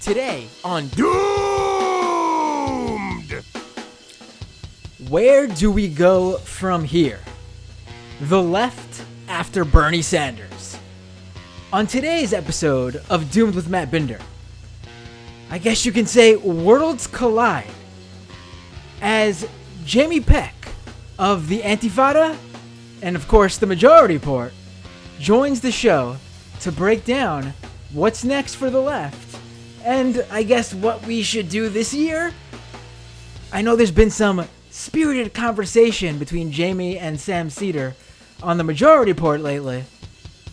Today on Doomed! Where do we go from here? The left after Bernie Sanders. On today's episode of Doomed with Matt Binder, I guess you can say worlds collide as Jamie Peck of the Antifada and of course the Majority Report joins the show to break down what's next for the left and I guess what we should do this year. I know there's been some spirited conversation between Jamie and Sam Cedar on the Majority Report lately.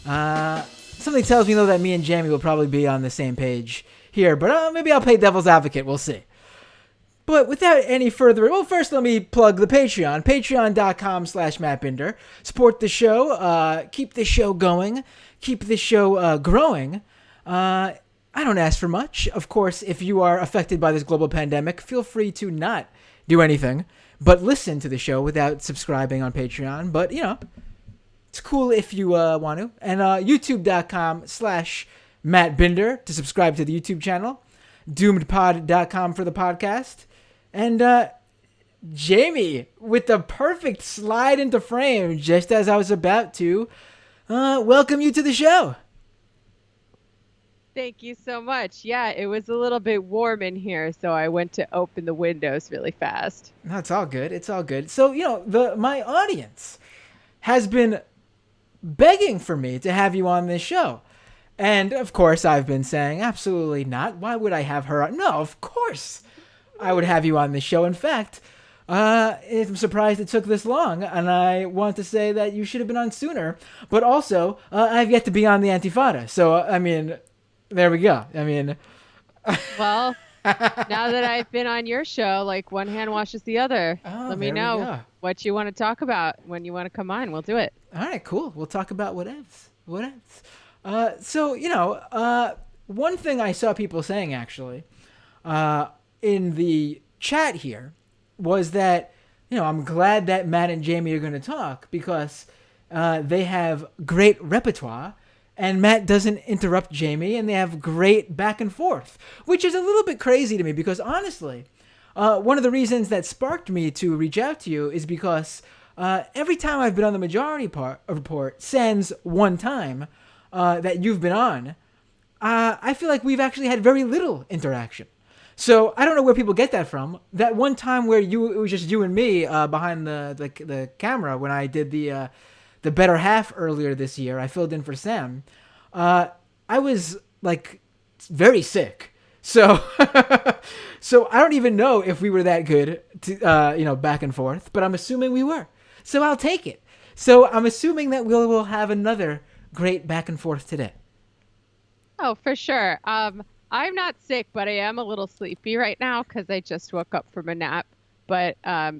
Something tells me though that me and Jamie will probably be on the same page here, but maybe I'll play devil's advocate. We'll see. But without any further, well, first let me plug the Patreon, patreon.com/MattBinder. Support the show, keep the show going, keep the show growing. I don't ask for much. Of course, if you are affected by this global pandemic, feel free to not do anything, but listen to the show without subscribing on Patreon. But, you know, it's cool if you want to. And youtube.com/MattBinder to subscribe to the YouTube channel. doomedpod.com for the podcast. And Jamie, with the perfect slide into frame, just as I was about to welcome you to the show. Thank you so much. Yeah, it was a little bit warm in here, so I went to open the windows really fast. No, it's all good. It's all good. So, you know, my audience has been begging for me to have you on this show. And, of course, I've been saying, absolutely not. Why would I have her on? No, of course I would have you on this show. In fact, I'm surprised it took this long, and I want to say that you should have been on sooner. But also, I've yet to be on the Antifada. So, I mean, there we go. I mean... Well, now that I've been on your show, like, one hand washes the other. Let me know what you want to talk about when you want to come on. We'll do it. All right, cool. We'll talk about whatevs. So, you know, one thing I saw people saying, actually, in the chat here was that, you know, I'm glad that Matt and Jamie are going to talk because they have great repertoire and Matt doesn't interrupt Jamie and they have great back and forth, which is a little bit crazy to me because, honestly, one of the reasons that sparked me to reach out to you is because every time I've been on the Majority Report, sans one time, that you've been on, I feel like we've actually had very little interaction. So I don't know where people get that from. That one time where it was just you and me behind the camera when I did the Better Half earlier this year, I filled in for Sam. I was like very sick. So so I don't even know if we were that good to, you know, back and forth, but I'm assuming we were. So I'll take it. So I'm assuming that we'll have another great back and forth today. Oh, for sure. I'm not sick, but I am a little sleepy right now because I just woke up from a nap. But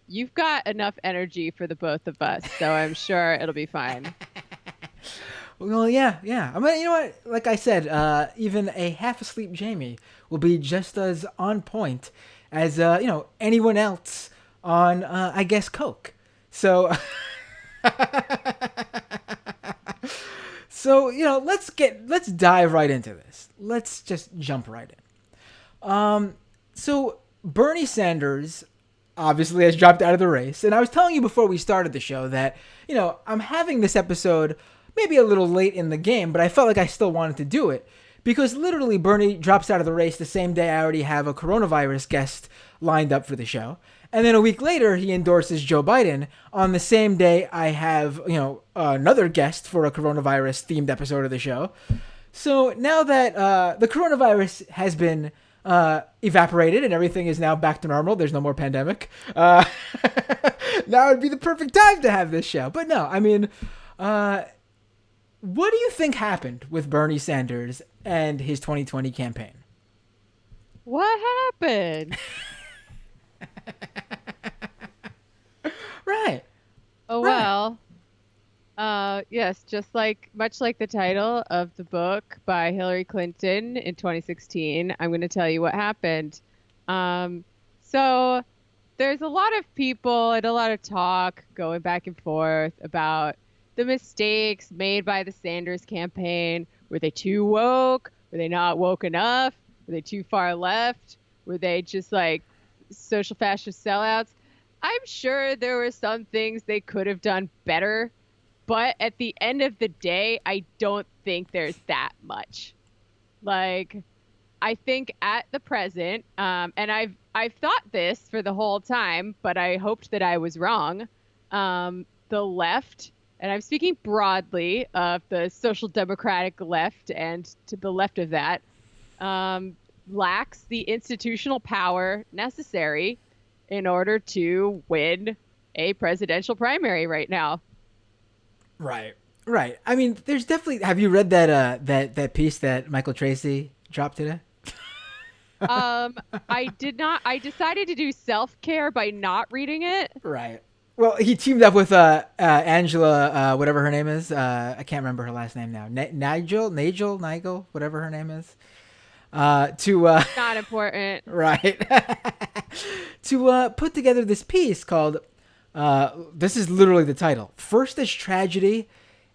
you've got enough energy for the both of us, so I'm sure it'll be fine. Well, yeah. I mean, you know what? Like I said, even a half asleep Jamie will be just as on point as you know, anyone else on, I guess, Coke. So. So, you know, let's dive right into this. Let's just jump right in. So Bernie Sanders obviously has dropped out of the race. And I was telling you before we started the show that, you know, I'm having this episode maybe a little late in the game, but I felt like I still wanted to do it because literally Bernie drops out of the race the same day I already have a coronavirus guest lined up for the show. And then a week later, he endorses Joe Biden. On the same day, I have, you know, another guest for a coronavirus-themed episode of the show. So now that the coronavirus has been evaporated and everything is now back to normal, there's no more pandemic, now would be the perfect time to have this show. But no, I mean, what do you think happened with Bernie Sanders and his 2020 campaign? What happened? Right. Oh, well, yes, much like the title of the book by Hillary Clinton in 2016, I'm going to tell you what happened. So there's a lot of people and a lot of talk going back and forth about the mistakes made by the Sanders campaign. Were they too woke? Were they not woke enough? Were they too far left? Were they just like social fascist sellouts? I'm sure there were some things they could have done better, but at the end of the day, I don't think there's that much. Like, I think at the present, and I've thought this for the whole time, but I hoped that I was wrong. The left, and I'm speaking broadly of the social democratic left and to the left of that, lacks the institutional power necessary in order to win a presidential primary right now. Right. Right. I mean, there's definitely. Have you read that piece that Michael Tracy dropped today? I did not. I decided to do self-care by not reading it. Right. Well, he teamed up with Angela, whatever her name is. I can't remember her last name now. Nigel, whatever her name is. To Not important. right. To put together this piece called. This is literally the title. First as tragedy,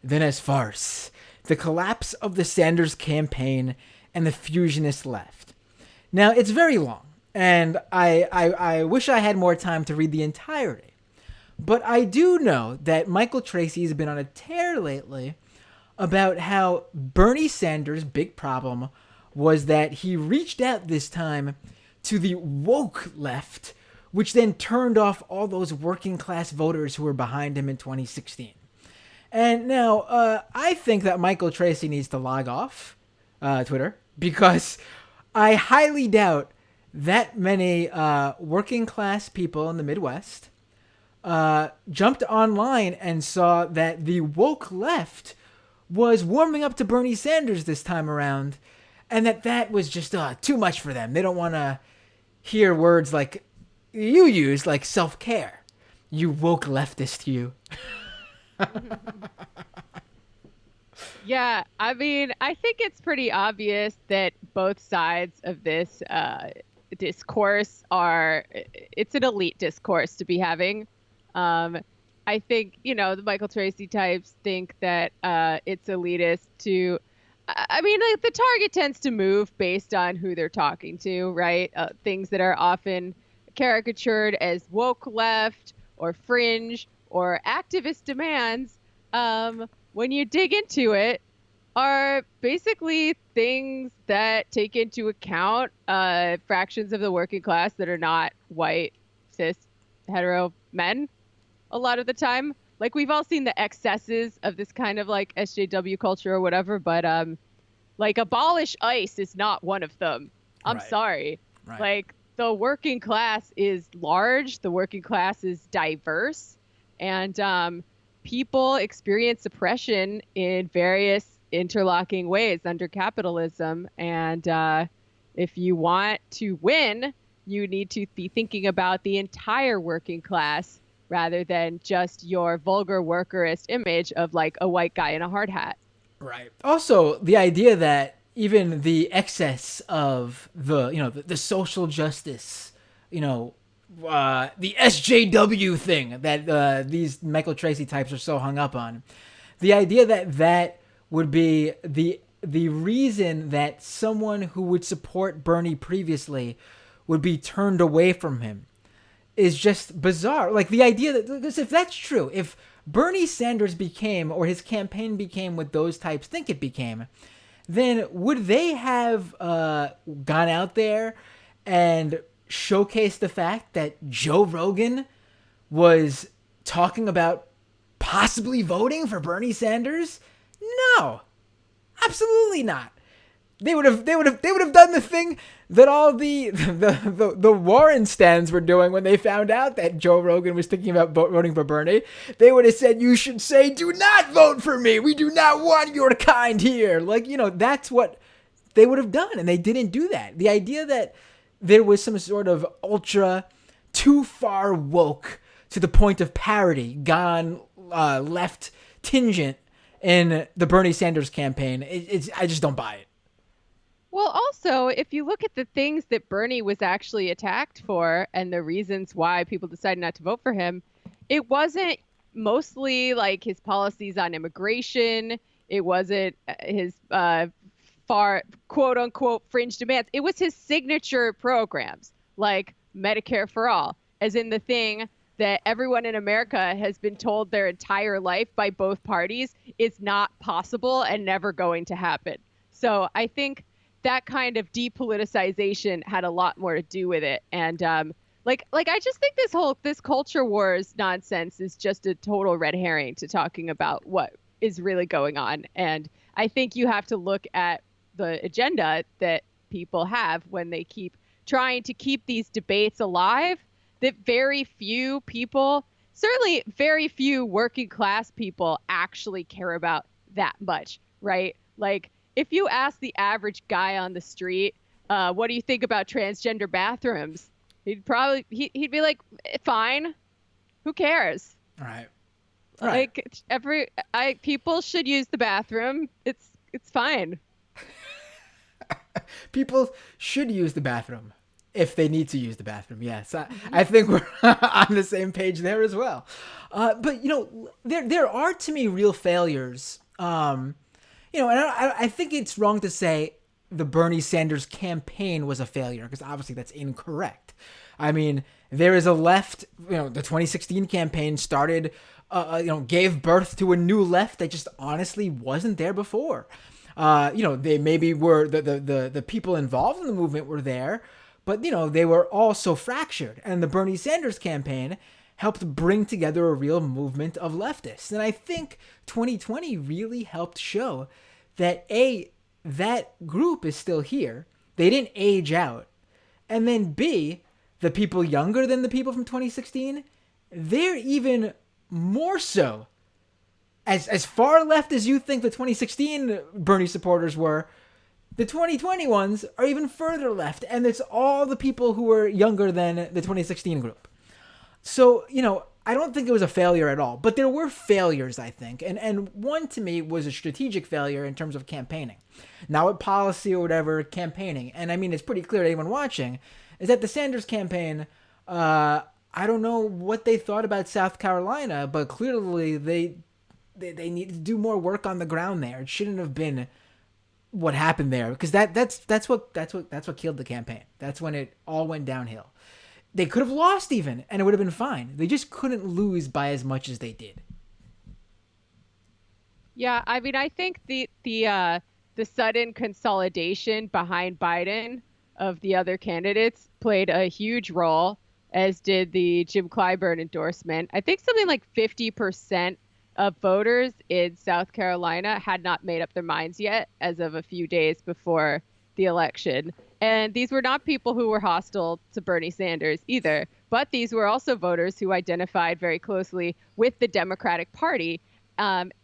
then as farce. The collapse of the Sanders campaign and the fusionist left. Now, it's very long, and I wish I had more time to read the entirety. But I do know that Michael Tracy has been on a tear lately about how Bernie Sanders' big problem was that he reached out this time to the woke left, which then turned off all those working class voters who were behind him in 2016. And now, I think that Michael Tracy needs to log off Twitter because I highly doubt that many working class people in the Midwest jumped online and saw that the woke left was warming up to Bernie Sanders this time around, and that was just too much for them. They don't want to hear words like you use, like self-care. You woke leftist, you. Yeah, I mean, I think it's pretty obvious that both sides of this discourse it's an elite discourse to be having. I think, the Michael Tracy types think that it's elitist to, I mean, like, the target tends to move based on who they're talking to, right? Things that are often caricatured as woke left or fringe or activist demands, when you dig into it, are basically things that take into account fractions of the working class that are not white, cis, hetero men a lot of the time. Like, we've all seen the excesses of this kind of like SJW culture or whatever, but like, abolish ICE is not one of them. I'm Right. sorry. Right. Like, the working class is large, the working class is diverse, and people experience oppression in various interlocking ways under capitalism. And if you want to win, you need to be thinking about the entire working class rather than just your vulgar workerist image of like a white guy in a hard hat. Right. Also, the idea that even the excess of the social justice, the SJW thing that these Michael Tracy types are so hung up on, the idea that would be the reason that someone who would support Bernie previously would be turned away from him is just bizarre. Like, the idea that, because if that's true, if Bernie Sanders became, or his campaign became what those types think it became, then would they have gone out there and showcased the fact that Joe Rogan was talking about possibly voting for Bernie Sanders? No, absolutely not. They would have done the thing that all the Warren stands were doing when they found out that Joe Rogan was thinking about voting for Bernie. They would have said, "You should say, do not vote for me. We do not want your kind here." Like, that's what they would have done, and they didn't do that. The idea that there was some sort of ultra too far woke to the point of parody gone left tingent in the Bernie Sanders campaign, I just don't buy it. Well, also, if you look at the things that Bernie was actually attacked for and the reasons why people decided not to vote for him, it wasn't mostly like his policies on immigration. It wasn't his far, quote unquote, fringe demands. It was his signature programs, like Medicare for All, as in the thing that everyone in America has been told their entire life by both parties is not possible and never going to happen. So I think that kind of depoliticization had a lot more to do with it. And I just think this culture wars nonsense is just a total red herring to talking about what is really going on. And I think you have to look at the agenda that people have when they keep trying to keep these debates alive, that very few people, certainly very few working class people, actually care about that much, right? Like, if you ask the average guy on the street, what do you think about transgender bathrooms? He'd be like, fine, who cares? Right. Like people should use the bathroom. It's fine. People should use the bathroom if they need to use the bathroom. Yes, I think we're on the same page there as well. But there are, to me, real failures. And I think it's wrong to say the Bernie Sanders campaign was a failure, because obviously that's incorrect. I mean, there is a left. The 2016 campaign started, gave birth to a new left that just honestly wasn't there before. They maybe were the people involved in the movement were there, but they were all so fractured. And the Bernie Sanders campaign helped bring together a real movement of leftists. And I think 2020 really helped show that that group is still here. They didn't age out. And then B, the people younger than the people from 2016, they're even more so. As far left as you think the 2016 Bernie supporters were, the 2020 ones are even further left. And it's all the people who were younger than the 2016 group. So, I don't think it was a failure at all. But there were failures, I think. And one, to me, was a strategic failure in terms of campaigning. Not with policy or whatever, campaigning. And I mean, it's pretty clear to anyone watching, is that the Sanders campaign, I don't know what they thought about South Carolina, but clearly they need to do more work on the ground there. It shouldn't have been what happened there, because that's what killed the campaign. That's when it all went downhill. They could have lost even, and it would have been fine. They just couldn't lose by as much as they did. Yeah, I mean, I think the sudden consolidation behind Biden of the other candidates played a huge role, as did the Jim Clyburn endorsement. I think something like 50% of voters in South Carolina had not made up their minds yet as of a few days before the election. And these were not people who were hostile to Bernie Sanders either, but these were also voters who identified very closely with the Democratic Party. And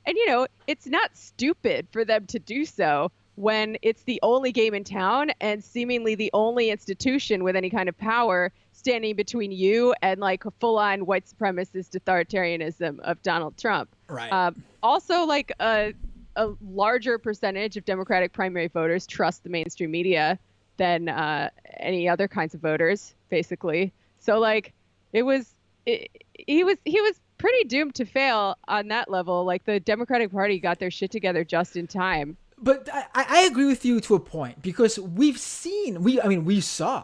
it's not stupid for them to do so when it's the only game in town and seemingly the only institution with any kind of power standing between you and like a full-on white supremacist authoritarianism of Donald Trump. Right. Also, like a larger percentage of Democratic primary voters trust the mainstream media than any other kinds of voters, basically. So like he was pretty doomed to fail on that level. Like the Democratic Party got their shit together just in time. But I agree with you to a point, because we saw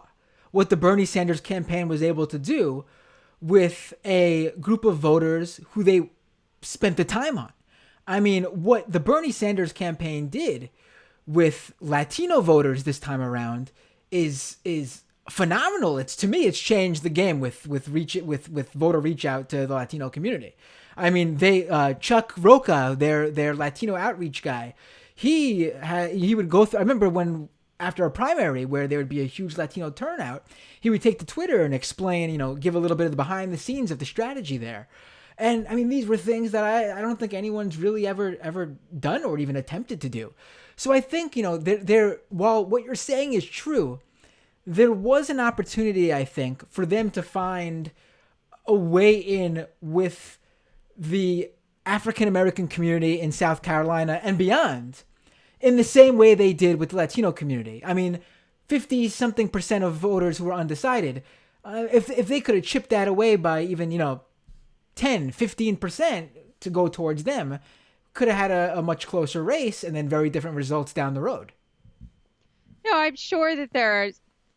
what the Bernie Sanders campaign was able to do with a group of voters who they spent the time on. I mean, what the Bernie Sanders campaign did with Latino voters this time around is phenomenal. It's changed the game with voter reach out to the Latino community. I mean, Chuck Roca, their Latino outreach guy, he would go through. I remember when after a primary where there would be a huge Latino turnout, he would take to Twitter and explain, give a little bit of the behind the scenes of the strategy there. And I mean, these were things that I don't think anyone's really ever done or even attempted to do. So I think, while what you're saying is true, there was an opportunity, I think, for them to find a way in with the African American community in South Carolina and beyond, in the same way they did with the Latino community. I mean, 50-something% of voters who were undecided, if they could have chipped that away by even, 10, 15% to go towards them, could have had a much closer race and then very different results down the road. No, I'm sure that there are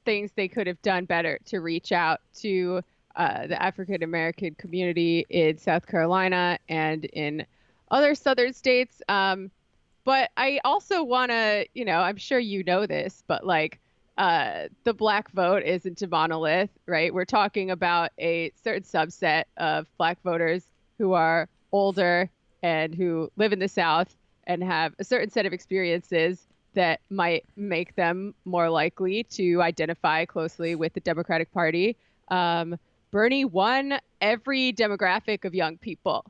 things they could have done better to reach out to the African American community in South Carolina and in other southern states. But I also want to, I'm sure you know this, but like the black vote isn't a monolith, right? We're talking about a certain subset of black voters who are older and who live in the South and have a certain set of experiences that might make them more likely to identify closely with the Democratic Party. Bernie won every demographic of young people.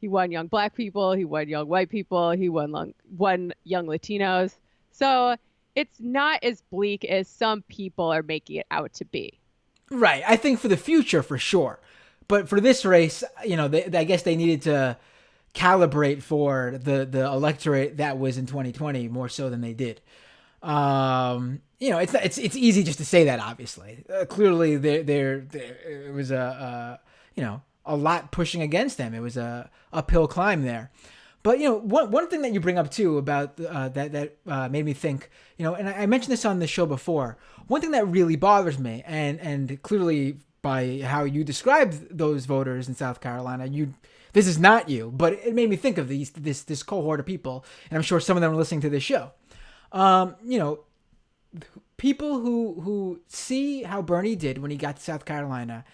He won young black people, he won young white people, he won young Latinos. So it's not as bleak as some people are making it out to be. Right. I think for the future, for sure. But for this race, I guess they needed to calibrate for the electorate that was in 2020 more so than they did. It's easy just to say that. Obviously, clearly there it was a lot pushing against them. It was a uphill climb there. But one thing that you bring up too about that made me think, and I mentioned this on the show before. One thing that really bothers me, and clearly by how you described those voters in South Carolina, this is not you, but it made me think of this cohort of people, and I'm sure some of them are listening to this show. People who see how Bernie did when he got to South Carolina,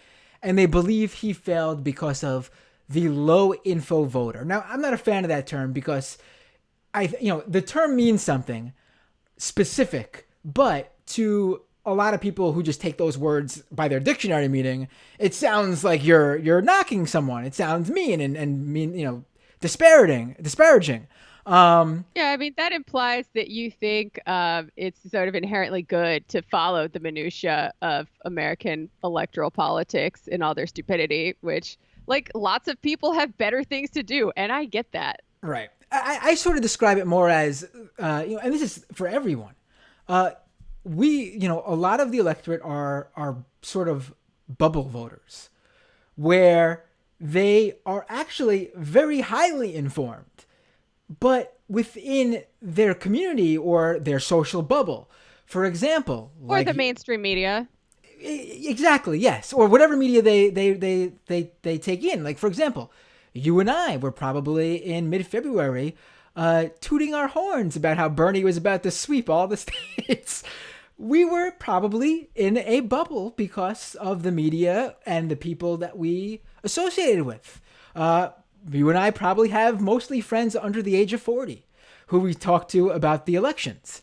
and they believe he failed because of the low info voter. Now, I'm not a fan of that term because the term means something specific, but to a lot of people who just take those words by their dictionary meaning, it sounds like you're knocking someone. It sounds mean and mean, disparaging. Yeah, I mean, that implies that you think it's sort of inherently good to follow the minutia of American electoral politics in all their stupidity, which, like, lots of people have better things to do, and I get that. Right. I sort of describe it more as, and this is for everyone. A lot of the electorate are sort of bubble voters, where they are actually very highly informed, but within their community or their social bubble. For example, or the mainstream media. Exactly, yes, or whatever media they take in. Like, for example, you and I were probably in mid-February tooting our horns about how Bernie was about to sweep all the states. We were probably in a bubble because of the media and the people that we associated with. You and I probably have mostly friends under the age of 40 who we talk to about the elections.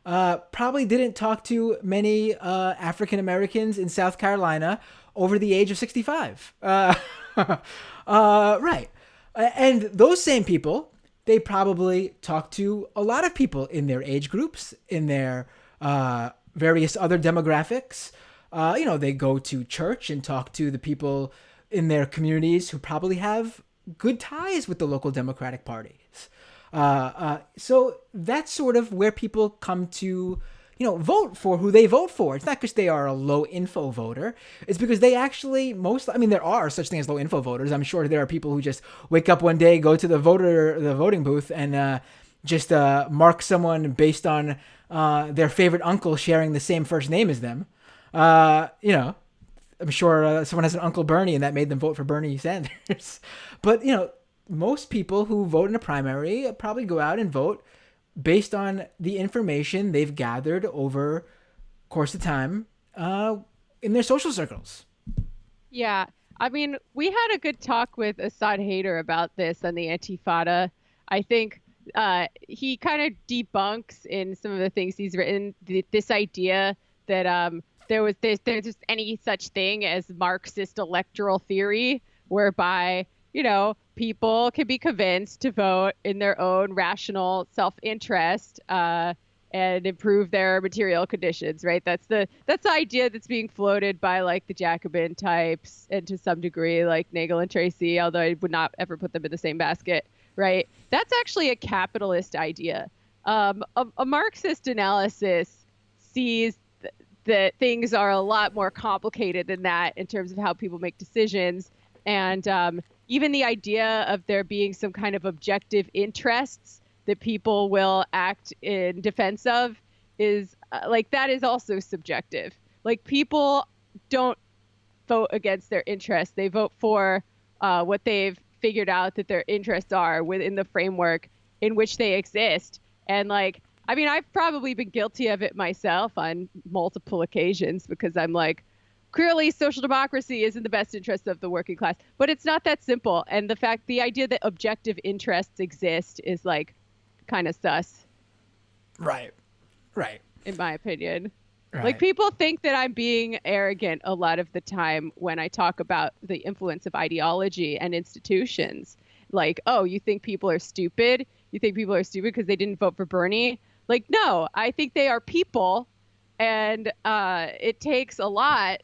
Probably didn't talk to many African Americans in South Carolina over the age of 65. Right. And those same people, they probably talk to a lot of people in their age groups, in their various other demographics. They go to church and talk to the people in their communities who probably have good ties with the local Democratic parties. So that's sort of where people come to, vote for who they vote for. It's not because they are a low info voter. It's because they actually there are such things as low info voters. I'm sure there are people who just wake up one day, go to the voting booth and just mark someone based on their favorite uncle sharing the same first name as them. I'm sure someone has an Uncle Bernie and that made them vote for Bernie Sanders. But, most people who vote in a primary probably go out and vote based on the information they've gathered over course of time in their social circles. Yeah. I mean, we had a good talk with Assad Haider about this on the Antifada. I think he kind of debunks in some of the things he's written this idea that there's just any such thing as Marxist electoral theory, whereby, people can be convinced to vote in their own rational self-interest and improve their material conditions, right? That's the idea that's being floated by like the Jacobin types and to some degree like Nagel and Tracy, although I would not ever put them in the same basket, right? That's actually a capitalist idea. A Marxist analysis sees that things are a lot more complicated than that in terms of how people make decisions. And even the idea of there being some kind of objective interests that people will act in defense of is like that is also subjective. Like people don't vote against their interests. They vote for what they've figured out that their interests are within the framework in which they exist. And like, I mean, I've probably been guilty of it myself on multiple occasions because I'm like, clearly social democracy is in the best interest of the working class, but it's not that simple. And the idea that objective interests exist is like kind of sus. Right. Right. In my opinion. Right. Like people think that I'm being arrogant a lot of the time when I talk about the influence of ideology and institutions. Like, oh, you think people are stupid? You think people are stupid because they didn't vote for Bernie? Like, no, I think they are people, and it takes a lot.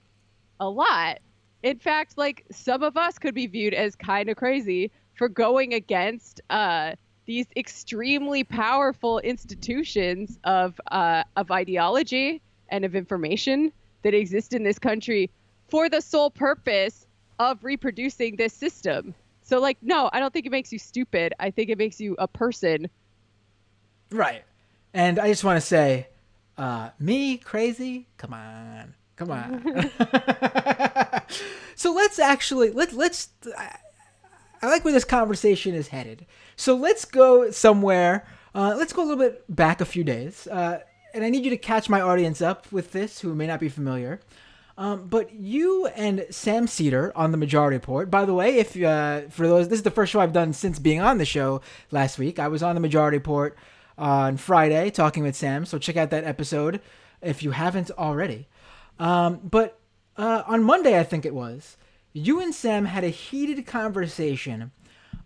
In fact, like some of us could be viewed as kind of crazy for going against these extremely powerful institutions of ideology and of information that exist in this country for the sole purpose of reproducing this system. So like, no, I don't think it makes you stupid. I think it makes you a person. Right. And I just want to say, me crazy? Come on. So let's I like where this conversation is headed. So let's go somewhere. Let's go a little bit back a few days. And I need you to catch my audience up with this, who may not be familiar. But you and Sam Cedar on the Majority Report. By the way, if for those, this is the first show I've done since being on the show last week. I was on the Majority Report on Friday talking with Sam, so check out that episode if you haven't already. But on Monday, I think it was, you and Sam had a heated conversation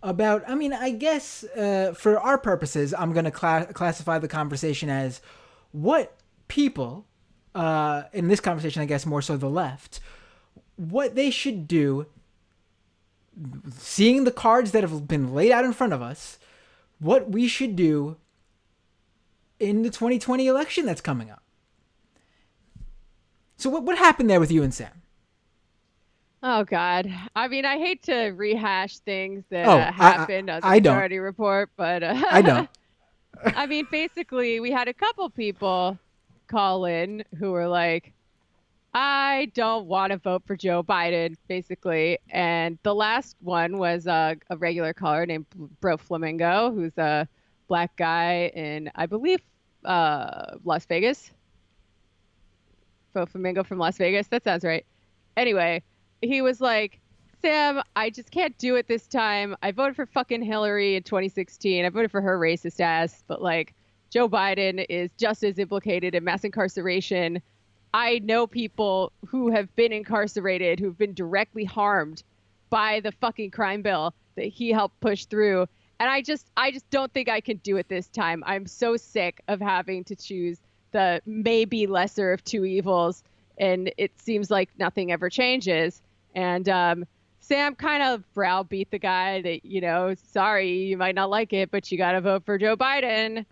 about, I mean, I guess for our purposes, I'm going to classify the conversation as what people, in this conversation, I guess more so the left, what they should do, seeing the cards that have been laid out in front of us, what we should do in the 2020 election that's coming up. So what happened there with you and Sam? Oh, God. I mean, I hate to rehash things that happened on the Majority Report, but I don't. I mean, basically, we had a couple people call in who were like, I don't want to vote for Joe Biden, basically. And the last one was a regular caller named Bro Flamingo, who's a black guy in, I believe, Las Vegas. Bro Flamingo from Las Vegas. That sounds right. Anyway, he was like, Sam, I just can't do it this time. I voted for fucking Hillary in 2016. I voted for her racist ass, but like Joe Biden is just as implicated in mass incarceration. I know people who have been incarcerated, who've been directly harmed by the fucking crime bill that he helped push through. And I just don't think I can do it this time. I'm so sick of having to choose the maybe lesser of two evils. And it seems like nothing ever changes. And Sam kind of browbeat the guy that, you know, sorry, you might not like it, but you got to vote for Joe Biden.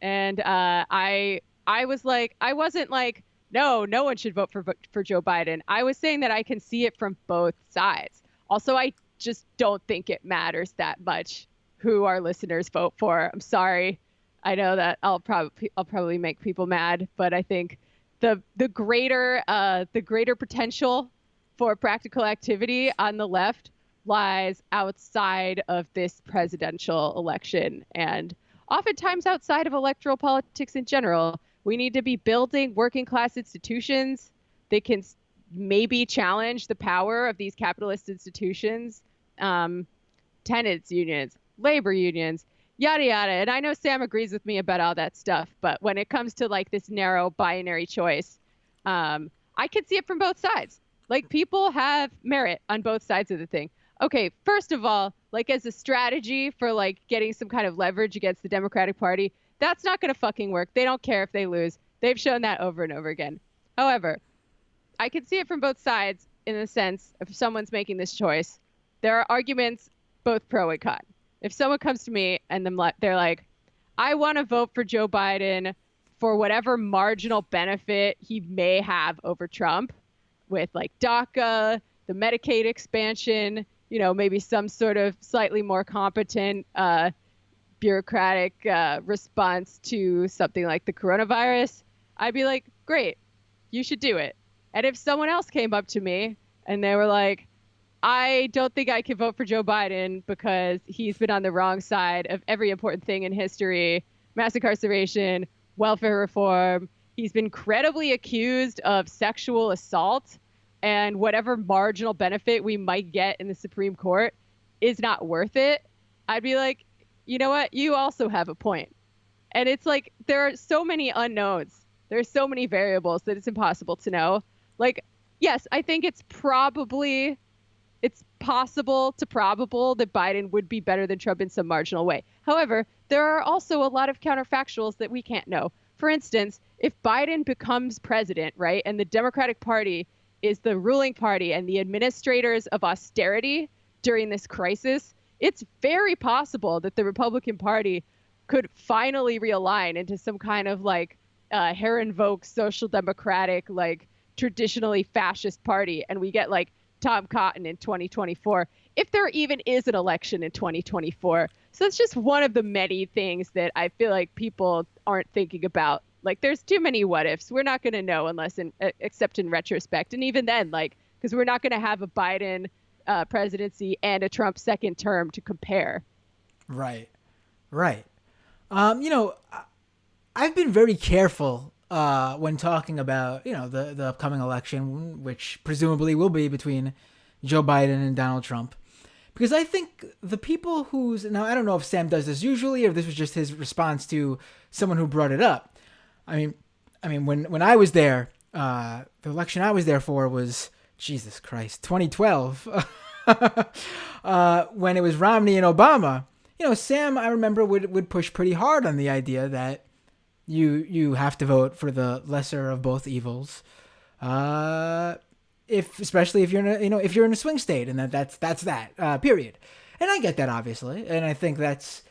And I was like, I wasn't like, no one should vote for Joe Biden. I was saying that I can see it from both sides. Also, I just don't think it matters that much who our listeners vote for. I'm sorry. I know that I'll probably make people mad, but I think the greater potential for practical activity on the left lies outside of this presidential election and oftentimes outside of electoral politics in general. We need to be building working class institutions that can maybe challenge the power of these capitalist institutions, tenants unions, labor unions, yada, yada. And I know Sam agrees with me about all that stuff, but when it comes to like this narrow binary choice, I can see it from both sides. Like people have merit on both sides of the thing. Okay, first of all, like as a strategy for like getting some kind of leverage against the Democratic Party, that's not going to fucking work. They don't care if they lose. They've shown that over and over again. However, I can see it from both sides in the sense if someone's making this choice, there are arguments both pro and con. If someone comes to me and they're like, I want to vote for Joe Biden for whatever marginal benefit he may have over Trump with like DACA, the Medicaid expansion, maybe some sort of slightly more competent bureaucratic response to something like the coronavirus, I'd be like, great, you should do it. And if someone else came up to me and they were like, I don't think I can vote for Joe Biden because he's been on the wrong side of every important thing in history, mass incarceration, welfare reform. He's been credibly accused of sexual assault, and whatever marginal benefit we might get in the Supreme Court is not worth it. I'd be like, you know what? You also have a point. And it's like there are so many unknowns. There's so many variables that it's impossible to know. Like, yes, I think it's possible to probable that Biden would be better than Trump in some marginal way. However, there are also a lot of counterfactuals that we can't know. For instance, if Biden becomes president, right, and the Democratic Party is the ruling party and the administrators of austerity during this crisis, it's very possible that the Republican Party could finally realign into some kind of like Heron-Voke social democratic, like traditionally fascist party, and we get like Tom Cotton in 2024, if there even is an election in 2024. So it's just one of the many things that I feel like people aren't thinking about. Like, there's too many what ifs. We're not going to know except in retrospect. And even then, like, because we're not going to have a Biden presidency and a Trump second term to compare. Right. Right. I've been very careful when talking about, the upcoming election, which presumably will be between Joe Biden and Donald Trump. Because I think the people now I don't know if Sam does this usually, or if this was just his response to someone who brought it up. I mean, when I was there, the election I was there for was, Jesus Christ, 2012, when it was Romney and Obama. Sam, I remember, would push pretty hard on the idea that you have to vote for the lesser of both evils, especially if you're in a swing state, and that's that period. And I get that, obviously, and I think that's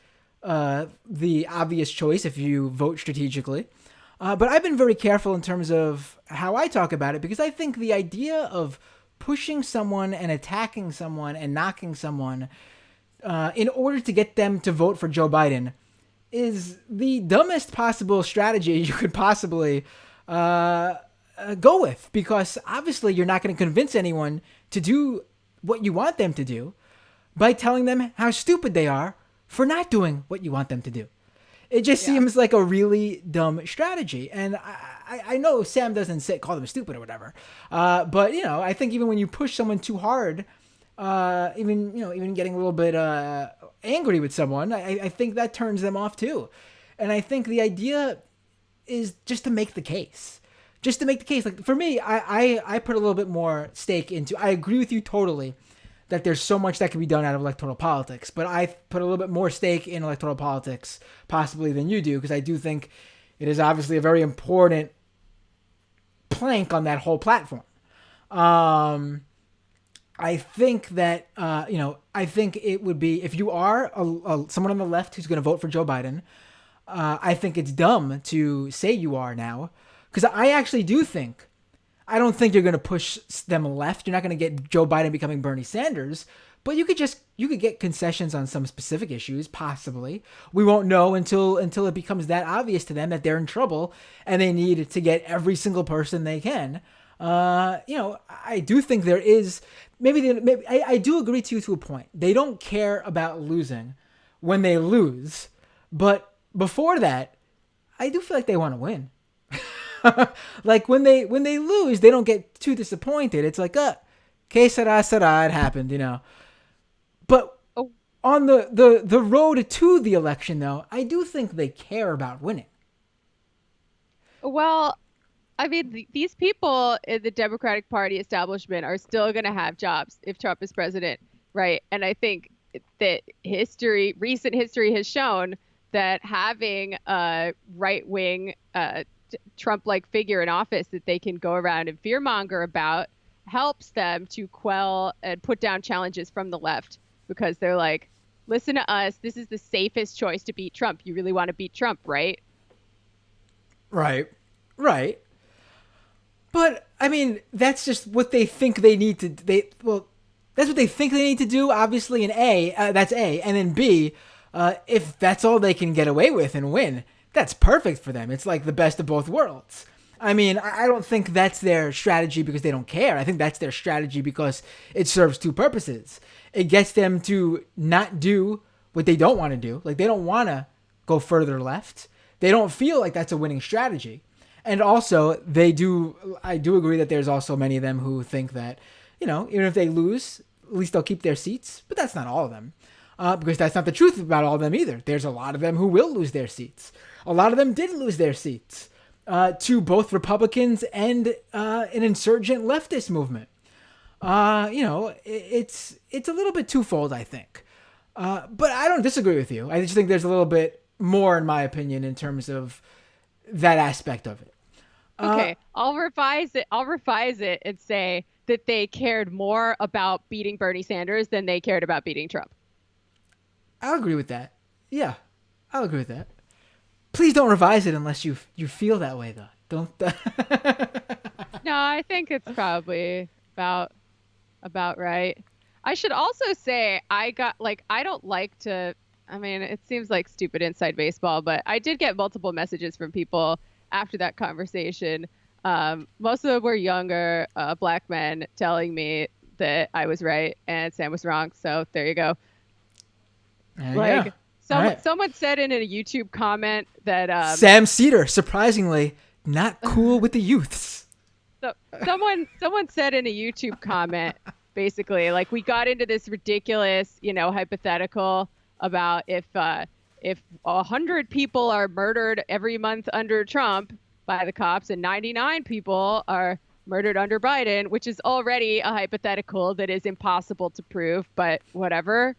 the obvious choice if you vote strategically. But I've been very careful in terms of how I talk about it, because I think the idea of pushing someone and attacking someone and knocking someone in order to get them to vote for Joe Biden is the dumbest possible strategy you could possibly go with, because obviously you're not going to convince anyone to do what you want them to do by telling them how stupid they are for not doing what you want them to do. It just seems like a really dumb strategy. And I know Sam doesn't call them stupid or whatever. But, I think even when you push someone too hard, even getting a little bit angry with someone, I think that turns them off too. And I think the idea is just to make the case. Like, for me, I put a little bit more stake into, I agree with you totally that there's so much that can be done out of electoral politics, but I put a little bit more stake in electoral politics possibly than you do, because I do think it is obviously a very important plank on that whole platform. I think that, I think it would be, if you are someone on the left who's going to vote for Joe Biden, I think it's dumb to say you are now, because I actually do think, I don't think you're going to push them left. You're not going to get Joe Biden becoming Bernie Sanders, but you could get concessions on some specific issues, possibly. We won't know until it becomes that obvious to them that they're in trouble and they need to get every single person they can. I do think there is, I do agree to you to a point. They don't care about losing when they lose, but before that, I do feel like they want to win. Like when they lose, they don't get too disappointed. It's like, que sera, it happened, But on the road to the election, though, I do think they care about winning. Well, I mean, these people in the Democratic Party establishment are still going to have jobs if Trump is president, right? And I think that recent history has shown that having a right-wing Trump-like figure in office that they can go around and fearmonger about helps them to quell and put down challenges from the left, because they're like, listen to us. This is the safest choice to beat Trump. You really want to beat Trump, right? Right. But I mean, that's just what they think they need to. That's what they think they need to do. Obviously, that's A, and then B, if that's all they can get away with and win, that's perfect for them. It's like the best of both worlds. I mean, I don't think that's their strategy because they don't care. I think that's their strategy because it serves two purposes. It gets them to not do what they don't want to do. Like, they don't want to go further left. They don't feel like that's a winning strategy. And also, I do agree that there's also many of them who think that, even if they lose, at least they'll keep their seats. But that's not all of them. Because that's not the truth about all of them either. There's a lot of them who will lose their seats. A lot of them did lose their seats to both Republicans and an insurgent leftist movement. It's a little bit twofold, I think. But I don't disagree with you. I just think there's a little bit more, in my opinion, in terms of that aspect of it. Okay, I'll revise it and say that they cared more about beating Bernie Sanders than they cared about beating Trump. I'll agree with that. Yeah, I'll agree with that. Please don't revise it unless you feel that way, though. Don't. No, I think it's probably about right. I should also say I don't like to. I mean, it seems like stupid inside baseball, but I did get multiple messages from people after that conversation. Most of them were younger black men telling me that I was right and Sam was wrong. So there you go. Someone said in a YouTube comment that Sam Cedar, surprisingly, not cool with the youths. So someone said in a YouTube comment, basically, like, we got into this ridiculous, hypothetical about if 100 people are murdered every month under Trump by the cops and 99 people are murdered under Biden, which is already a hypothetical that is impossible to prove, but whatever.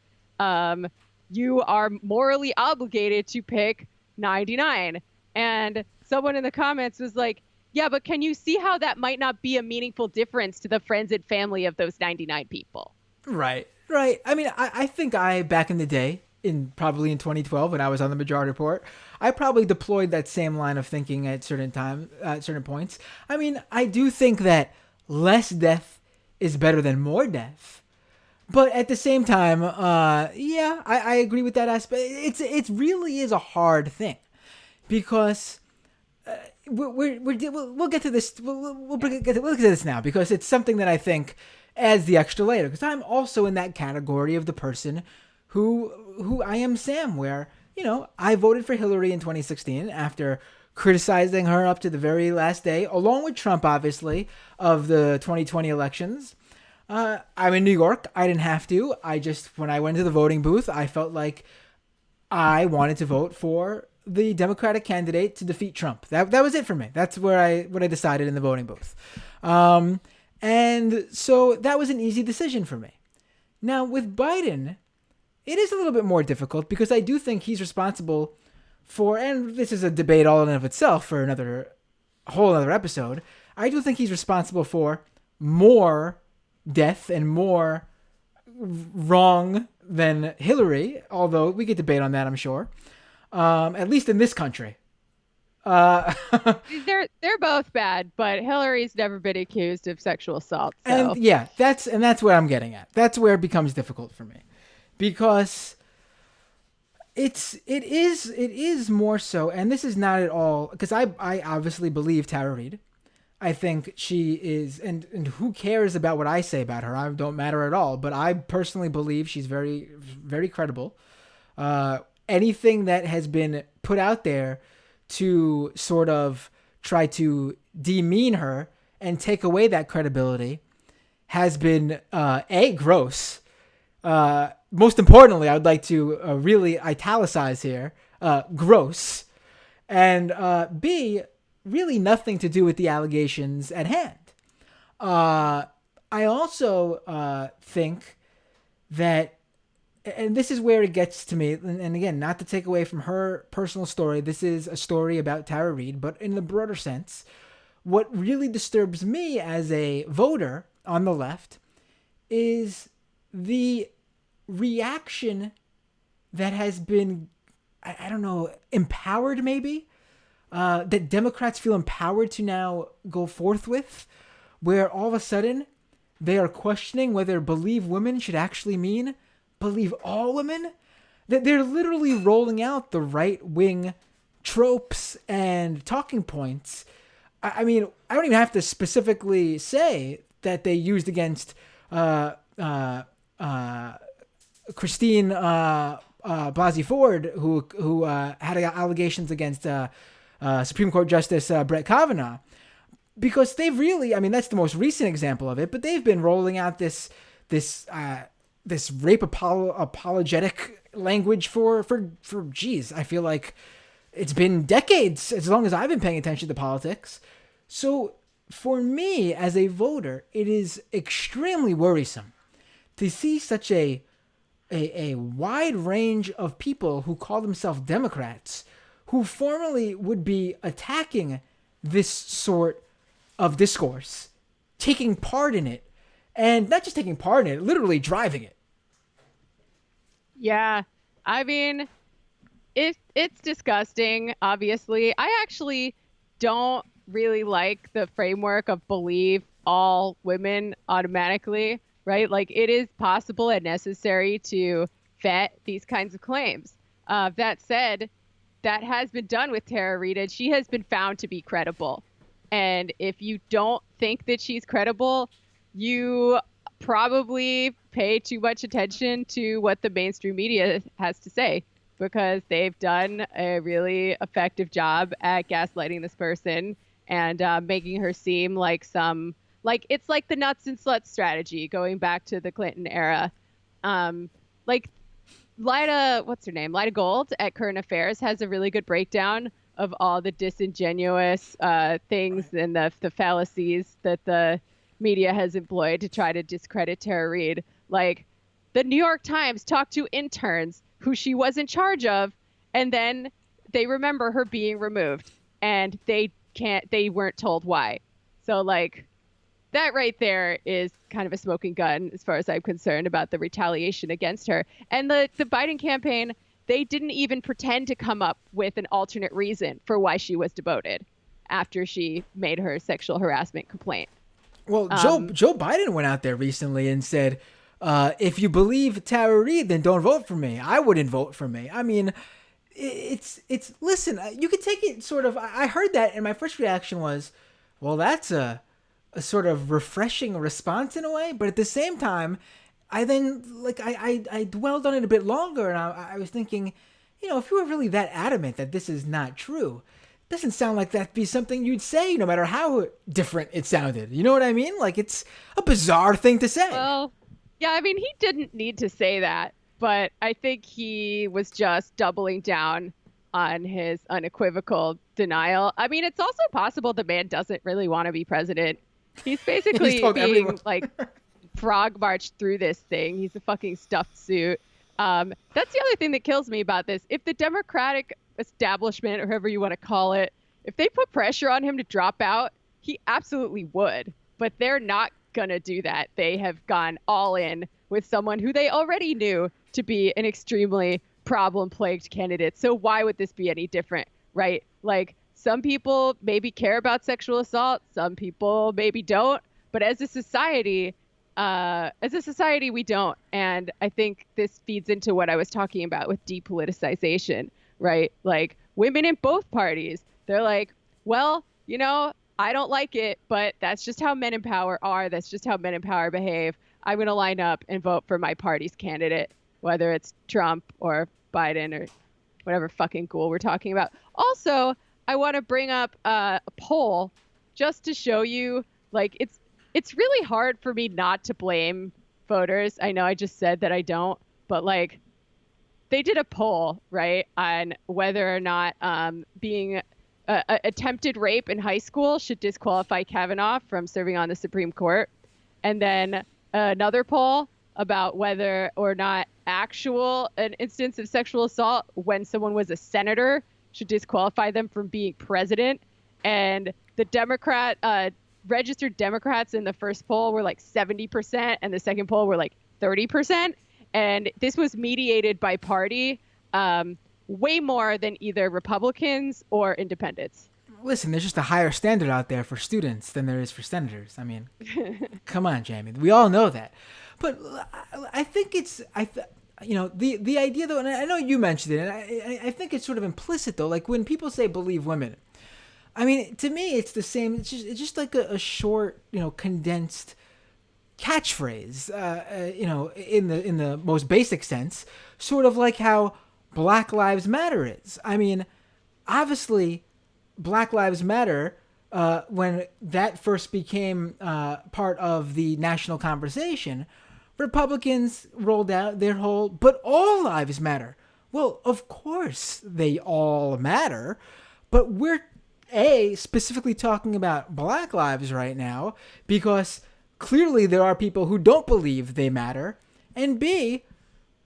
You are morally obligated to pick 99. And someone in the comments was like, yeah, but can you see how that might not be a meaningful difference to the friends and family of those 99 people? Right. I mean, I think back in the day, probably in 2012 when I was on the Majority Report, I probably deployed that same line of thinking at certain points. I mean, I do think that less death is better than more death. But at the same time, I agree with that aspect. It really is a hard thing because we'll get to this. We'll get to this now because it's something that I think adds the extra layer. Because I'm also in that category of the person who I am Sam, where I voted for Hillary in 2016 after criticizing her up to the very last day, along with Trump, obviously, of the 2020 elections. I'm in New York. I didn't have to. When I went to the voting booth, I felt like I wanted to vote for the Democratic candidate to defeat Trump. That was it for me. That's what I decided in the voting booth. And so that was an easy decision for me. Now with Biden, it is a little bit more difficult because I do think he's responsible for, and this is a debate all in and of itself for whole other episode. I do think he's responsible for more death and more wrong than Hillary, although we could debate on that, I'm sure. At least in this country. They're both bad, but Hillary's never been accused of sexual assault. So. And yeah, that's what I'm getting at. That's where it becomes difficult for me. Because it is more so, and this is not at all, because I obviously believe Tara Reade. I think she is, and who cares about what I say about her? I don't matter at all. But I personally believe she's very, very credible. Anything that has been put out there to sort of try to demean her and take away that credibility has been gross. Most importantly, I would like to really italicize here, gross, and B, really nothing to do with the allegations at hand. I also think that, and this is where it gets to me, and again, not to take away from her personal story, this is a story about Tara Reade, but in the broader sense, what really disturbs me as a voter on the left is the reaction that has been, I don't know, empowered maybe, that Democrats feel empowered to now go forth with, where all of a sudden they are questioning whether believe women should actually mean believe all women. That they're literally rolling out the right-wing tropes and talking points. I mean, I don't even have to specifically say that they used against Christine Blasey Ford, who had allegations against Supreme Court Justice Brett Kavanaugh, because they've really, I mean, that's the most recent example of it, but they've been rolling out this rape apologetic language for geez, I feel like it's been decades, as long as I've been paying attention to politics. So for me as a voter, it is extremely worrisome to see such a wide range of people who call themselves Democrats, who formerly would be attacking this sort of discourse, taking part in it, and not just taking part in it, literally driving it. Yeah, I mean, it's disgusting, obviously. I actually don't really like the framework of believe all women automatically, right? Like, it is possible and necessary to vet these kinds of claims. That said, that has been done with Tara Reade, and she has been found to be credible. And if you don't think that she's credible, you probably pay too much attention to what the mainstream media has to say, because they've done a really effective job at gaslighting this person and making her seem like it's like the nuts and sluts strategy going back to the Clinton era. Like what's her name? Lida Gold at Current Affairs has a really good breakdown of all the disingenuous things and the fallacies that the media has employed to try to discredit Tara Reade. Like, the New York Times talked to interns who she was in charge of, and then they remember her being removed, and they weren't told why. So, like, that right there is kind of a smoking gun as far as I'm concerned about the retaliation against her. And the Biden campaign, they didn't even pretend to come up with an alternate reason for why she was demoted after she made her sexual harassment complaint. Well, Joe Biden went out there recently and said, if you believe Tara Reade, then don't vote for me. I wouldn't vote for me. I mean, it's listen, you could take it sort of, I heard that and my first reaction was, well, that's a sort of refreshing response in a way. But at the same time, I then, like, I dwelled on it a bit longer, and I was thinking, you know, if you were really that adamant that this is not true, it doesn't sound like that'd be something you'd say, no matter how different it sounded. You know what I mean? Like, it's a bizarre thing to say. Well, yeah, I mean, he didn't need to say that, but I think he was just doubling down on his unequivocal denial. I mean, it's also possible the man doesn't really want to be president. He's basically being, like, frog marched through this thing. He's a fucking stuffed suit. That's the other thing that kills me about this. If the Democratic establishment, or however you want to call it, if they put pressure on him to drop out, he absolutely would. But they're not going to do that. They have gone all in with someone who they already knew to be an extremely problem-plagued candidate. So why would this be any different, right? Like, some people maybe care about sexual assault. Some people maybe don't. But as a society, we don't. And I think this feeds into what I was talking about with depoliticization, right? Like, women in both parties, they're like, well, you know, I don't like it, but that's just how men in power are. That's just how men in power behave. I'm going to line up and vote for my party's candidate, whether it's Trump or Biden or whatever fucking ghoul we're talking about. Also, I want to bring up a poll just to show you, like, it's really hard for me not to blame voters. I know I just said that I don't, but, like, they did a poll, right, on whether or not being attempted rape in high school should disqualify Kavanaugh from serving on the Supreme Court. And then another poll about whether or not an instance of sexual assault when someone was a senator should disqualify them from being president. And the registered Democrats in the first poll were like 70%, and the second poll were like 30%. And this was mediated by party, way more than either Republicans or independents. listen, there's just a higher standard out there for students than there is for senators. I mean, come on, Jamie. We all know that. But I think the idea though, and I know you mentioned it, and I think it's sort of implicit though. Like when people say believe women, I mean, to me, it's the same. It's just like a short, condensed catchphrase, in the most basic sense, sort of like how Black Lives Matter is. I mean, obviously, Black Lives Matter, when that first became part of the national conversation, Republicans rolled out their whole, but all lives matter. Well, of course they all matter, but we're specifically talking about Black lives right now because clearly there are people who don't believe they matter, and B,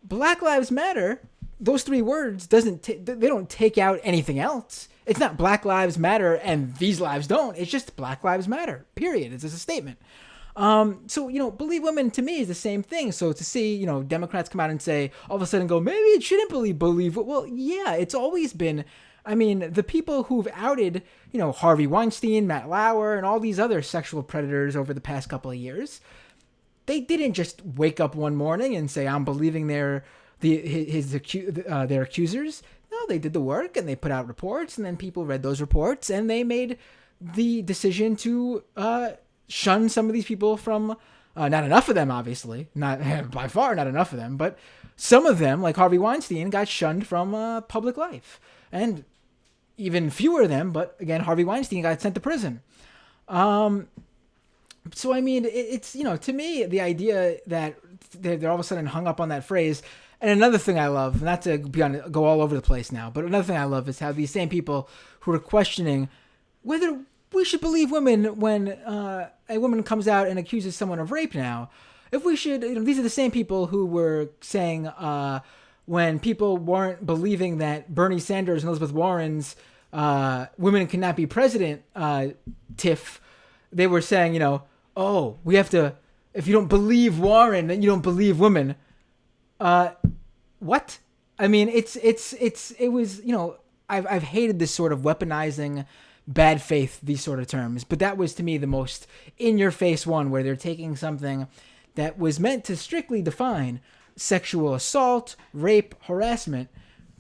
Black Lives Matter, those three words they don't take out anything else. It's not Black Lives Matter and these lives don't. It's just Black Lives Matter, period. It's just a statement. So, believe women to me is the same thing. So to see, Democrats come out and say, all of a sudden go, maybe it shouldn't believe. Well, yeah, it's always been, I mean, the people who've outed, Harvey Weinstein, Matt Lauer, and all these other sexual predators over the past couple of years, they didn't just wake up one morning and say, I'm believing their accusers. No, they did the work and they put out reports, and then people read those reports and they made the decision to shun some of these people from, not enough of them, obviously, not by far not enough of them, but some of them, like Harvey Weinstein, got shunned from public life. And even fewer of them, but again, Harvey Weinstein got sent to prison. So, I mean, it's, to me, the idea that they're all of a sudden hung up on that phrase. And another thing I love, not to go all over the place now, but another thing I love is how these same people who are questioning whether we should believe women when a woman comes out and accuses someone of rape now, if we should, these are the same people who were saying when people weren't believing that Bernie Sanders and Elizabeth Warren's women cannot be president tiff, they were saying, oh, we have to, if you don't believe Warren, then you don't believe women. What? I mean, it was, I've hated this sort of weaponizing bad faith, these sort of terms, but that was to me the most in your face one, where they're taking something that was meant to strictly define sexual assault, rape, harassment,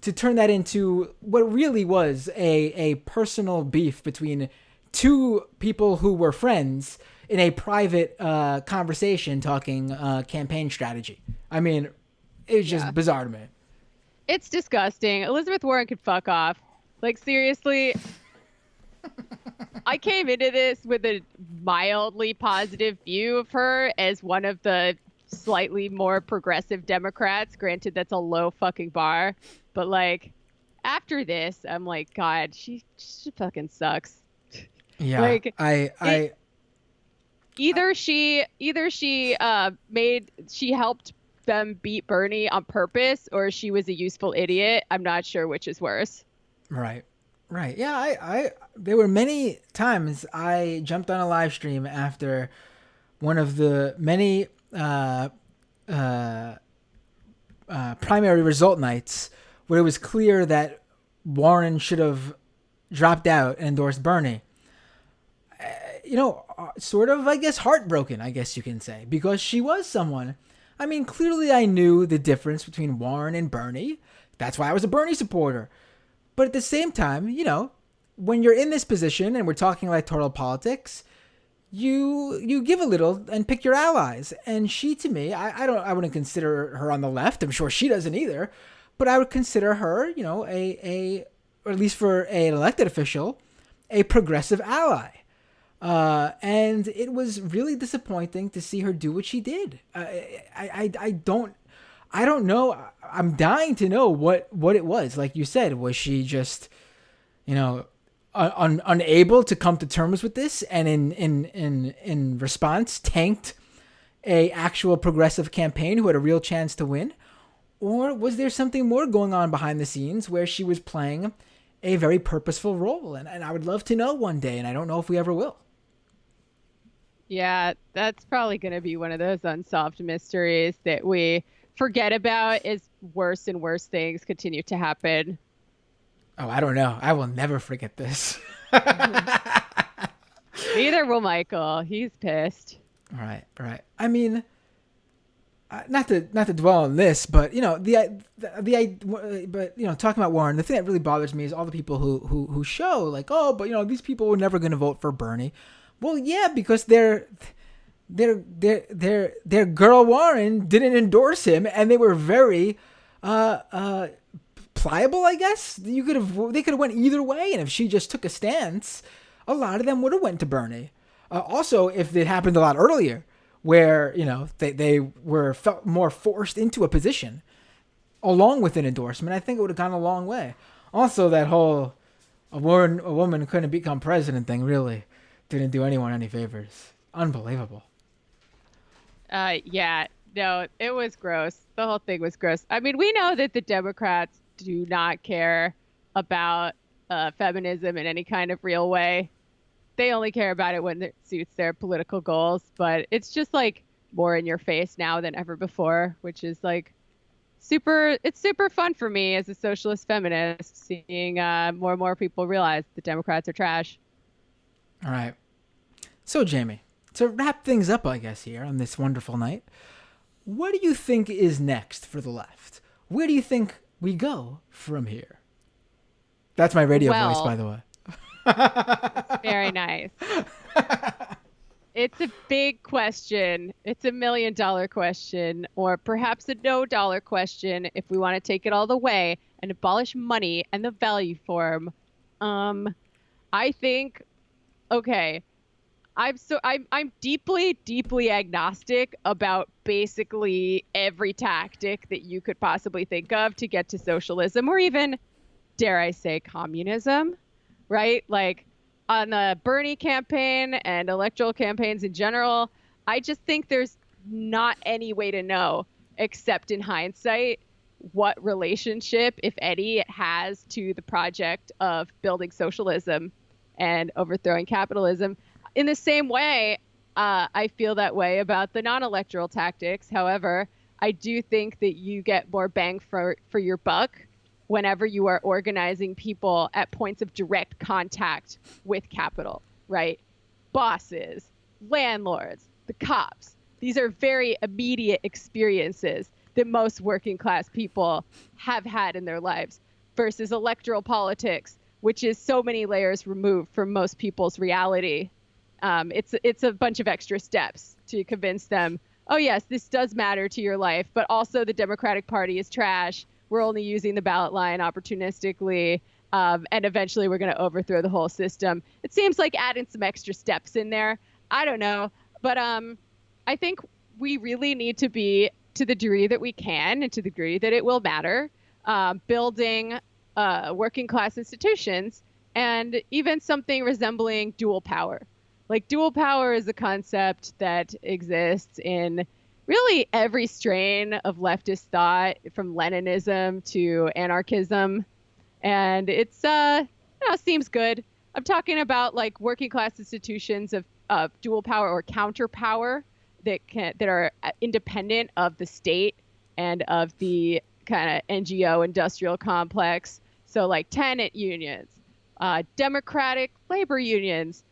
to turn that into what really was a personal beef between two people who were friends in a private conversation talking campaign strategy. I mean, it's just bizarre to me. It's disgusting. Elizabeth Warren could fuck off. Like, seriously, I came into this with a mildly positive view of her as one of the slightly more progressive Democrats. Granted, that's a low fucking bar. But, like, after this, I'm like, God, she fucking sucks. Yeah, like, either she helped them beat Bernie on purpose, or she was a useful idiot. I'm not sure which is worse. Right. Yeah, I there were many times I jumped on a live stream after one of the many primary result nights where it was clear that Warren should have dropped out and endorsed Bernie. Sort of, I guess, heartbroken, I guess you can say, because she was someone. I mean, clearly I knew the difference between Warren and Bernie. That's why I was a Bernie supporter. But at the same time, when you're in this position and we're talking electoral politics, you give a little and pick your allies. And she, to me, I wouldn't consider her on the left. I'm sure she doesn't either. But I would consider her, or at least for an elected official, a progressive ally. And it was really disappointing to see her do what she did. I don't know. I'm dying to know what it was. Like you said, was she just, unable to come to terms with this, and in response tanked a actual progressive campaign who had a real chance to win? Or was there something more going on behind the scenes where she was playing a very purposeful role? And I would love to know one day, and I don't know if we ever will. Yeah, that's probably going to be one of those unsolved mysteries that we forget about as worse and worse things continue to happen. Oh, I don't know. I will never forget this. Neither will Michael. He's pissed. Right, right. I mean, not to dwell on this, but but talking about Warren, the thing that really bothers me is all the people who show like, oh, but these people were never going to vote for Bernie. Well, yeah, because their girl Warren didn't endorse him, and they were very pliable, I guess. They could have went either way, and if she just took a stance, a lot of them would have went to Bernie. Also, if it happened a lot earlier, where they were felt more forced into a position, along with an endorsement, I think it would have gone a long way. Also, that whole a woman couldn't become president thing really didn't do anyone any favors. Unbelievable. Yeah, no, it was gross. The whole thing was gross. I mean, we know that the Democrats do not care about feminism in any kind of real way. They only care about it when it suits their political goals, but it's just like more in your face now than ever before, which is like it's super fun for me as a socialist feminist, seeing more and more people realize the Democrats are trash. All right. So, Jamie, to wrap things up, I guess, here on this wonderful night, what do you think is next for the left? Where do you think we go from here? That's my radio voice, by the way. Very nice. It's a big question. It's $1 million question, or perhaps a $0 question if we want to take it all the way and abolish money and the value form. I think, okay, I'm deeply agnostic about basically every tactic that you could possibly think of to get to socialism, or even, dare I say, communism. Right? Like on the Bernie campaign and electoral campaigns in general, I just think there's not any way to know, except in hindsight, what relationship, if any, it has to the project of building socialism and overthrowing capitalism. In the same way, I feel that way about the non-electoral tactics. However, I do think that you get more bang for your buck whenever you are organizing people at points of direct contact with capital, right? Bosses, landlords, the cops. These are very immediate experiences that most working class people have had in their lives versus electoral politics, which is so many layers removed from most people's reality. It's a bunch of extra steps to convince them, oh yes, this does matter to your life, but also the Democratic Party is trash. We're only using the ballot line opportunistically, and eventually we're going to overthrow the whole system. It seems like adding some extra steps in there. I don't know. But I think we really need to be, to the degree that we can and to the degree that it will matter, building working class institutions and even something resembling dual power. Like dual power is a concept that exists in really every strain of leftist thought, from Leninism to anarchism. And it's, seems good. I'm talking about like working class institutions of dual power or counter power that are independent of the state and of the kind of NGO industrial complex. So like tenant unions, democratic labor unions.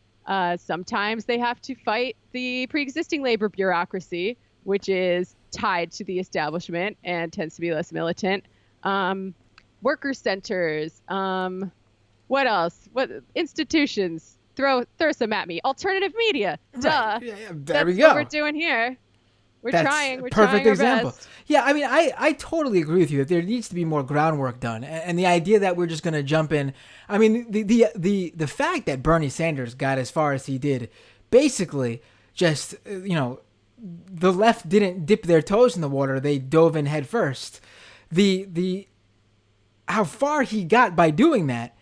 Sometimes they have to fight the pre-existing labor bureaucracy, which is tied to the establishment and tends to be less militant. Worker centers. What else? What institutions? Throw some at me. Alternative media. Duh. Right. Yeah, there we That's go. what we're doing here. We're trying. We're perfect trying our example. best. Yeah, I mean, I totally agree with you that there needs to be more groundwork done, and the idea that we're just going to jump in. I mean, the fact that Bernie Sanders got as far as he did, basically, just the left didn't dip their toes in the water; they dove in head first. The how far he got by doing that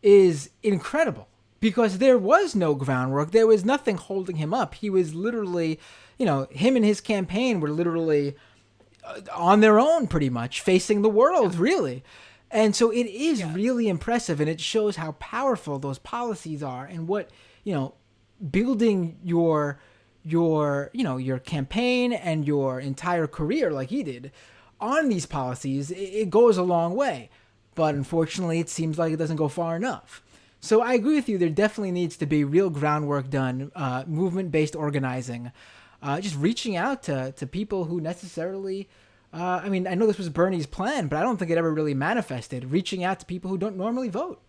is incredible, because there was no groundwork. There was nothing holding him up. He was literally, him and his campaign were literally on their own, pretty much, facing the world, really. And so it is really impressive, and it shows how powerful those policies are, and what, building your campaign and your entire career, like he did, on these policies, it goes a long way. But unfortunately, it seems like it doesn't go far enough. So I agree with you. There definitely needs to be real groundwork done, movement-based organizing, just reaching out to people who necessarily. I mean, I know this was Bernie's plan, but I don't think it ever really manifested. Reaching out to people who don't normally vote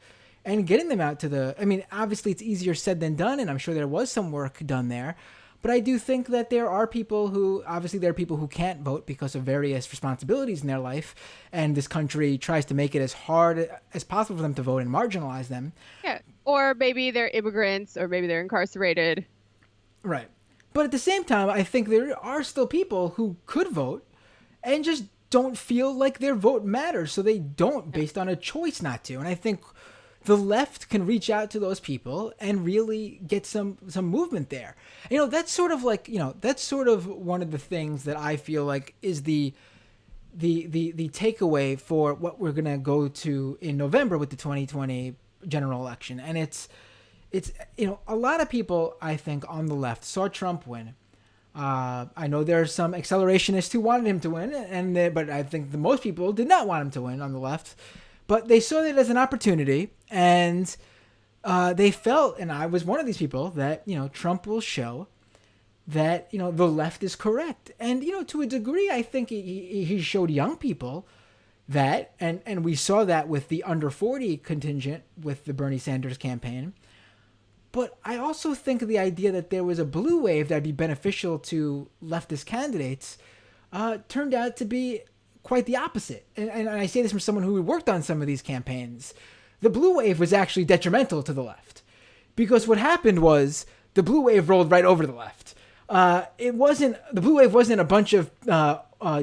and getting them out to the. I mean, obviously it's easier said than done, and I'm sure there was some work done there. But I do think that there are people who, obviously, there are people who can't vote because of various responsibilities in their life, and this country tries to make it as hard as possible for them to vote and marginalize them. Yeah. Or maybe they're immigrants, or maybe they're incarcerated. Right. But at the same time, I think there are still people who could vote and just don't feel like their vote matters, so they don't based on a choice not to. And I think the left can reach out to those people and really get some movement there. That's sort of like, that's sort of one of the things that I feel like is the takeaway for what we're going to go to in November with the 2020 general election. And it's a lot of people, I think, on the left saw Trump win. I know there are some accelerationists who wanted him to win, but I think the most people did not want him to win on the left. But they saw it as an opportunity, and they felt, and I was one of these people, that Trump will show that the left is correct. And to a degree, I think he showed young people that, and we saw that with the under 40 contingent with the Bernie Sanders campaign. But I also think the idea that there was a blue wave that would be beneficial to leftist candidates turned out to be quite the opposite. And I say this from someone who worked on some of these campaigns. The blue wave was actually detrimental to the left. Because what happened was the blue wave rolled right over the left. The blue wave wasn't a bunch of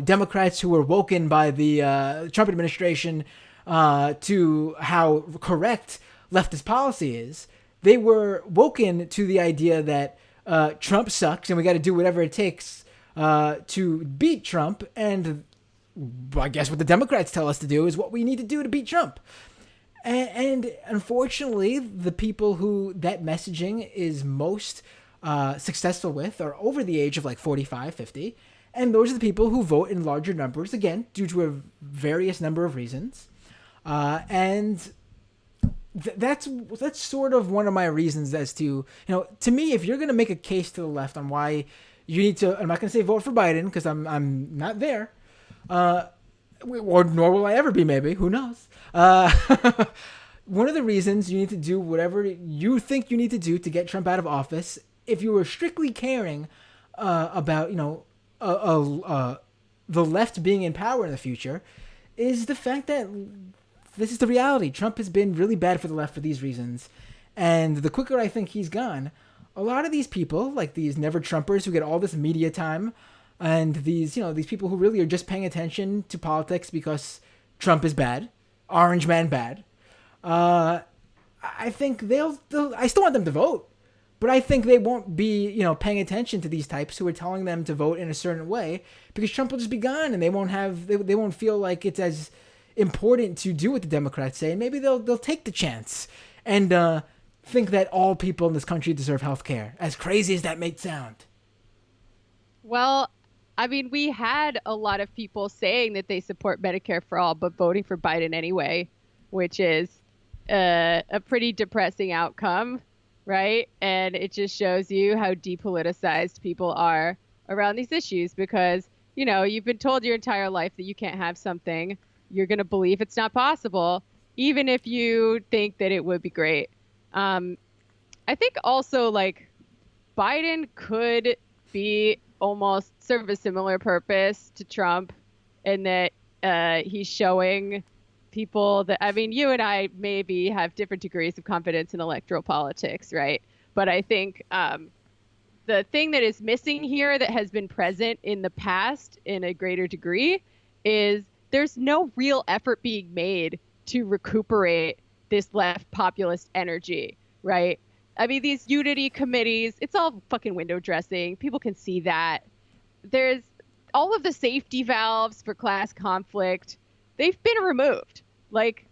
Democrats who were woken by the Trump administration to how correct leftist policy is. They were woken to the idea that Trump sucks and we got to do whatever it takes to beat Trump. And I guess what the Democrats tell us to do is what we need to do to beat Trump. And unfortunately, the people who that messaging is most successful with are over the age of like 45, 50. And those are the people who vote in larger numbers, again, due to a various number of reasons. That's sort of one of my reasons as to, to me, if you're going to make a case to the left on why you need to, I'm not going to say vote for Biden because I'm not there, or nor will I ever be, maybe, who knows. One of the reasons you need to do whatever you think you need to do to get Trump out of office, if you were strictly caring about, the left being in power in the future, is the fact that this is the reality. Trump has been really bad for the left for these reasons. And the quicker I think he's gone, a lot of these people, like these never Trumpers who get all this media time, and these people who really are just paying attention to politics because Trump is bad, Orange Man bad, I think I still want them to vote, but I think they won't be, paying attention to these types who are telling them to vote in a certain way because Trump will just be gone and they won't feel like it's as important to do what the Democrats say, and maybe they'll take the chance and think that all people in this country deserve health care, as crazy as that may sound. Well, I mean, we had a lot of people saying that they support Medicare for all, but voting for Biden anyway, which is a pretty depressing outcome, right? And it just shows you how depoliticized people are around these issues because, you've been told your entire life that you can't have something. You're going to believe it's not possible, even if you think that it would be great. I think also, like, Biden could be almost serve a similar purpose to Trump in that he's showing people that, I mean, you and I maybe have different degrees of confidence in electoral politics, right? But I think the thing that is missing here that has been present in the past in a greater degree is there's no real effort being made to recuperate this left populist energy, right? I mean, these unity committees, it's all fucking window dressing. People can see that. There's all of the safety valves for class conflict. They've been removed. Like,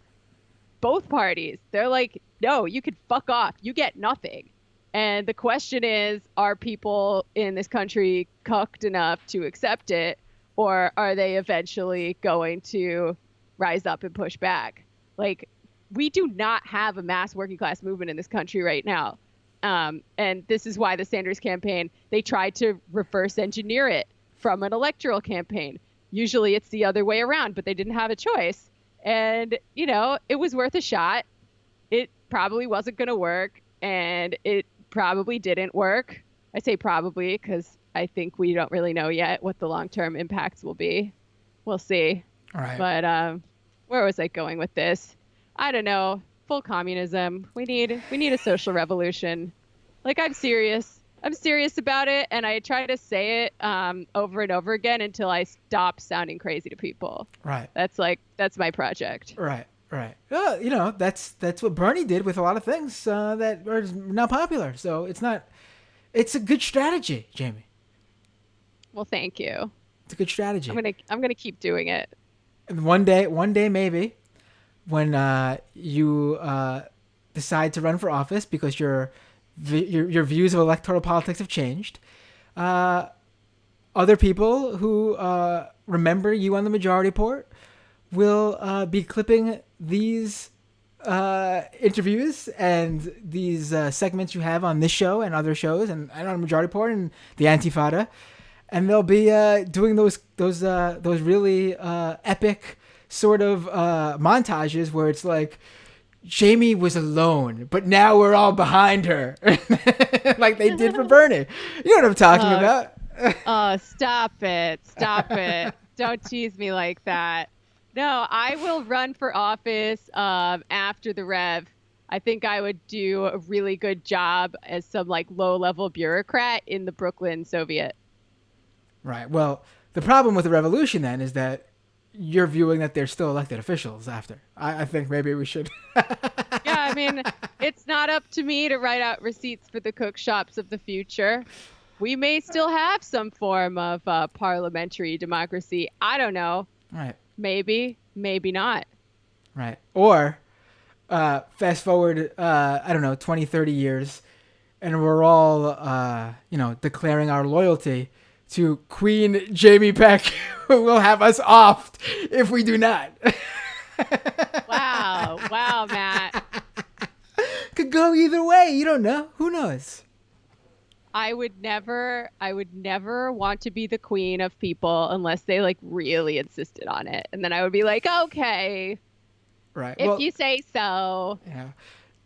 both parties, they're like, no, you could fuck off. You get nothing. And the question is, are people in this country cucked enough to accept it? Or are they eventually going to rise up and push back? Like, we do not have a mass working class movement in this country right now. And this is why the Sanders campaign, they tried to reverse engineer it from an electoral campaign. Usually it's the other way around, but they didn't have a choice. And, you know, it was worth a shot. It probably wasn't going to work, and it probably didn't work. I say probably because I think we don't really know yet what the long-term impacts will be. We'll see. All right. But where was I going with this? I don't know. Full communism. We need a social revolution. Like, I'm serious. I'm serious about it, and I try to say it over and over again until I stop sounding crazy to people. Right. That's my project. Right. Right. You know, that's what Bernie did with a lot of things that are not popular. So it's a good strategy, Jamie. Well, thank you. It's a good strategy. I'm gonna keep doing it. And one day maybe, when you decide to run for office because your views of electoral politics have changed, other people who remember you on the majority report will be clipping these interviews and these segments you have on this show and other shows and on the majority report and the Antifada, and they'll be doing those really epic sort of montages where it's like, Jamie was alone, but now we're all behind her, like they did for Bernie. You know what I'm talking about? Oh, stop it. Don't tease me like that. No, I will run for office after the Rev. I think I would do a really good job as some like low-level bureaucrat in the Brooklyn Soviet. Right. Well, the problem with the revolution then is that you're viewing that they're still elected officials after. I think maybe we should. Yeah, I mean, it's not up to me to write out receipts for the cook shops of the future. We may still have some form of parliamentary democracy. I don't know. Right. Maybe not. Right. Or fast forward, 20, 30 years, and we're all, declaring our loyalty to Queen Jamie Peck, who will have us offed if we do not. Wow, Matt. Could go either way. You don't know. Who knows? I would never want to be the queen of people unless they like really insisted on it. And then I would be like, okay, right. If you say so. Yeah.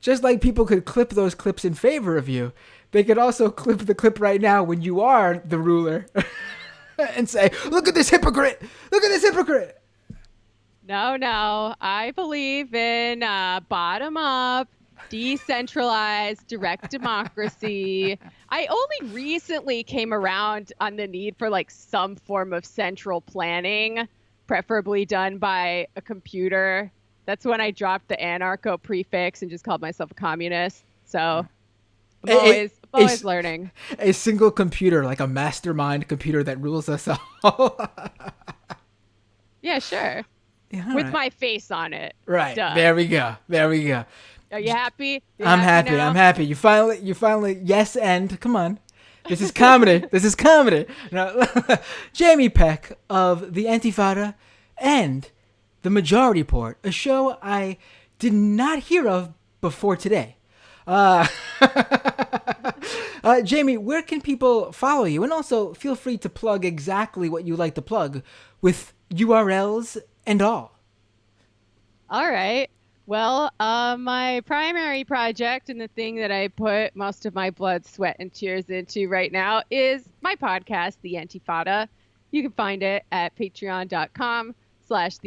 Just like people could clip those clips in favor of you, they could also clip the clip right now when you are the ruler and say, look at this hypocrite. Look at this hypocrite. No. I believe in bottom up, decentralized, direct democracy. I only recently came around on the need for like some form of central planning, preferably done by a computer. That's when I dropped the anarcho prefix and just called myself a communist. So I'm always learning. A single computer, like a mastermind computer that rules us all. Yeah, sure. Yeah, with my face on it. Right. Duh. There we go. Are you happy? I'm happy. You finally, yes, and come on. This is comedy. No, Jamie Peck of the Antifada and the Majority Report, a show I did not hear of before today. Jamie, where can people follow you? And also, feel free to plug exactly what you like to plug with URLs and all. All right. Well, my primary project and the thing that I put most of my blood, sweat, and tears into right now is my podcast, The Antifada. You can find it at patreon.com/The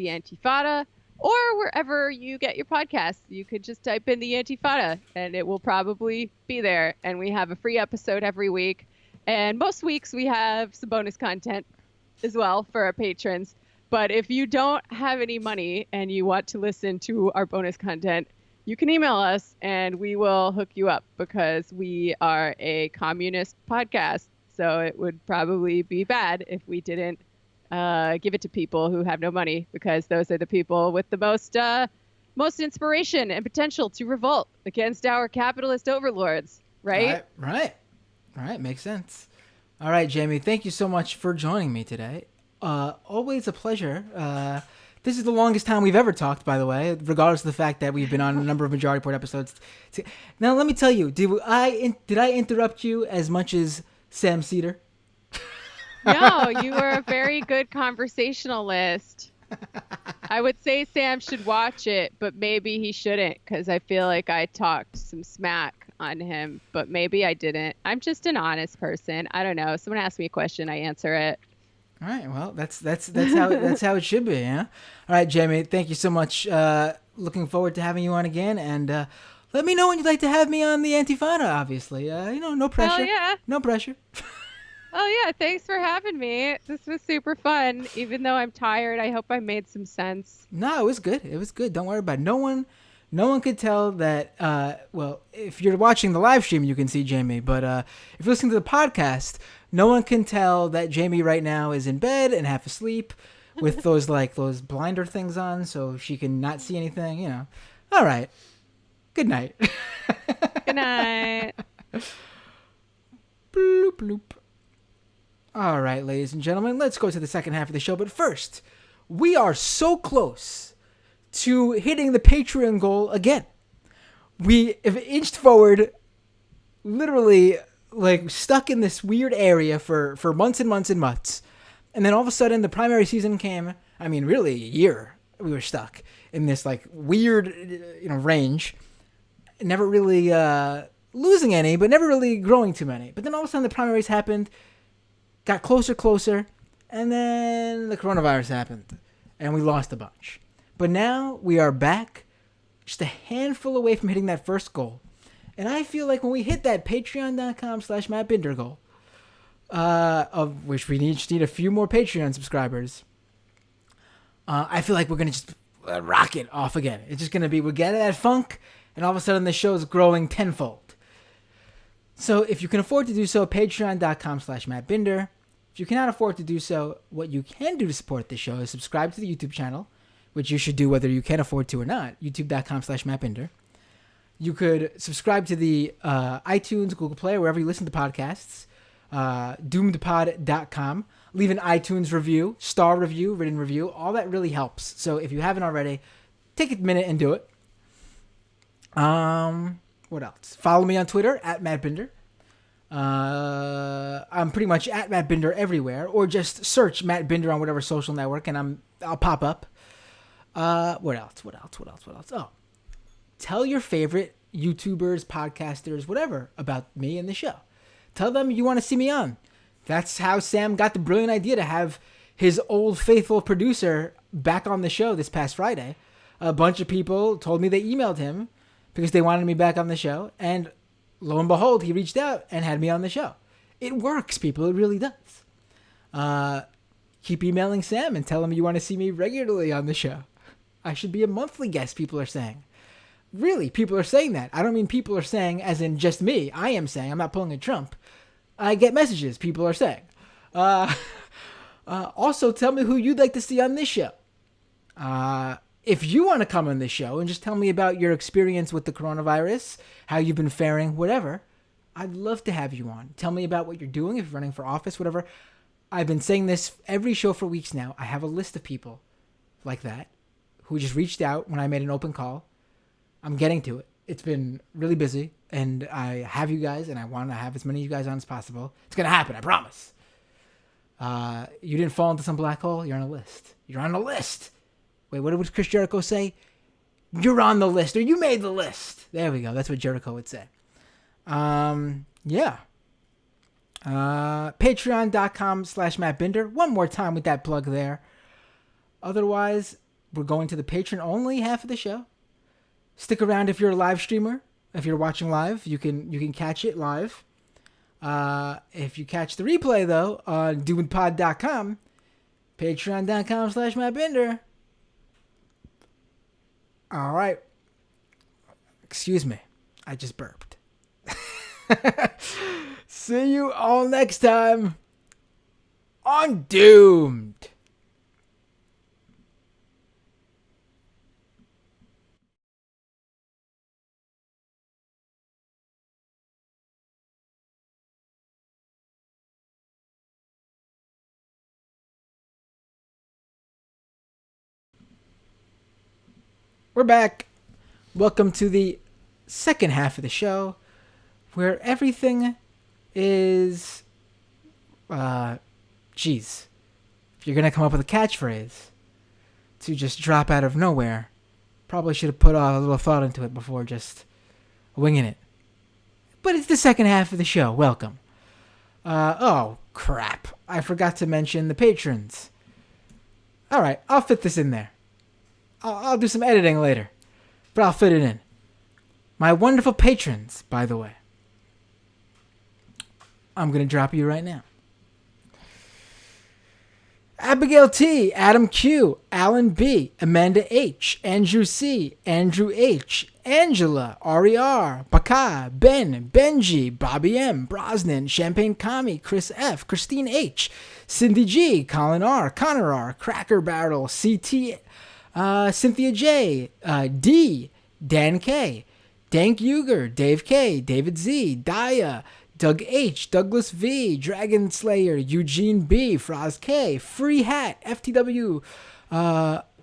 Antifada or wherever you get your podcasts. You could just type in The Antifada and it will probably be there. And we have a free episode every week. And most weeks we have some bonus content as well for our patrons. But if you don't have any money and you want to listen to our bonus content, you can email us and we will hook you up because we are a communist podcast. So it would probably be bad if we didn't give it to people who have no money, because those are the people with the most inspiration and potential to revolt against our capitalist overlords, right? Right. Makes sense. All right, Jamie, thank you so much for joining me today. Always a pleasure This is the longest time we've ever talked, by the way, regardless of the fact that we've been on a number of Majority Report episodes. Now, let me tell you, did I interrupt you as much as Sam Cedar? No, you were a very good conversationalist. I would say Sam should watch it, but maybe he shouldn't because I feel like I talked some smack on him, but maybe I didn't. I'm just an honest person. I don't know. Someone asks me a question, I answer it. All right, well, that's how it should be, yeah. All right, Jamie, thank you so much. Looking forward to having you on again, and let me know when you'd like to have me on the Antifada. Obviously, no Hell pressure, yeah. no pressure. Oh yeah, thanks for having me. This was super fun. Even though I'm tired, I hope I made some sense. No, it was good. It was good. Don't worry about it. No one could tell that. Well, if you're watching the live stream, you can see Jamie. But if you're listening to the podcast, no one can tell that Jamie right now is in bed and half asleep, with those blinder things on, so she can not see anything. All right. Good night. Good night. Bloop bloop. All right, ladies and gentlemen, let's go to the second half of the show. But first, we are so close to hitting the Patreon goal again. We have inched forward, literally like stuck in this weird area for months and months and months. And then all of a sudden the primary season came. I mean, really a year we were stuck in this like weird, range. Never really losing any, but never really growing too many. But then all of a sudden the primaries happened, got closer, and then the coronavirus happened, and we lost a bunch. But now we are back, just a handful away from hitting that first goal. And I feel like when we hit that patreon.com/MattBinder goal, of which we just need a few more Patreon subscribers, I feel like we're going to just rock it off again. It's just going to be, we'll get that funk, and all of a sudden the show's growing tenfold. So if you can afford to do so, patreon.com/MattBinder. If you cannot afford to do so, what you can do to support the show is subscribe to the YouTube channel, which you should do whether you can afford to or not, youtube.com/MattBinder. You could subscribe to the iTunes, Google Play, wherever you listen to podcasts, doomedpod.com. Leave an iTunes review, star review, written review. All that really helps. So if you haven't already, take a minute and do it. What else? Follow me on Twitter, @MattBinder. I'm pretty much @MattBinder everywhere, or just search Matt Binder on whatever social network, and I'll pop up. What else? Oh, tell your favorite YouTubers, podcasters, whatever, about me and the show. Tell them you want to see me on. That's how Sam got the brilliant idea to have his old faithful producer back on the show this past Friday. A bunch of people told me they emailed him because they wanted me back on the show, and lo and behold, he reached out and had me on the show. It works, people. It really does. Keep emailing Sam and tell him you want to see me regularly on the show. I should be a monthly guest, people are saying. Really, people are saying that. I don't mean people are saying as in just me. I am saying. I'm not pulling a Trump. I get messages people are saying. Also, tell me who you'd like to see on this show. If you want to come on this show and just tell me about your experience with the coronavirus, how you've been faring, whatever, I'd love to have you on. Tell me about what you're doing, if you're running for office, whatever. I've been saying this every show for weeks now. I have a list of people like that who just reached out when I made an open call. I'm getting to it. It's been really busy, and I have you guys, and I want to have as many of you guys on as possible. It's going to happen, I promise. You didn't fall into some black hole. You're on a list. You're on a list. Wait, what did Chris Jericho say? You're on the list, or you made the list. There we go. That's what Jericho would say. Yeah. Patreon.com/MattBinder. One more time with that plug there. Otherwise, we're going to the Patreon-only half of the show. Stick around if you're a live streamer. If you're watching live, you can catch it live. If you catch the replay, though, on doomedpod.com, patreon.com/MattBinder. All right. Excuse me. I just burped. See you all next time on Doomed. We're back. Welcome to the second half of the show, where everything is, geez, if you're gonna come up with a catchphrase to just drop out of nowhere, probably should have put a little thought into it before just winging it. But it's the second half of the show. Welcome. Oh, crap. I forgot to mention the patrons. Alright, I'll fit this in there. I'll do some editing later, but I'll fit it in. My wonderful patrons, by the way. I'm going to drop you right now. Abigail T, Adam Q, Alan B, Amanda H, Andrew C, Andrew H, Angela, Ari R, Baka, Ben, Benji, Bobby M, Brosnan, Champagne Kami, Chris F, Christine H, Cindy G, Colin R, Connor R, Cracker Barrel, CT, Cynthia J, D, Dan K, Dank Uger, Dave K, David Z, Daya, Doug H, Douglas V, Dragon Slayer, Eugene B, Froz K, Free Hat, FTW,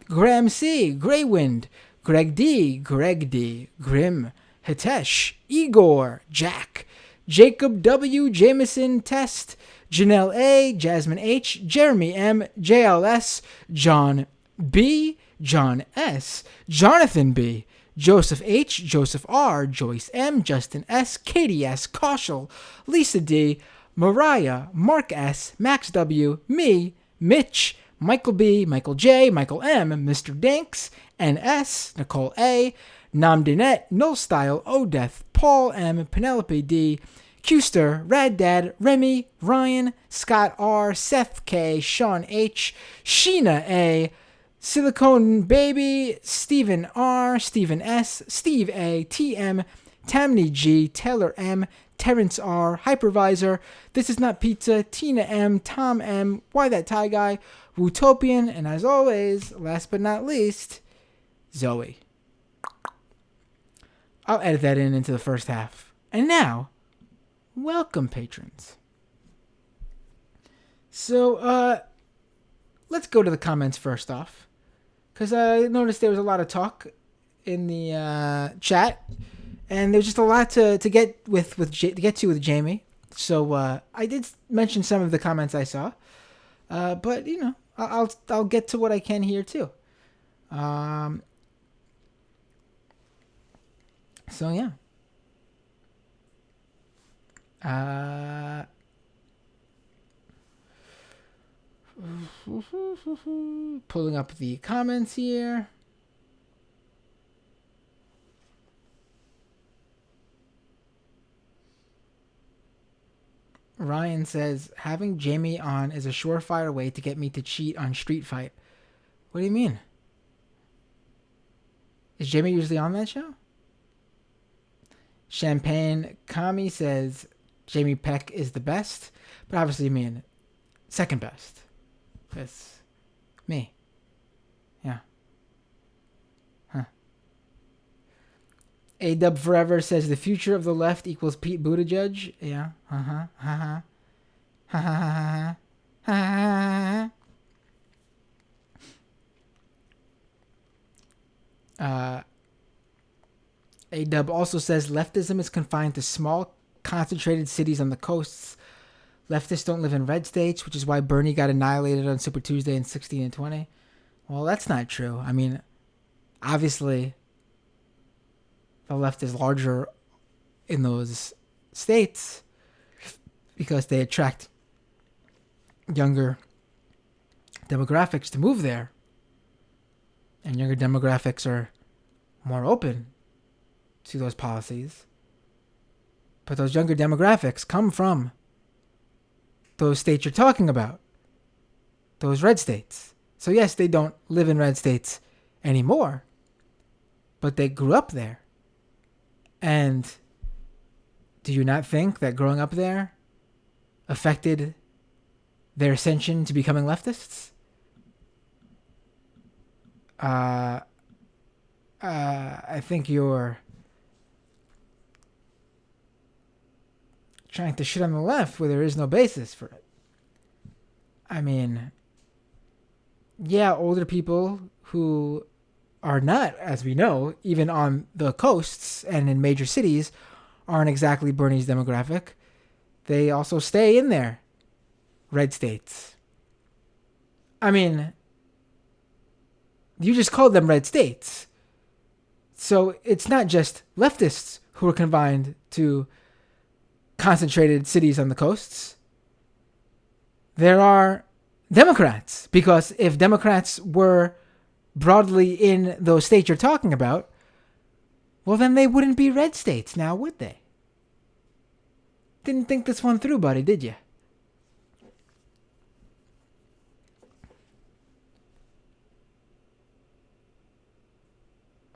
Graham C, Greywind, Greg D, Grim, Hitesh, Igor, Jack, Jacob W, Jameson Test, Janelle A, Jasmine H, Jeremy M, JLS, John B, John S, Jonathan B, Joseph H, Joseph R, Joyce M, Justin S, Katie S, Kaushal, Lisa D, Mariah, Mark S, Max W, me, Mitch, Michael B, Michael J, Michael M, Mr. Dinks, NS, Nicole A, Nam Dinette, Null Style, Odeth, Paul M, Penelope D, Custer, Rad Dad, Remy, Ryan, Scott R, Seth K, Sean H, Sheena A, Silicone Baby, Stephen R, Stephen S, Steve A, TM, Tammy G, Taylor M, Terrence R, Hypervisor, This Is Not Pizza, Tina M, Tom M, Why That Tie Guy, Wootopian, and as always, last but not least, Zoe. I'll edit that into the first half. And now, welcome, patrons. So, let's go to the comments first off. Because I noticed there was a lot of talk in the chat, and there's just a lot to get to with Jamie. So I did mention some of the comments I saw, but you know I'll get to what I can here too. So yeah. Pulling up the comments here. Ryan says, having Jamie on is a surefire way to get me to cheat on Street Fight. What do you mean? Is Jamie usually on that show? Champagne Kami says, Jamie Peck is the best, but obviously you mean second best. It's me. Yeah. Huh. A-Dub Forever says the future of the left equals Pete Buttigieg. Yeah. Uh-huh. Uh-huh. Ha ha ha ha ha. A-Dub also says leftism is confined to small, concentrated cities on the coasts. Leftists don't live in red states, which is why Bernie got annihilated on Super Tuesday in 16 and 20. Well, that's not true. I mean, obviously, the left is larger in those states because they attract younger demographics to move there. And younger demographics are more open to those policies. But those younger demographics come from those states you're talking about, those red states. So yes, they don't live in red states anymore, but they grew up there. And do you not think that growing up there affected their ascension to becoming leftists? I think you're trying to shit on the left where there is no basis for it. I mean, yeah, older people who are not, as we know, even on the coasts and in major cities, aren't exactly Bernie's demographic. They also stay in there. Red states. I mean, you just called them red states. So it's not just leftists who are confined to concentrated cities on the coasts. There are Democrats, because if Democrats were broadly in those states you're talking about, well, then they wouldn't be red states now, would they? Didn't think this one through, buddy, did you?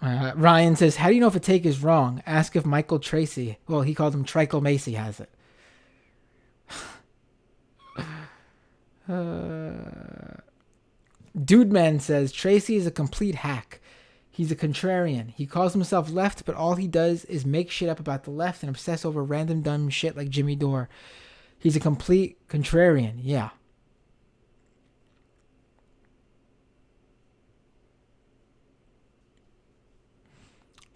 Ryan says, how do you know if a take is wrong? Ask if Michael Tracy, well, he called him Tricle Macy, has it. Dude Man says, Tracy is a complete hack. He's a contrarian. He calls himself left, but all he does is make shit up about the left and obsess over random dumb shit like Jimmy Dore. He's a complete contrarian, yeah.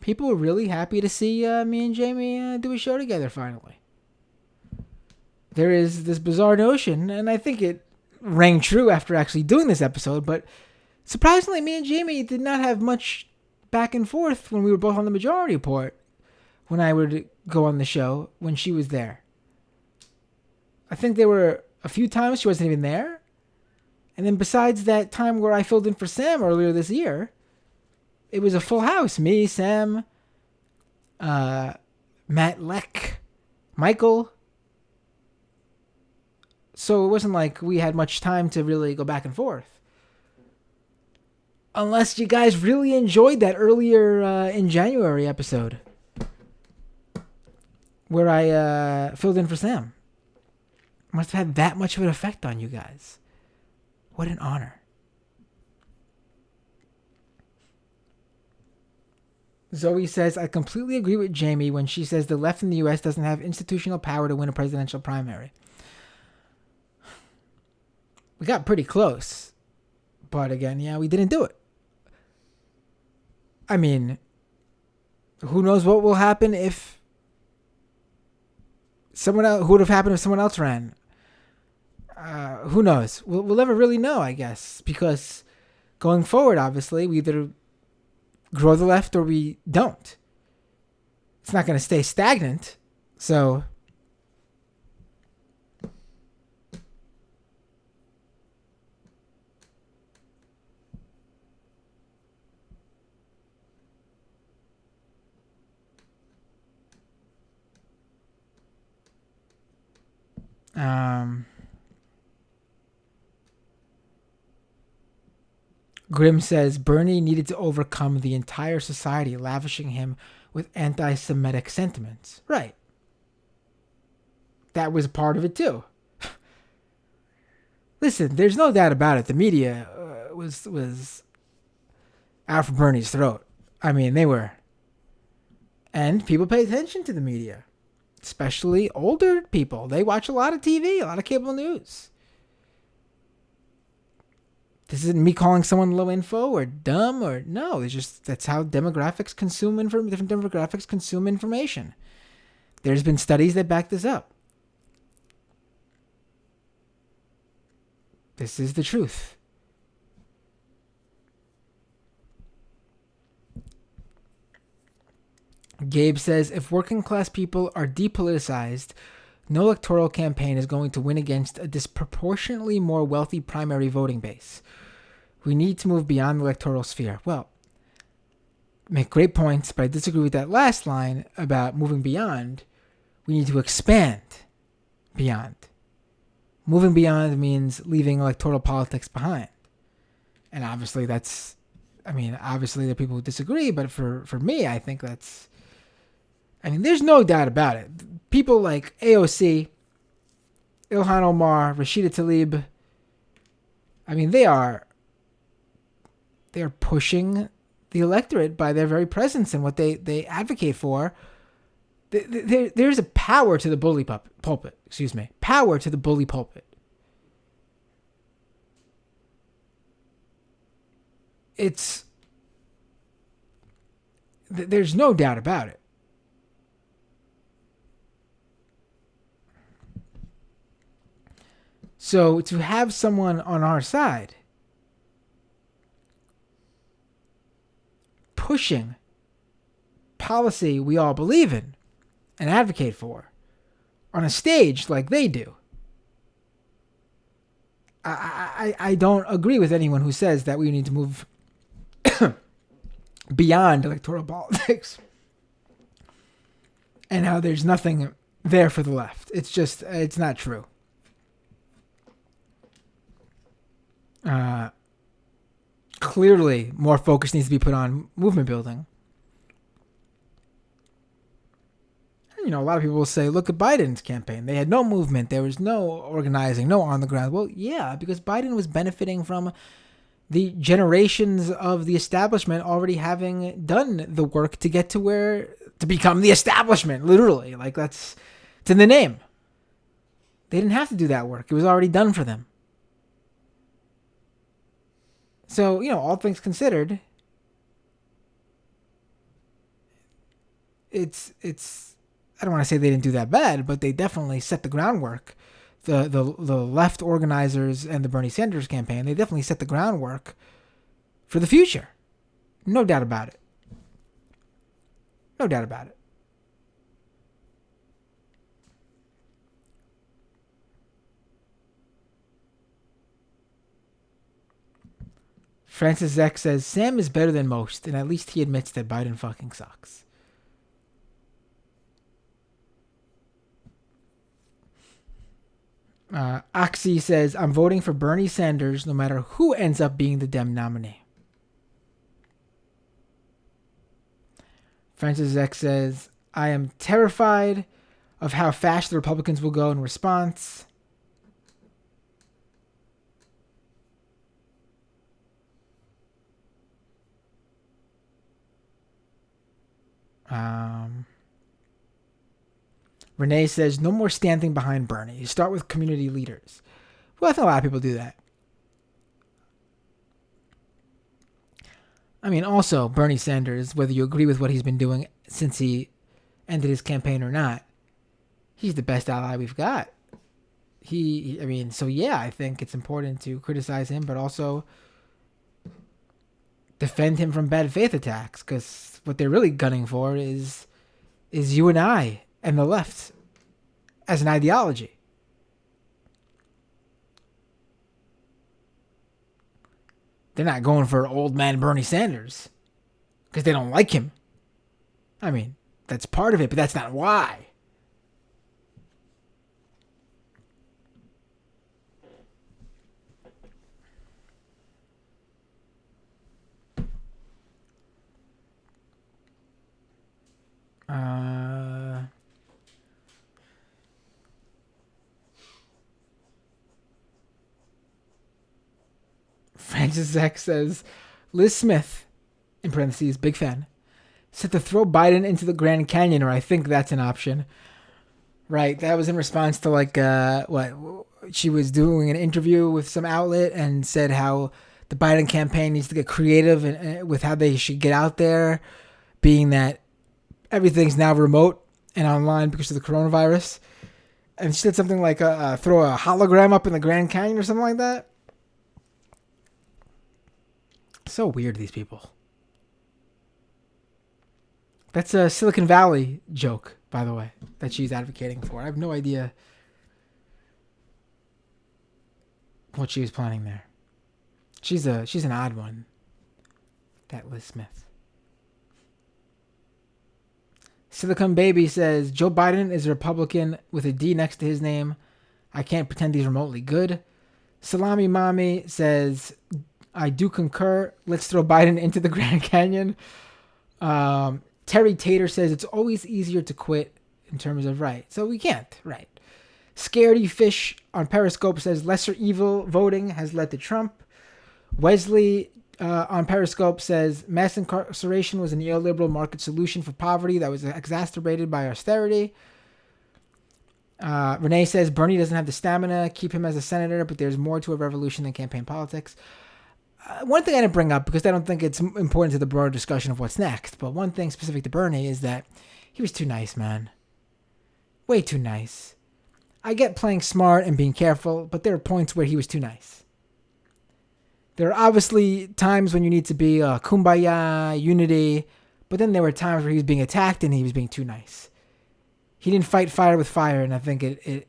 People were really happy to see me and Jamie do a show together finally. There is this bizarre notion, and I think it rang true after actually doing this episode, but surprisingly, me and Jamie did not have much back and forth when we were both on the Majority Report when I would go on the show when she was there. I think there were a few times she wasn't even there. And then besides that time where I filled in for Sam earlier this year, it was a full house. Me, Sam, Matt Leck, Michael. So it wasn't like we had much time to really go back and forth. Unless you guys really enjoyed that earlier in January episode where I filled in for Sam. Must have had that much of an effect on you guys. What an honor. Zoe says, I completely agree with Jamie when she says the left in the U.S. doesn't have institutional power to win a presidential primary. We got pretty close. But again, yeah, we didn't do it. I mean, who knows what will happen if someone else, who would have happened if someone else ran? Who knows? We'll never really know, I guess, because going forward, obviously, we either grow the left or we don't. It's not going to stay stagnant. So Grimm says Bernie needed to overcome the entire society lavishing him with anti-Semitic sentiments. Right. That was part of it too. Listen, there's no doubt about it. The media was out for Bernie's throat. I mean, they were. And people pay attention to the media. Especially older people. They watch a lot of TV, a lot of cable news. This isn't me calling someone low info or dumb or no. It's just that's how demographics consume different demographics consume information. There's been studies that back this up. This is the truth. Gabe says, if working class people are depoliticized, no electoral campaign is going to win against a disproportionately more wealthy primary voting base. We need to move beyond the electoral sphere. Well, make great points, but I disagree with that last line about moving beyond. We need to expand beyond. Moving beyond means leaving electoral politics behind. And obviously obviously there are people who disagree, but for me, I think there's no doubt about it. People like AOC, Ilhan Omar, Rashida Tlaib, they are pushing the electorate by their very presence and what they advocate for. There's a power to the bully pulpit. Power to the bully pulpit. It's There's no doubt about it. So to have someone on our side pushing policy we all believe in and advocate for on a stage like they do, I don't agree with anyone who says that we need to move beyond electoral politics and how there's nothing there for the left. It's not true. Clearly, more focus needs to be put on movement building. And, a lot of people will say, look at Biden's campaign. They had no movement. There was no organizing, no on the ground. Well, yeah, because Biden was benefiting from the generations of the establishment already having done the work to get to become the establishment, literally. Like, it's in the name. They didn't have to do that work. It was already done for them. So, all things considered, it's I don't want to say they didn't do that bad, but they definitely set the groundwork. The left organizers and the Bernie Sanders campaign, they definitely set the groundwork for the future. No doubt about it. No doubt about it. Francis Zek says, Sam is better than most, and at least he admits that Biden fucking sucks. Oxy says, I'm voting for Bernie Sanders no matter who ends up being the Dem nominee. Francis Zek says, I am terrified of how fast the Republicans will go in response. Renee says, no more standing behind Bernie. You start with community leaders. Well, I think a lot of people do that. I mean, also, Bernie Sanders, whether you agree with what he's been doing since he ended his campaign or not, he's the best ally we've got. So yeah, I think it's important to criticize him, but also defend him from bad faith attacks, because what they're really gunning for is you and I and the left as an ideology. They're not going for old man Bernie Sanders because they don't like him. I mean, that's part of it, but that's not why. Francis Zek says, Liz Smith, in parentheses, big fan, said to throw Biden into the Grand Canyon, or I think that's an option. Right, that was in response to she was doing an interview with some outlet and said how the Biden campaign needs to get creative with how they should get out there, being that everything's now remote and online because of the coronavirus. And she said something like throw a hologram up in the Grand Canyon or something like that. So weird, these people. That's a Silicon Valley joke, by the way, that she's advocating for. I have no idea what she was planning there. She's an odd one, that Liz Smith. Silicon Baby says, Joe Biden is a Republican with a D next to his name. I can't pretend he's remotely good. Salami Mommy says, I do concur. Let's throw Biden into the Grand Canyon. Terry Tater says it's always easier to quit in terms of right. So we can't, right. Scaredy Fish on Periscope says lesser evil voting has led to Trump. Wesley on Periscope says mass incarceration was a neoliberal market solution for poverty that was exacerbated by austerity. Renee says Bernie doesn't have the stamina. Keep him as a senator, but there's more to a revolution than campaign politics. one thing I didn't bring up because I don't think it's important to the broader discussion of what's next, but one thing specific to Bernie is that he was too nice, man. Way too nice. I get playing smart and being careful, but there are points where he was too nice. There are obviously times when you need to be kumbaya, unity, but then there were times where he was being attacked and he was being too nice. He didn't fight fire with fire, and I think it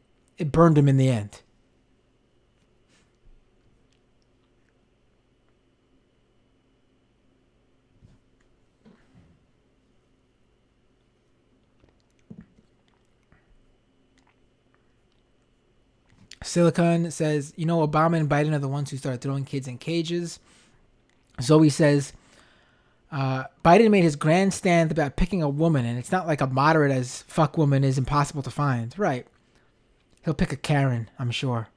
burned him in the end. Silicon says, Obama and Biden are the ones who started throwing kids in cages. Zoe says, Biden made his grandstand about picking a woman, and it's not like a moderate as fuck woman is impossible to find. Right. He'll pick a Karen, I'm sure.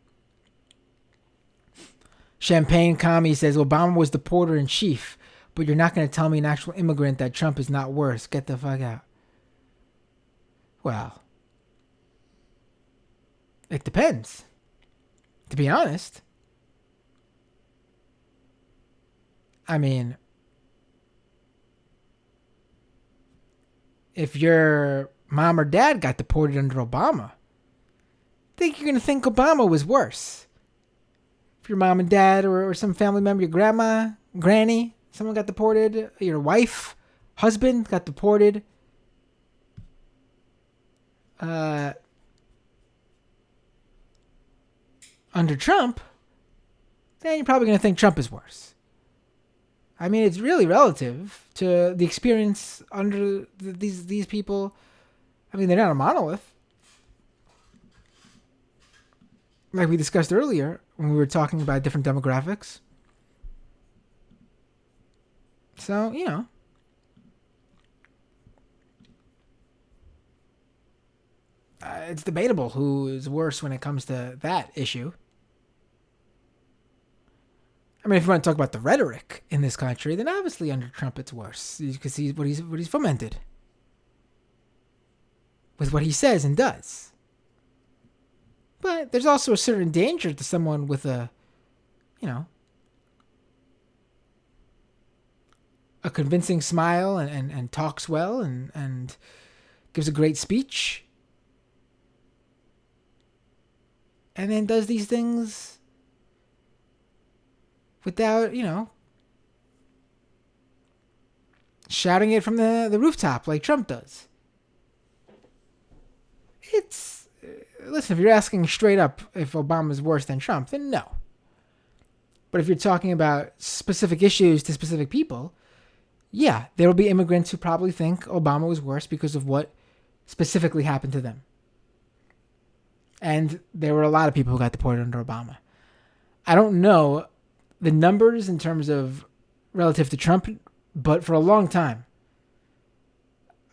Champagne Kami says, Obama was the porter in chief, but you're not going to tell me an actual immigrant that Trump is not worse. Get the fuck out. Well, it depends. To be honest, I mean, if your mom or dad got deported under Obama, I think you're going to think Obama was worse. If your mom and dad or some family member, your grandma, granny, someone got deported, your wife, husband got deported, under Trump, then you're probably going to think Trump is worse. I mean, it's really relative to the experience under these people. I mean, they're not a monolith. Like we discussed earlier when we were talking about different demographics. So, it's debatable who is worse when it comes to that issue. I mean, if you want to talk about the rhetoric in this country, then obviously under Trump it's worse. You can see what he's fomented with what he says and does. But there's also a certain danger to someone with a convincing smile and talks well and gives a great speech. And then does these things without, shouting it from the rooftop like Trump does. Listen, if you're asking straight up if Obama's worse than Trump, then no. But if you're talking about specific issues to specific people, yeah, there will be immigrants who probably think Obama was worse because of what specifically happened to them. And there were a lot of people who got deported under Obama. I don't know the numbers in terms of relative to Trump, but for a long time,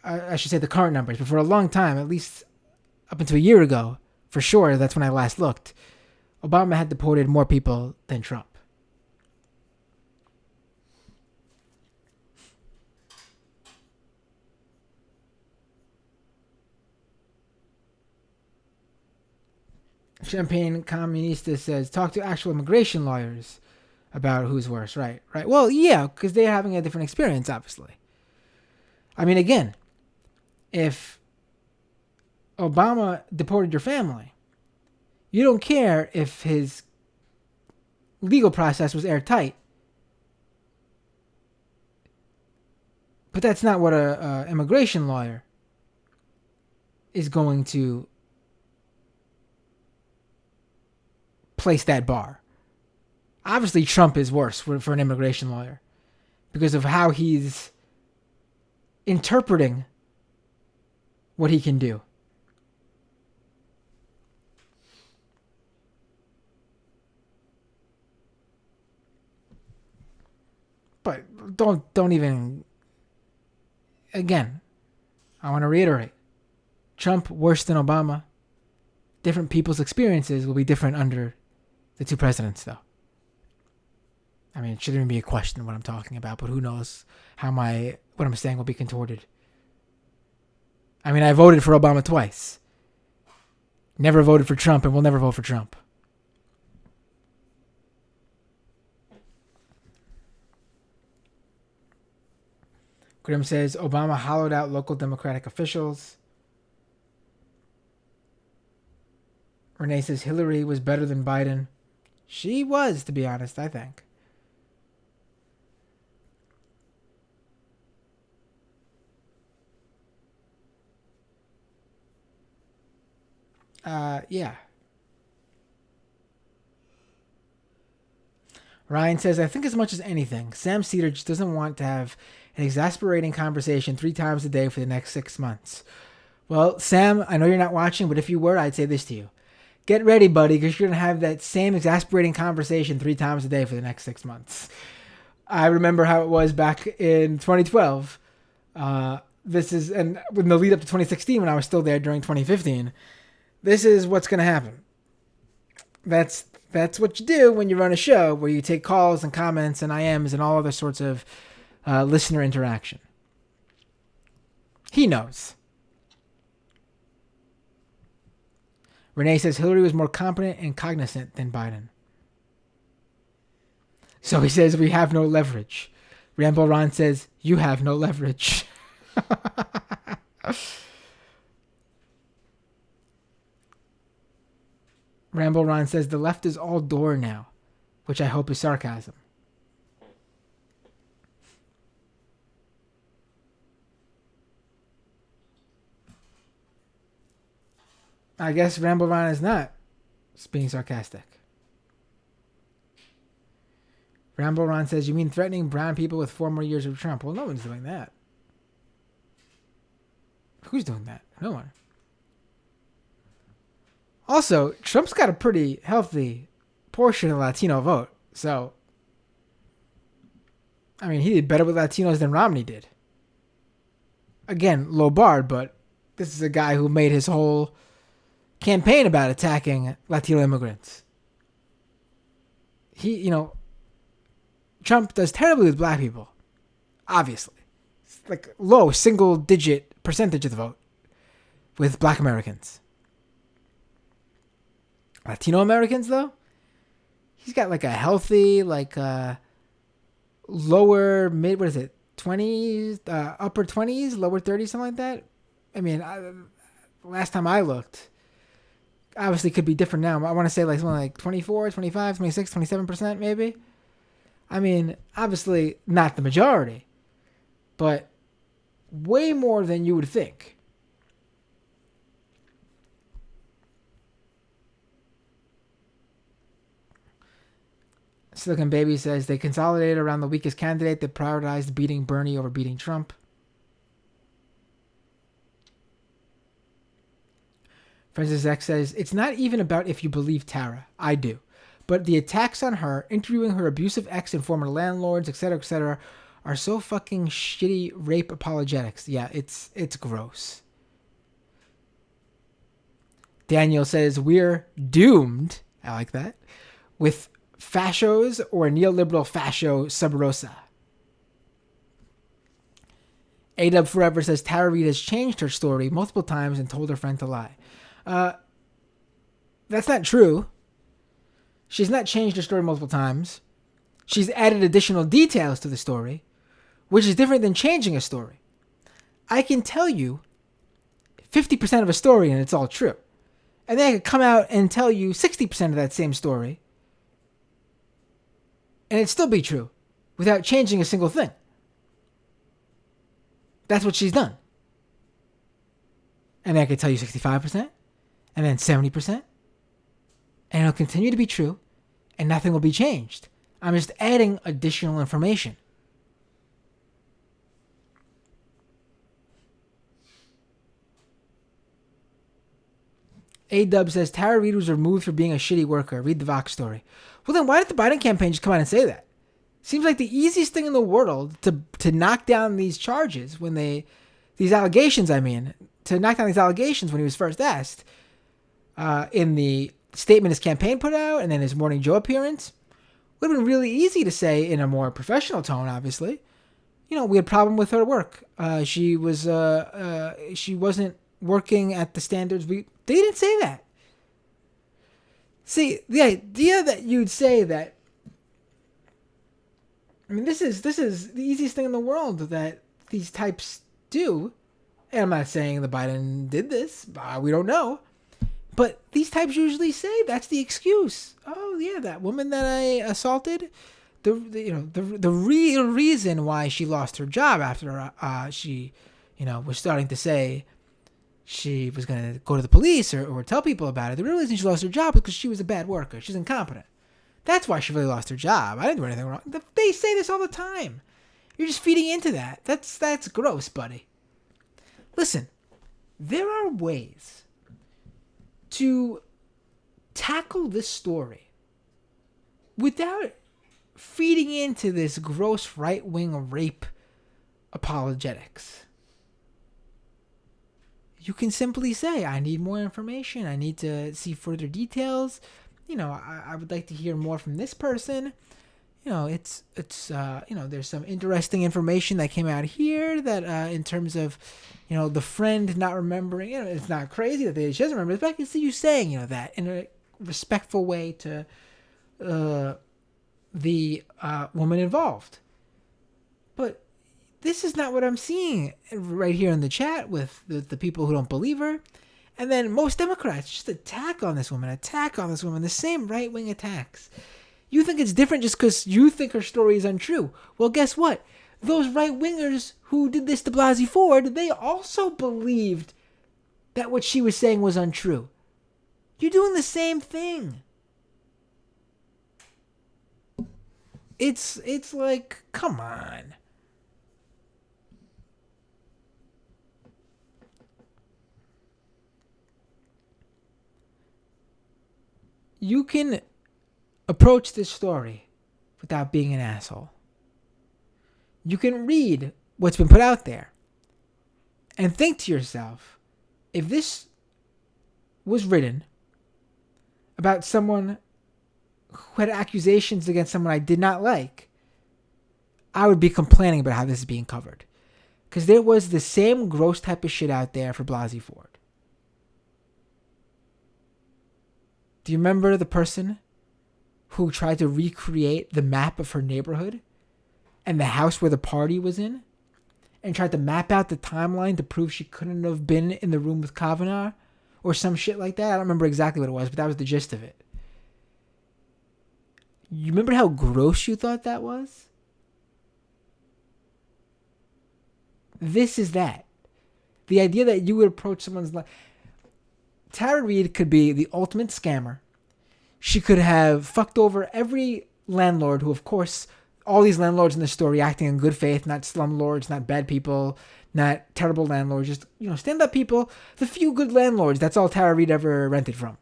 I should say the current numbers, but for a long time, at least up until a year ago, for sure, that's when I last looked, Obama had deported more people than Trump. Champagne Communista says, talk to actual immigration lawyers about who's worse. Right. Well, yeah, because they're having a different experience, obviously. I mean, again, if Obama deported your family, you don't care if his legal process was airtight. But that's not what a immigration lawyer is going to place that bar. Obviously, Trump is worse for an immigration lawyer because of how he's interpreting what he can do. But don't even. Again, I want to reiterate: Trump worse than Obama. Different people's experiences will be different under the two presidents, though. I mean, it shouldn't even be a question of what I'm talking about, but who knows how what I'm saying will be contorted. I mean, I voted for Obama twice. Never voted for Trump and will never vote for Trump. Grimm says Obama hollowed out local Democratic officials. Renee says Hillary was better than Biden. She was, to be honest, I think. Yeah. Ryan says, I think as much as anything, Sam Cedar just doesn't want to have an exasperating conversation 3 times a day for the next 6 months. Well, Sam, I know you're not watching, but if you were, I'd say this to you. Get ready, buddy, because you're going to have that same exasperating conversation 3 times a day for the next 6 months. I remember how it was back in 2012. And with the lead up to 2016 when I was still there during 2015. This is what's going to happen. That's what you do when you run a show where you take calls and comments and IMs and all other sorts of listener interaction. He knows. Renee says Hillary was more competent and cognizant than Biden. So he says we have no leverage. Rambo Ron says you have no leverage. Rambo Ron says the left is all door now, which I hope is sarcasm. I guess Rambo Ron is not being sarcastic. Rambo Ron says, you mean threatening brown people with 4 more years of Trump? Well, no one's doing that. Who's doing that? No one. Also, Trump's got a pretty healthy portion of the Latino vote. So, I mean, he did better with Latinos than Romney did. Again, low bar, but this is a guy who made his whole campaign about attacking Latino immigrants. Trump does terribly with black people. Obviously. It's like low single-digit percentage of the vote with black Americans. Latino Americans, though, he's got like a healthy, lower, 20s, upper 20s, lower 30s, something like that. I mean, last time I looked, obviously could be different now. I want to say something like 24, 25, 26, 27% maybe. I mean, obviously not the majority, but way more than you would think. Silicon Baby says they consolidated around the weakest candidate that prioritized beating Bernie over beating Trump. Francis X says, it's not even about if you believe Tara. I do. But the attacks on her, interviewing her abusive ex and former landlords, etc., are so fucking shitty rape apologetics. Yeah, it's gross. Daniel says, we're doomed. I like that. With fashos or neoliberal fascio sub rosa. A-Dub Forever says Tara Reade has changed her story multiple times and told her friend to lie. That's not true. She's not changed her story multiple times. She's added additional details to the story, which is different than changing a story. I can tell you 50% of a story and it's all true. And then I could come out and tell you 60% of that same story and it'd still be true without changing a single thing. That's what she's done. And then I could tell you 65% and then 70%. And it'll continue to be true and nothing will be changed. I'm just adding additional information. A-Dub says Tara Reade was removed for being a shitty worker. Read the Vox story. Well, then why did the Biden campaign just come out and say that? Seems like the easiest thing in the world to knock down these charges these allegations, to knock down these allegations when he was first asked in the statement his campaign put out and then his Morning Joe appearance. Would have been really easy to say in a more professional tone, obviously. We had a problem with her work. She wasn't working at the standards they didn't say that. See, the idea that you'd say that, this is the easiest thing in the world, that these types do, and I'm not saying the Biden did this, we don't know, but these types usually say that's the excuse. Oh yeah, that woman that I assaulted, the real reason why she lost her job after she, was starting to say she was going to go to the police or tell people about it. The real reason she lost her job was because she was a bad worker. She's incompetent. That's why she really lost her job. I didn't do anything wrong. They say this all the time. You're just feeding into that. That's gross, buddy. Listen, there are ways to tackle this story without feeding into this gross right-wing rape apologetics. You can simply say, I need more information. I need to see further details. I would like to hear more from this person. It's there's some interesting information that came out here that in terms of, the friend not remembering, it's not crazy that she doesn't remember. But I can see you saying, that in a respectful way to the woman involved. But this is not what I'm seeing right here in the chat with the people who don't believe her. And then most Democrats just attack on this woman, the same right-wing attacks. You think it's different just because you think her story is untrue. Well, guess what? Those right-wingers who did this to Blasey Ford, they also believed that what she was saying was untrue. You're doing the same thing. It's like, come on. You can approach this story without being an asshole. You can read what's been put out there and think to yourself, if this was written about someone who had accusations against someone I did not like, I would be complaining about how this is being covered. Because there was the same gross type of shit out there for Blasey Ford. Do you remember the person who tried to recreate the map of her neighborhood and the house where the party was in and tried to map out the timeline to prove she couldn't have been in the room with Kavanaugh or some shit like that? I don't remember exactly what it was, but that was the gist of it. You remember how gross you thought that was? This is that. The idea that you would approach someone's life. Tara Reade could be the ultimate scammer. She could have fucked over every landlord who, of course, all these landlords in the story acting in good faith, not slumlords, not bad people, not terrible landlords, just, stand-up people. The few good landlords, that's all Tara Reade ever rented from.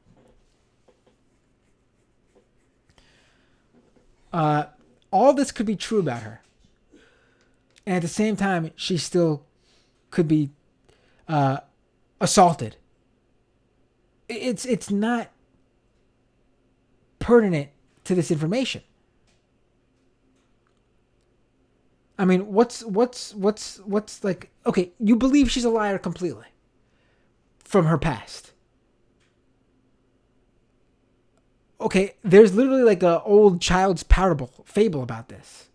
All this could be true about her. And at the same time, she still could be assaulted. It's not pertinent to this information. I mean, what's like, okay, you believe she's a liar completely from her past. Okay, there's literally like a old child's fable about this.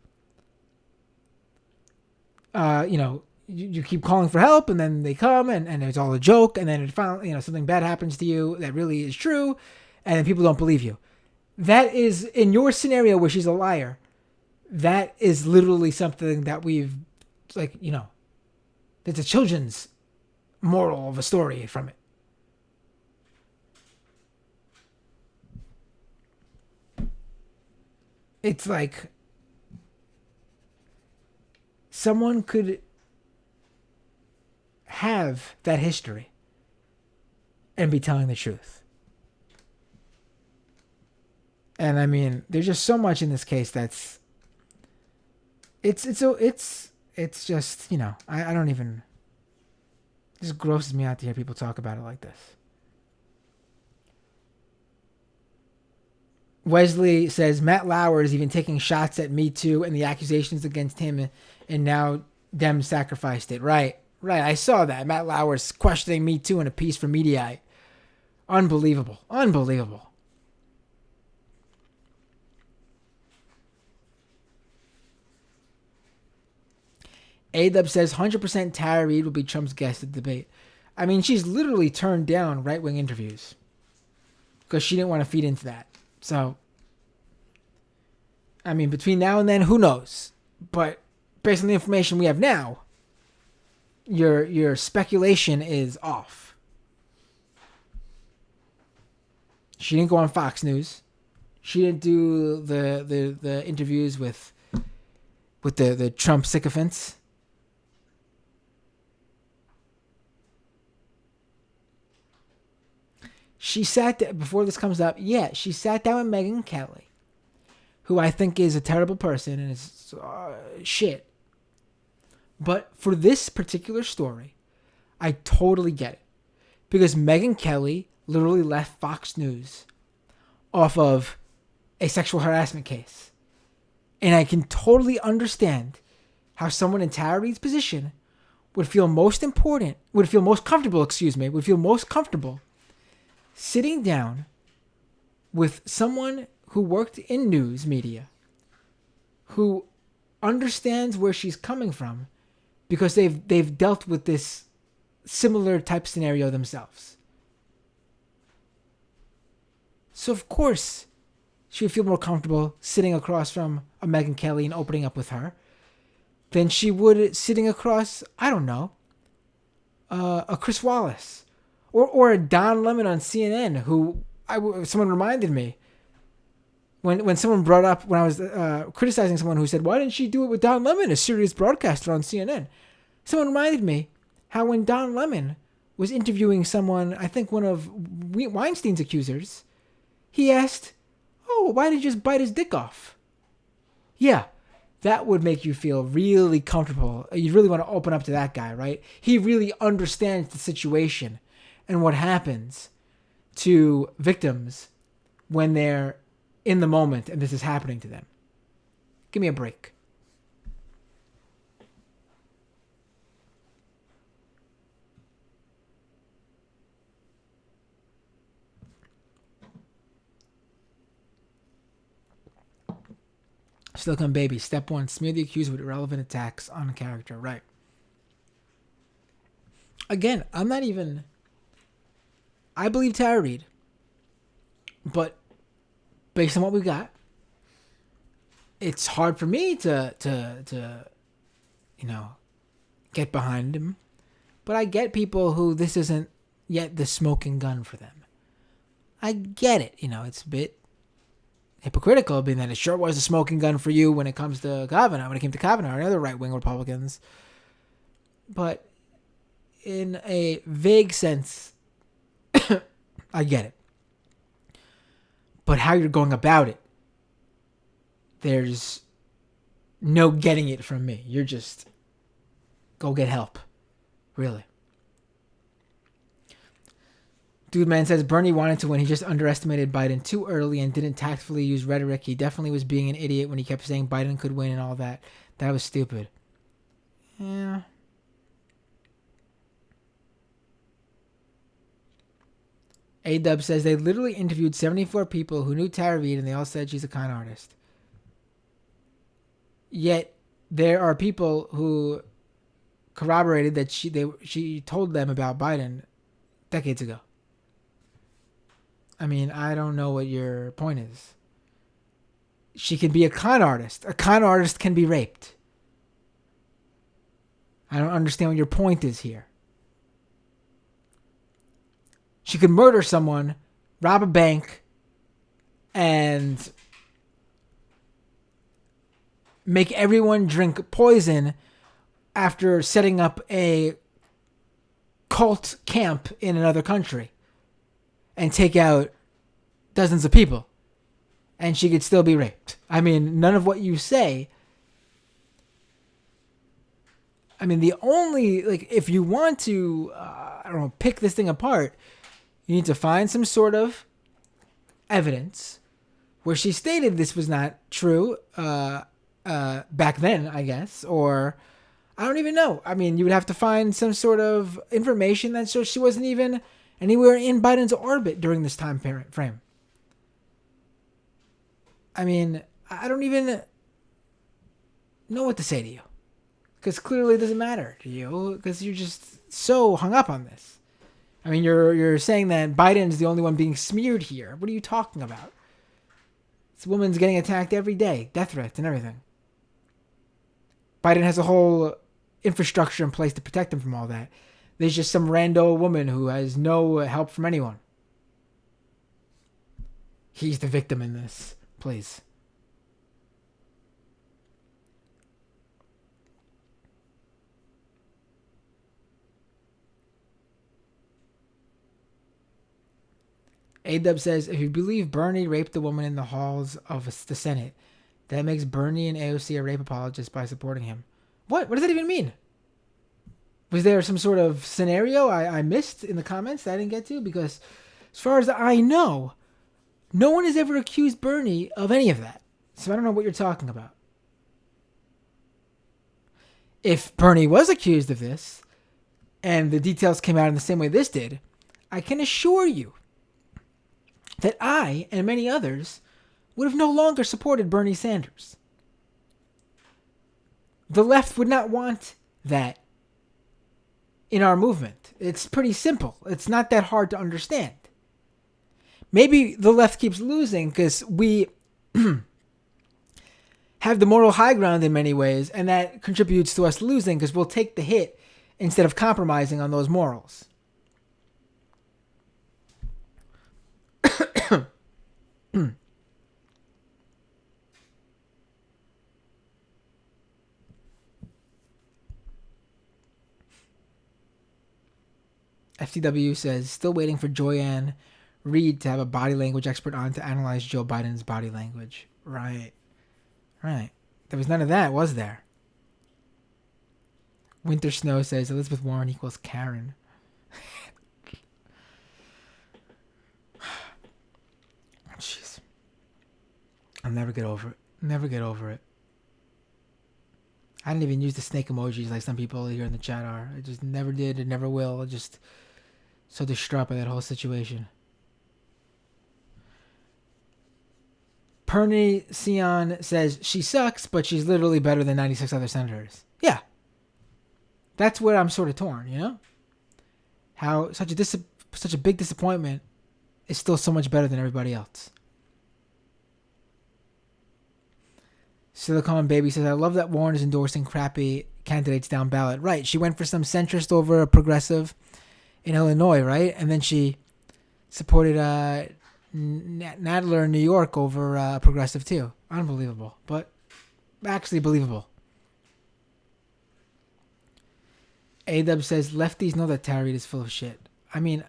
You keep calling for help and then they come and it's all a joke and then it finally, something bad happens to you that really is true and then people don't believe you. That is, in your scenario where she's a liar, that is literally something that we've, there's a children's moral of a story from it. It's like someone could have that history and be telling the truth. And I mean, there's just so much in this case that's it's just, I don't even, it just grosses me out to hear people talk about it like this. Wesley says Matt Lauer is even taking shots at Me Too and the accusations against him, and now Dem sacrificed it. Right. I saw that. Matt Lauer's questioning Me Too in a piece for Mediaite. Unbelievable. A-Dub says 100% Tara Reade will be Trump's guest at the debate. I mean, she's literally turned down right-wing interviews because she didn't want to feed into that. So, I mean, between now and then, who knows? But based on the information we have now, your speculation is off. She didn't go on Fox News. She didn't do the interviews with the Trump sycophants. She sat before this comes up. Yeah, she sat down with Megyn Kelly, who I think is a terrible person and is shit. But for this particular story, I totally get it. Because Megyn Kelly literally left Fox News off of a sexual harassment case. And I can totally understand how someone in Tara Reade's position would feel most comfortable sitting down with someone who worked in news media, who understands where she's coming from, because they've dealt with this similar type scenario themselves. So of course she would feel more comfortable sitting across from a Megyn Kelly and opening up with her than she would sitting across, I don't know, a Chris Wallace or a Don Lemon on CNN, who someone reminded me when someone brought up, when I was criticizing someone who said, why didn't she do it with Don Lemon, a serious broadcaster on CNN? Someone reminded me how when Don Lemon was interviewing someone, I think one of Weinstein's accusers, he asked, oh, why did you just bite his dick off? Yeah, that would make you feel really comfortable. You'd really want to open up to that guy, right? He really understands the situation and what happens to victims when they're in the moment and this is happening to them. Give me a break. Silicon Baby. Step 1. Smear the accused with irrelevant attacks on a character. Right. Again, I believe Tara Reade. But based on what we got, it's hard for me to get behind him. But I get people who this isn't yet the smoking gun for them. I get it. It's a bit hypocritical, being that it sure was a smoking gun for you when it comes to Kavanaugh, when it came to Kavanaugh and other right-wing Republicans. But in a vague sense, I get it. But how you're going about it, there's no getting it from me. You're just, go get help. Really. Dude Man says Bernie wanted to win. He just underestimated Biden too early and didn't tactfully use rhetoric. He definitely was being an idiot when he kept saying Biden could win and all that. That was stupid. Yeah. A-Dub says they literally interviewed 74 people who knew Tara Reade and they all said she's a con artist. Yet there are people who corroborated that she told them about Biden decades ago. I mean, I don't know what your point is. She can be a con artist. A con artist can be raped. I don't understand what your point is here. She could murder someone, rob a bank, and make everyone drink poison after setting up a cult camp in another country and take out dozens of people. And she could still be raped. I mean, none of what you say. I mean, the only, if you want to, pick this thing apart, you need to find some sort of evidence where she stated this was not true back then, I guess, or I don't even know. I mean, you would have to find some sort of information that shows she wasn't even anywhere in Biden's orbit during this time frame. I mean, I don't even know what to say to you. Because clearly it doesn't matter to you because you're just so hung up on this. I mean, you're saying that Biden's the only one being smeared here. What are you talking about? This woman's getting attacked every day, death threats and everything. Biden has a whole infrastructure in place to protect him from all that. There's just some rando woman who has no help from anyone. He's the victim in this, please. A-Dub says, if you believe Bernie raped the woman in the halls of the Senate, that makes Bernie and AOC a rape apologist by supporting him. What? What does that even mean? Was there some sort of scenario I missed in the comments that I didn't get to? Because as far as I know, no one has ever accused Bernie of any of that. So I don't know what you're talking about. If Bernie was accused of this, and the details came out in the same way this did, I can assure you that I and many others would have no longer supported Bernie Sanders. The left would not want that in our movement. It's pretty simple. It's not that hard to understand. Maybe the left keeps losing because we have the moral high ground in many ways, and that contributes to us losing because we'll take the hit instead of compromising on those morals. FTW says, still waiting for Joyanne Reade to have a body language expert on to analyze Joe Biden's body language. Right. There was none of that, was there? Winter Snow says, Elizabeth Warren equals Karen. Jeez. I'll never get over it. I didn't even use the snake emojis like some people here in the chat are. I just never did and never will. I just so distraught by that whole situation. Perny Sion says, she sucks, but she's literally better than 96 other senators. Yeah. That's where I'm sort of torn, you know? How such a big disappointment is still so much better than everybody else. Silicon Baby says, I love that Warren is endorsing crappy candidates down ballot. Right. She went for some centrist over a progressive in Illinois, right? And then she supported Nadler in New York over a progressive too. Unbelievable. But actually believable. A-Dub says, lefties know that Tara Reade is full of shit. I mean,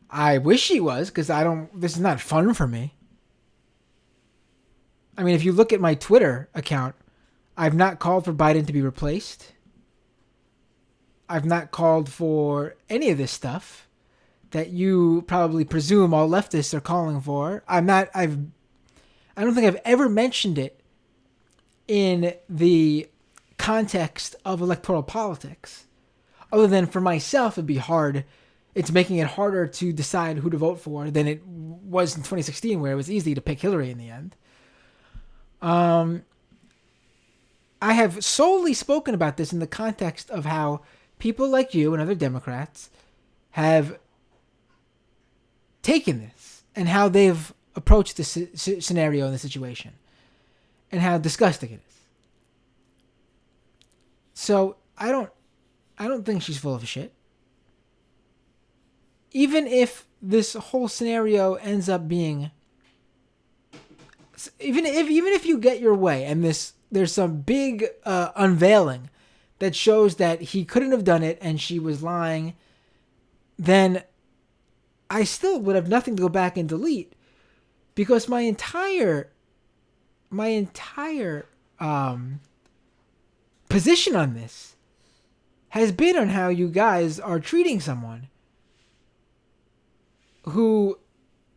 I wish he was, because this is not fun for me. I mean, if you look at my Twitter account, I've not called for Biden to be replaced. I've not called for any of this stuff that you probably presume all leftists are calling for. I don't think I've ever mentioned it in the context of electoral politics. Other than for myself, it'd be hard. It's making it harder to decide who to vote for than it was in 2016, where it was easy to pick Hillary in the end. I have solely spoken about this in the context of how people like you and other Democrats have taken this and how they've approached this scenario in the situation and how disgusting it is. So I don't think she's full of shit. Even if this whole scenario ends up being, even if you get your way and there's some big unveiling that shows that he couldn't have done it and she was lying, then I still would have nothing to go back and delete, because my entire position on this has been on how you guys are treating someone who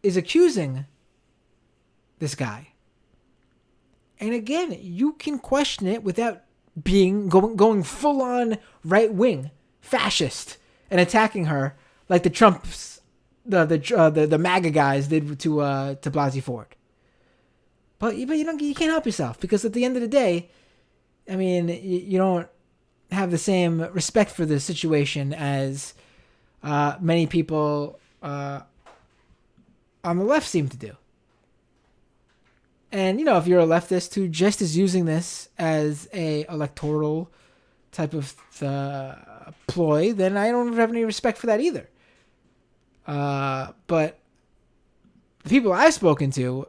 is accusing this guy. And again, you can question it without going full on right wing fascist and attacking her like the Trumps, the MAGA guys did to Blasey Ford. But you can't help yourself, because at the end of the day, I mean, you don't have the same respect for the situation as many people on the left seem to do. And, if you're a leftist who just is using this as a electoral type of ploy, then I don't have any respect for that either. But the people I've spoken to,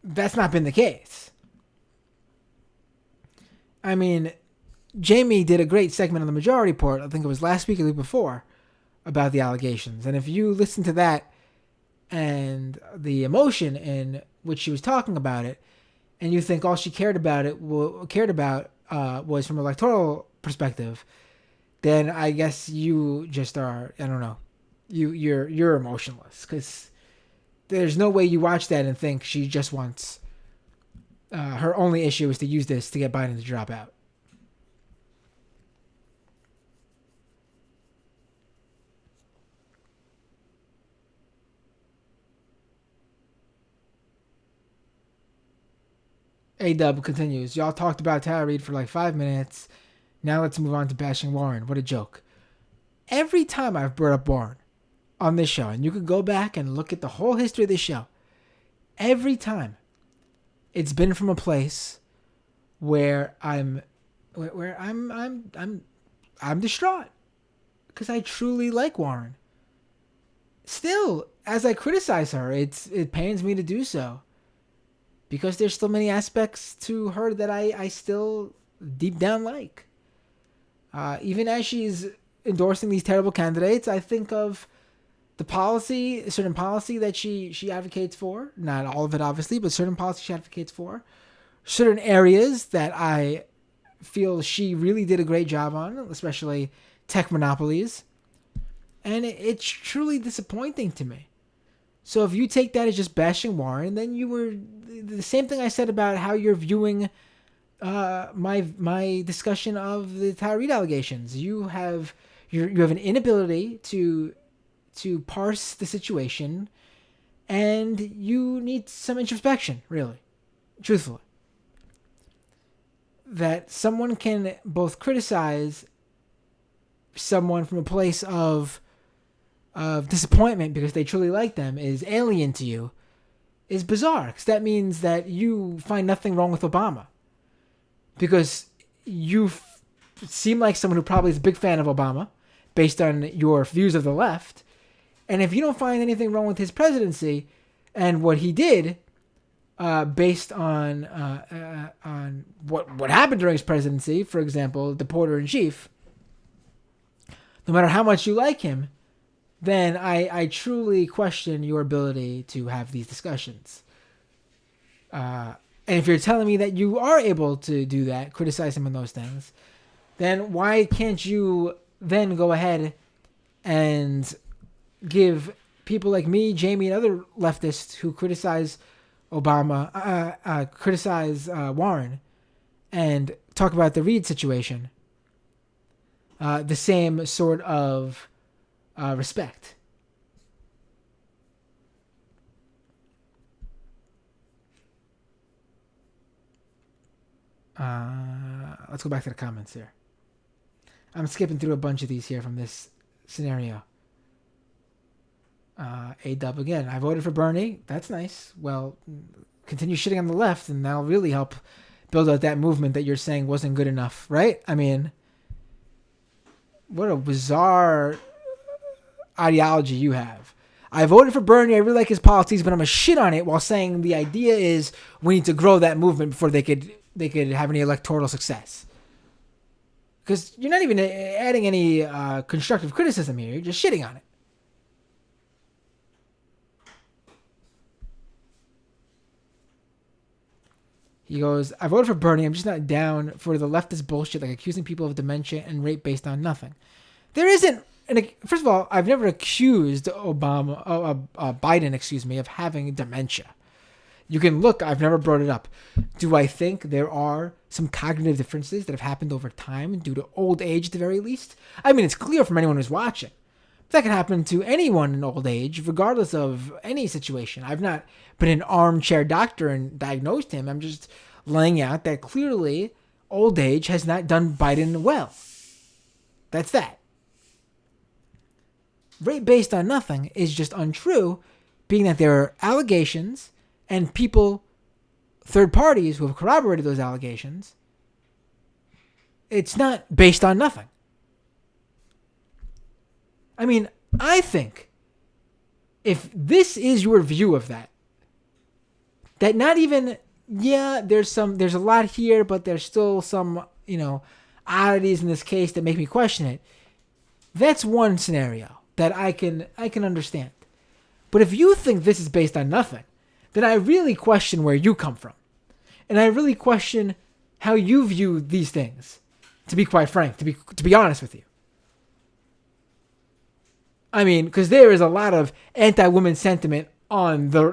that's not been the case. I mean, Jamie did a great segment on the Majority Report, I think it was last week or the week before, about the allegations. And if you listen to that and the emotion in which she was talking about it, and you think all she cared about was from an electoral perspective, then I guess you just are, I don't know, you're emotionless, because there's no way you watch that and think she just wants her only issue is to use this to get Biden to drop out. A-Dub continues. Y'all talked about Tara Reade for like 5 minutes. Now let's move on to bashing Warren. What a joke. Every time I've brought up Warren on this show, and you could go back and look at the whole history of this show, every time it's been from a place where I'm distraught, because I truly like Warren. Still, as I criticize her, it pains me to do so, because there's still many aspects to her that I still deep down like. Even as she's endorsing these terrible candidates, I think of the policy, a certain policy that she advocates for. Not all of it, obviously, but certain policy she advocates for. Certain areas that I feel she really did a great job on, especially tech monopolies. And it's truly disappointing to me. So if you take that as just bashing Warren, then you were the same thing I said about how you're viewing my discussion of the Tara Reade allegations. You have an inability to parse the situation, and you need some introspection, really, truthfully. That someone can both criticize someone from a place of disappointment because they truly like them is alien to you is bizarre, because that means that you find nothing wrong with Obama, because you seem like someone who probably is a big fan of Obama based on your views of the left. And if you don't find anything wrong with his presidency and what he did, based on what happened during his presidency, for example, the porter in chief, no matter how much you like him, then I truly question your ability to have these discussions. And if you're telling me that you are able to do that, criticize him on those things, then why can't you then go ahead and give people like me, Jamie, and other leftists who criticize Obama, criticize Warren, and talk about the Reade situation, the same sort of respect? Let's go back to the comments here. I'm skipping through a bunch of these here from this scenario. A-Dub again. I voted for Bernie. That's nice. Well, continue shitting on the left, and that'll really help build out that movement that you're saying wasn't good enough, right? I mean, what a bizarre ideology you have. I voted for Bernie. I really like his policies, but I'm a shit on it while saying the idea is we need to grow that movement before they could have any electoral success. Because you're not even adding any constructive criticism here. You're just shitting on it. He goes, I voted for Bernie. I'm just not down for the leftist bullshit like accusing people of dementia and rape based on nothing. There isn't. First of all, I've never accused Biden, of having dementia. You can look. I've never brought it up. Do I think there are some cognitive differences that have happened over time due to old age at the very least? I mean, it's clear from anyone who's watching. That can happen to anyone in old age, regardless of any situation. I've not been an armchair doctor and diagnosed him. I'm just laying out that clearly old age has not done Biden well. That's that. Rape based on nothing is just untrue, being that there are allegations and people, third parties who have corroborated those allegations. It's not based on nothing. I mean, I think if this is your view of that not even, there's a lot here, but there's still some, oddities in this case that make me question it. That's one scenario that I can understand. But if you think this is based on nothing, then I really question where you come from. And I really question how you view these things, to be quite frank, to be honest with you. I mean, because there is a lot of anti-women sentiment on the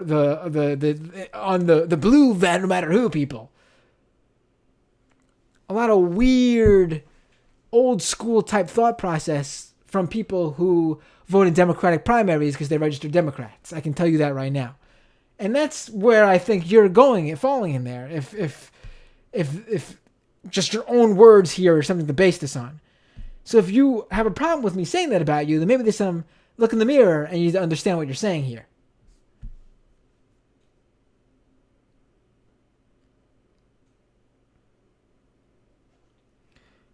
blue van, no matter who people. A lot of weird, old school type thought process from people who vote in Democratic primaries because they registered Democrats. I can tell you that right now. And that's where I think you're falling in there. If just your own words here are something to base this on. So if you have a problem with me saying that about you, then maybe there's some look in the mirror and you need to understand what you're saying here.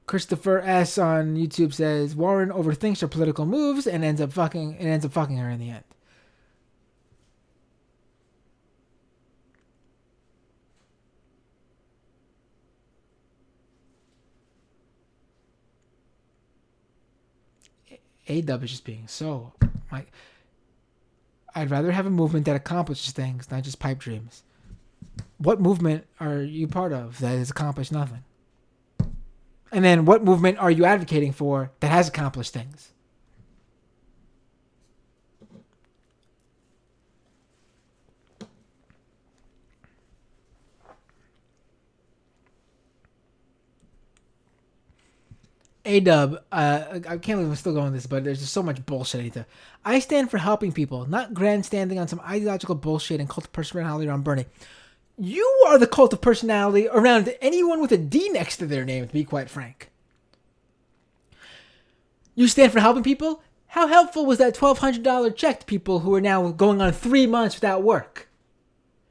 Christopher S. on YouTube says Warren overthinks her political moves and ends up fucking her in the end. A-Dub is just being so... I'd rather have a movement that accomplishes things, not just pipe dreams. What movement are you part of that has accomplished nothing? And then what movement are you advocating for that has accomplished things? A-Dub, I can't believe I'm still going with this, but there's just so much bullshit. I stand for helping people, not grandstanding on some ideological bullshit and cult of personality around Bernie. You are the cult of personality around anyone with a D next to their name, to be quite frank. You stand for helping people? How helpful was that $1,200 check to people who are now going on 3 months without work?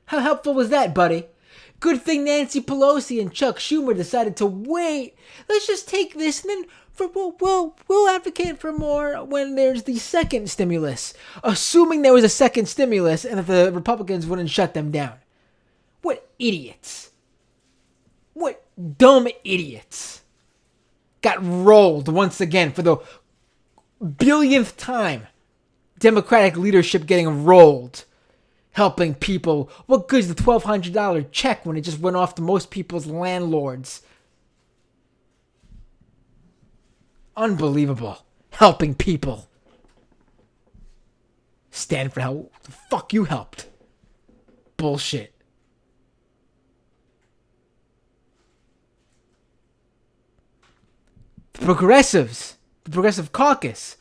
How helpful was that, buddy? Good thing Nancy Pelosi and Chuck Schumer decided to wait. Let's just take this and then we'll advocate for more when there's the second stimulus. Assuming there was a second stimulus and that the Republicans wouldn't shut them down. What idiots. What dumb idiots. Got rolled once again for the billionth time. Democratic leadership getting rolled. Helping people. What good is the $1,200 check when it just went off to most people's landlords? Unbelievable. Helping people. Stand for how the fuck you helped. Bullshit. The progressives. The progressive caucus.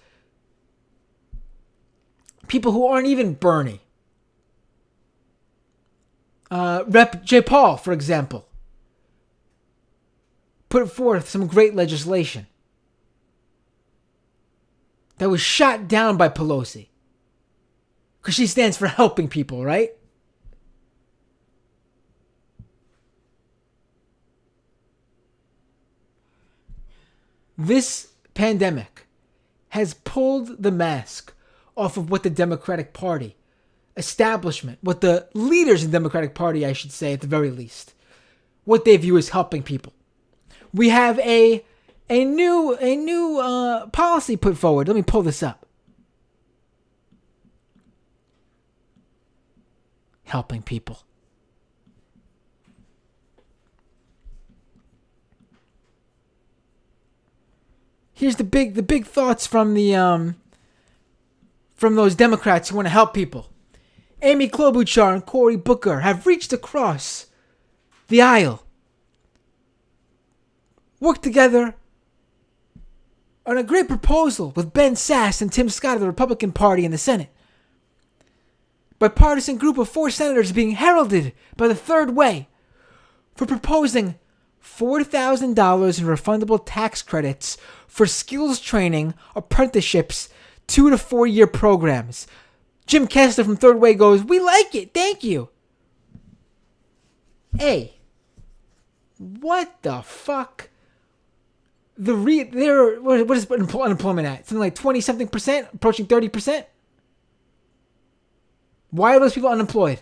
People who aren't even Bernie. Rep. J. Paul, for example, put forth some great legislation that was shot down by Pelosi because she stands for helping people, right? This pandemic has pulled the mask off of what the Democratic Party establishment, what the leaders in the Democratic Party, I should say, at the very least, what they view as helping people. We have a new policy put forward. Let me pull this up. Helping people. Here's the big thoughts from those Democrats who want to help people. Amy Klobuchar and Cory Booker have reached across the aisle, worked together on a great proposal with Ben Sasse and Tim Scott of the Republican Party in the Senate. Bipartisan group of 4 senators being heralded by the Third Way for proposing $4,000 in refundable tax credits for skills training, apprenticeships, 2 to 4 year programs. Jim Kessler from Third Way goes, "We like it, thank you." Hey, what the fuck? What is unemployment at? Something like 20-something%, approaching 30%? Why are those people unemployed?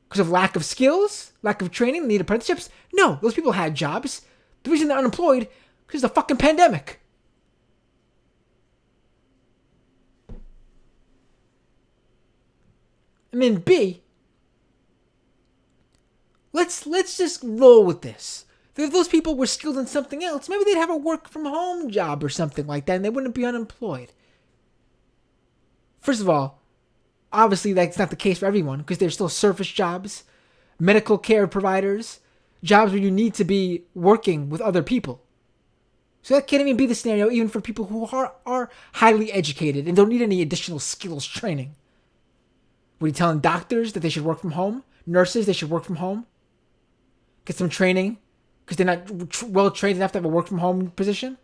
Because of lack of skills? Lack of training? They need apprenticeships? No, those people had jobs. The reason they're unemployed is the fucking pandemic. And then B, let's just roll with this. If those people were skilled in something else, maybe they'd have a work from home job or something like that, and they wouldn't be unemployed. First of all, obviously that's not the case for everyone, because there's still service jobs, medical care providers, jobs where you need to be working with other people. So that can't even be the scenario even for people who are highly educated and don't need any additional skills training. What are you telling doctors that they should work from home? Nurses, they should work from home? Get some training? Because they're not well trained enough to have a work from home position?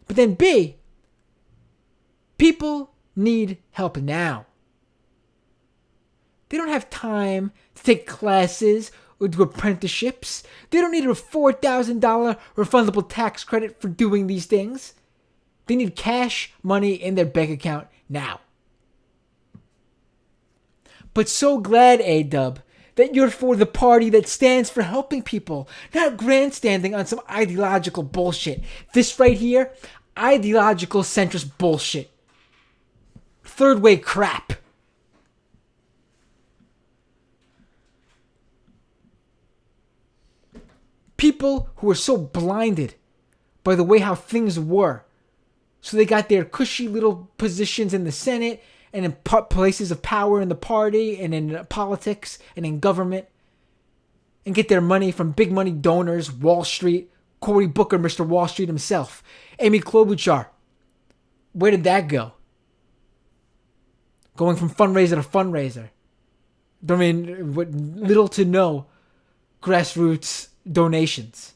But then B, people need help now. They don't have time to take classes or do apprenticeships. They don't need a $4,000 refundable tax credit for doing these things. They need cash money in their bank account now. But so glad, A-Dub, that you're for the party that stands for helping people, not grandstanding on some ideological bullshit. This right here, ideological centrist bullshit. Third way crap. People who are so blinded by the way how things were. So they got their cushy little positions in the Senate and in places of power in the party and in politics and in government, and get their money from big money donors, Wall Street, Cory Booker, Mr. Wall Street himself, Amy Klobuchar. Where did that go? Going from fundraiser to fundraiser. I mean, with little to no grassroots donations.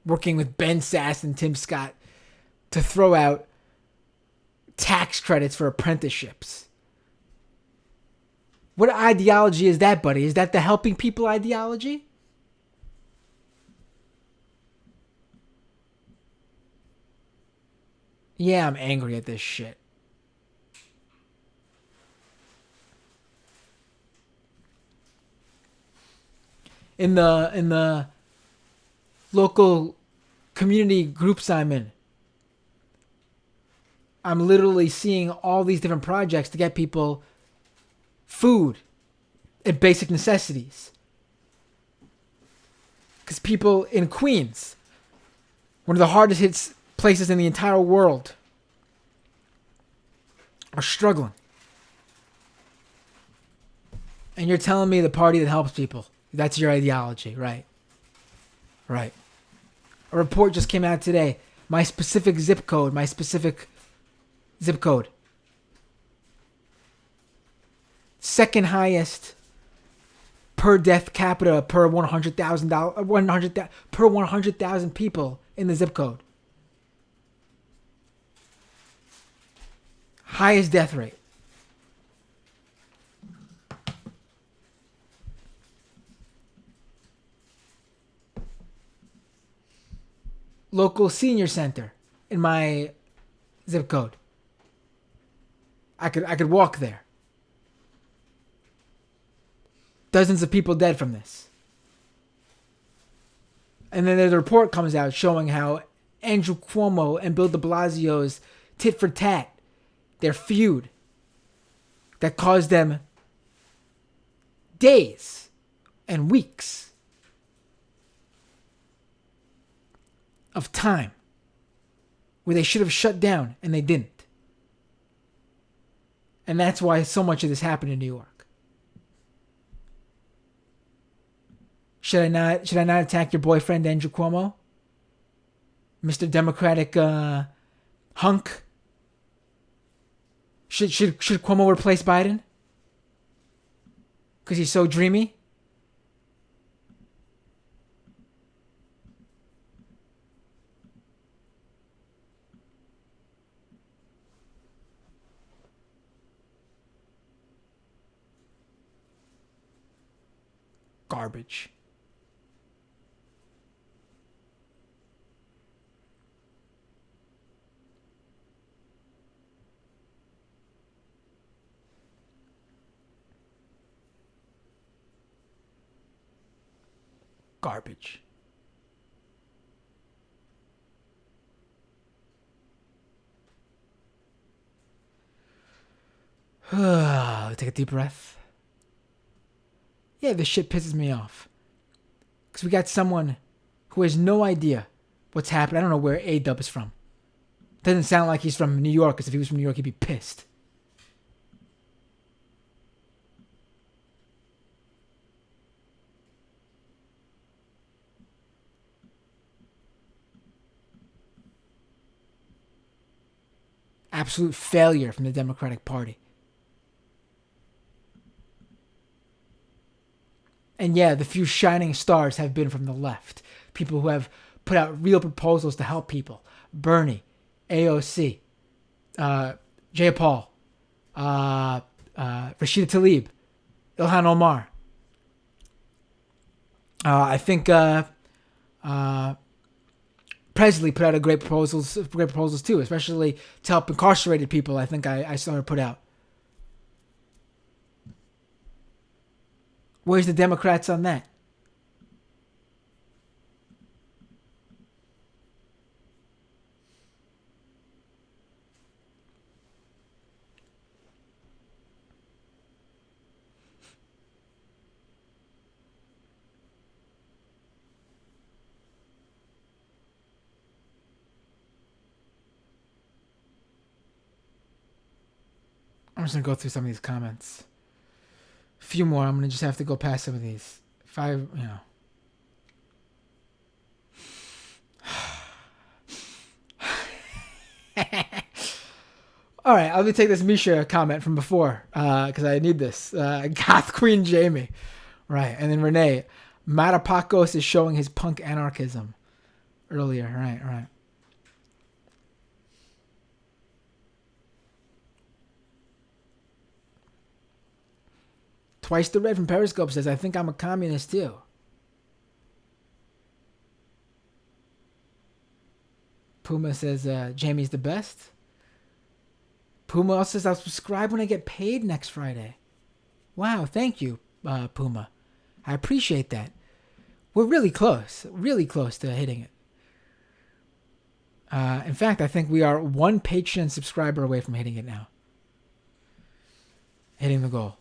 Working with Ben Sass and Tim Scott to throw out tax credits for apprenticeships. What ideology is that, buddy? Is that the helping people ideology? Yeah, I'm angry at this shit. In the local community groups I'm in, I'm literally seeing all these different projects to get people food and basic necessities. Because people in Queens, one of the hardest hit places in the entire world, are struggling. And you're telling me the party that helps people, that's your ideology, right? Right. A report just came out today. My specific zip code. Second highest per death capita per 100,000 people in the zip code. Highest death rate. Local senior center in my zip code. I could walk there. Dozens of people dead from this. And then there's a report comes out showing how Andrew Cuomo and Bill de Blasio's tit for tat, their feud, that caused them days and weeks of time where they should have shut down and they didn't. And that's why so much of this happened in New York. Should I not attack your boyfriend Andrew Cuomo? Mr. Democratic hunk? Should Cuomo replace Biden? Because he's so dreamy? Garbage. Garbage. Take a deep breath. Yeah, this shit pisses me off. Because we got someone who has no idea what's happening. I don't know where A-Dub is from. Doesn't sound like he's from New York, because if he was from New York, he'd be pissed. Absolute failure from the Democratic Party. And yeah, the few shining stars have been from the left. People who have put out real proposals to help people. Bernie, AOC, Jay Paul, Rashida Tlaib, Ilhan Omar. I think Presley put out great proposals too, especially to help incarcerated people. I think I saw her put out. Where's the Democrats on that? I'm just going to go through some of these comments. A few more. I'm going to just have to go past some of these. All right, let me take this Misha comment from before, because I need this. Goth Queen Jamie. Right, and then Renee. Matapakos is showing his punk anarchism earlier. Right. Twice the Red from Periscope says, I think I'm a communist too. Puma says, Jamie's the best. Puma also says, I'll subscribe when I get paid next Friday. Wow, thank you, Puma. I appreciate that. We're really close to hitting it. In fact, I think we are one Patreon subscriber away from hitting it now. Hitting the goal.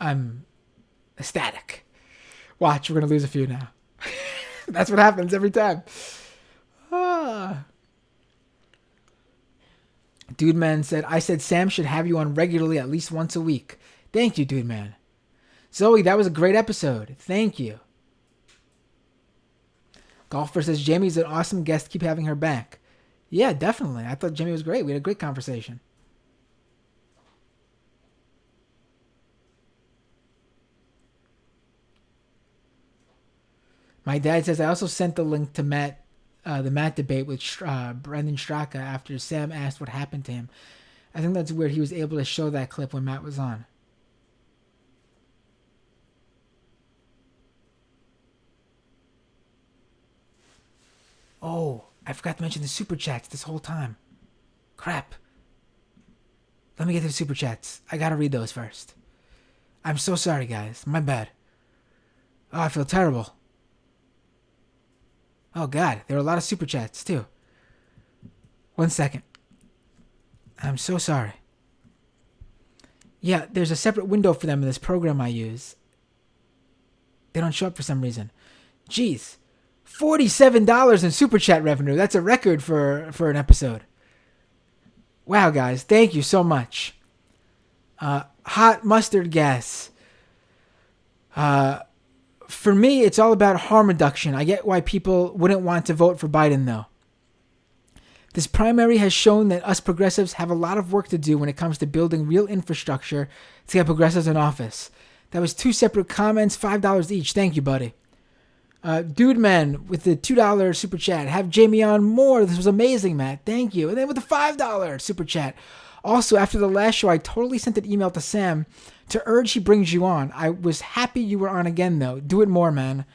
I'm ecstatic. Watch, we're going to lose a few now. That's what happens every time. Dude Man said, I said Sam should have you on regularly at least once a week. Thank you, Dude Man. Zoe, that was a great episode. Thank you. Golfer says, Jamie's an awesome guest. Keep having her back. Yeah, definitely. I thought Jamie was great. We had a great conversation. My dad says, I also sent the link to the Matt debate with Brendan Straka after Sam asked what happened to him. I think that's weird. He was able to show that clip when Matt was on. Oh, I forgot to mention the super chats this whole time. Crap. Let me get to the super chats. I gotta read those first. I'm so sorry, guys. My bad. Oh, I feel terrible. Oh, God. There are a lot of super chats, too. 1 second. I'm so sorry. Yeah, there's a separate window for them in this program I use. They don't show up for some reason. Jeez. $47 in super chat revenue. That's a record for an episode. Wow, guys. Thank you so much. Hot mustard gas. For me, it's all about harm reduction. I get why people wouldn't want to vote for Biden, though. This primary has shown that us progressives have a lot of work to do when it comes to building real infrastructure to get progressives in office. That was 2 separate comments, $5 each. Thank you, buddy. Dude Man with the $2 super chat. Have Jamie on more. This was amazing, Matt. Thank you. And then with the $5 super chat. Also, after the last show, I totally sent an email to Sam to urge he brings you on. I was happy you were on again, though. Do it more, man.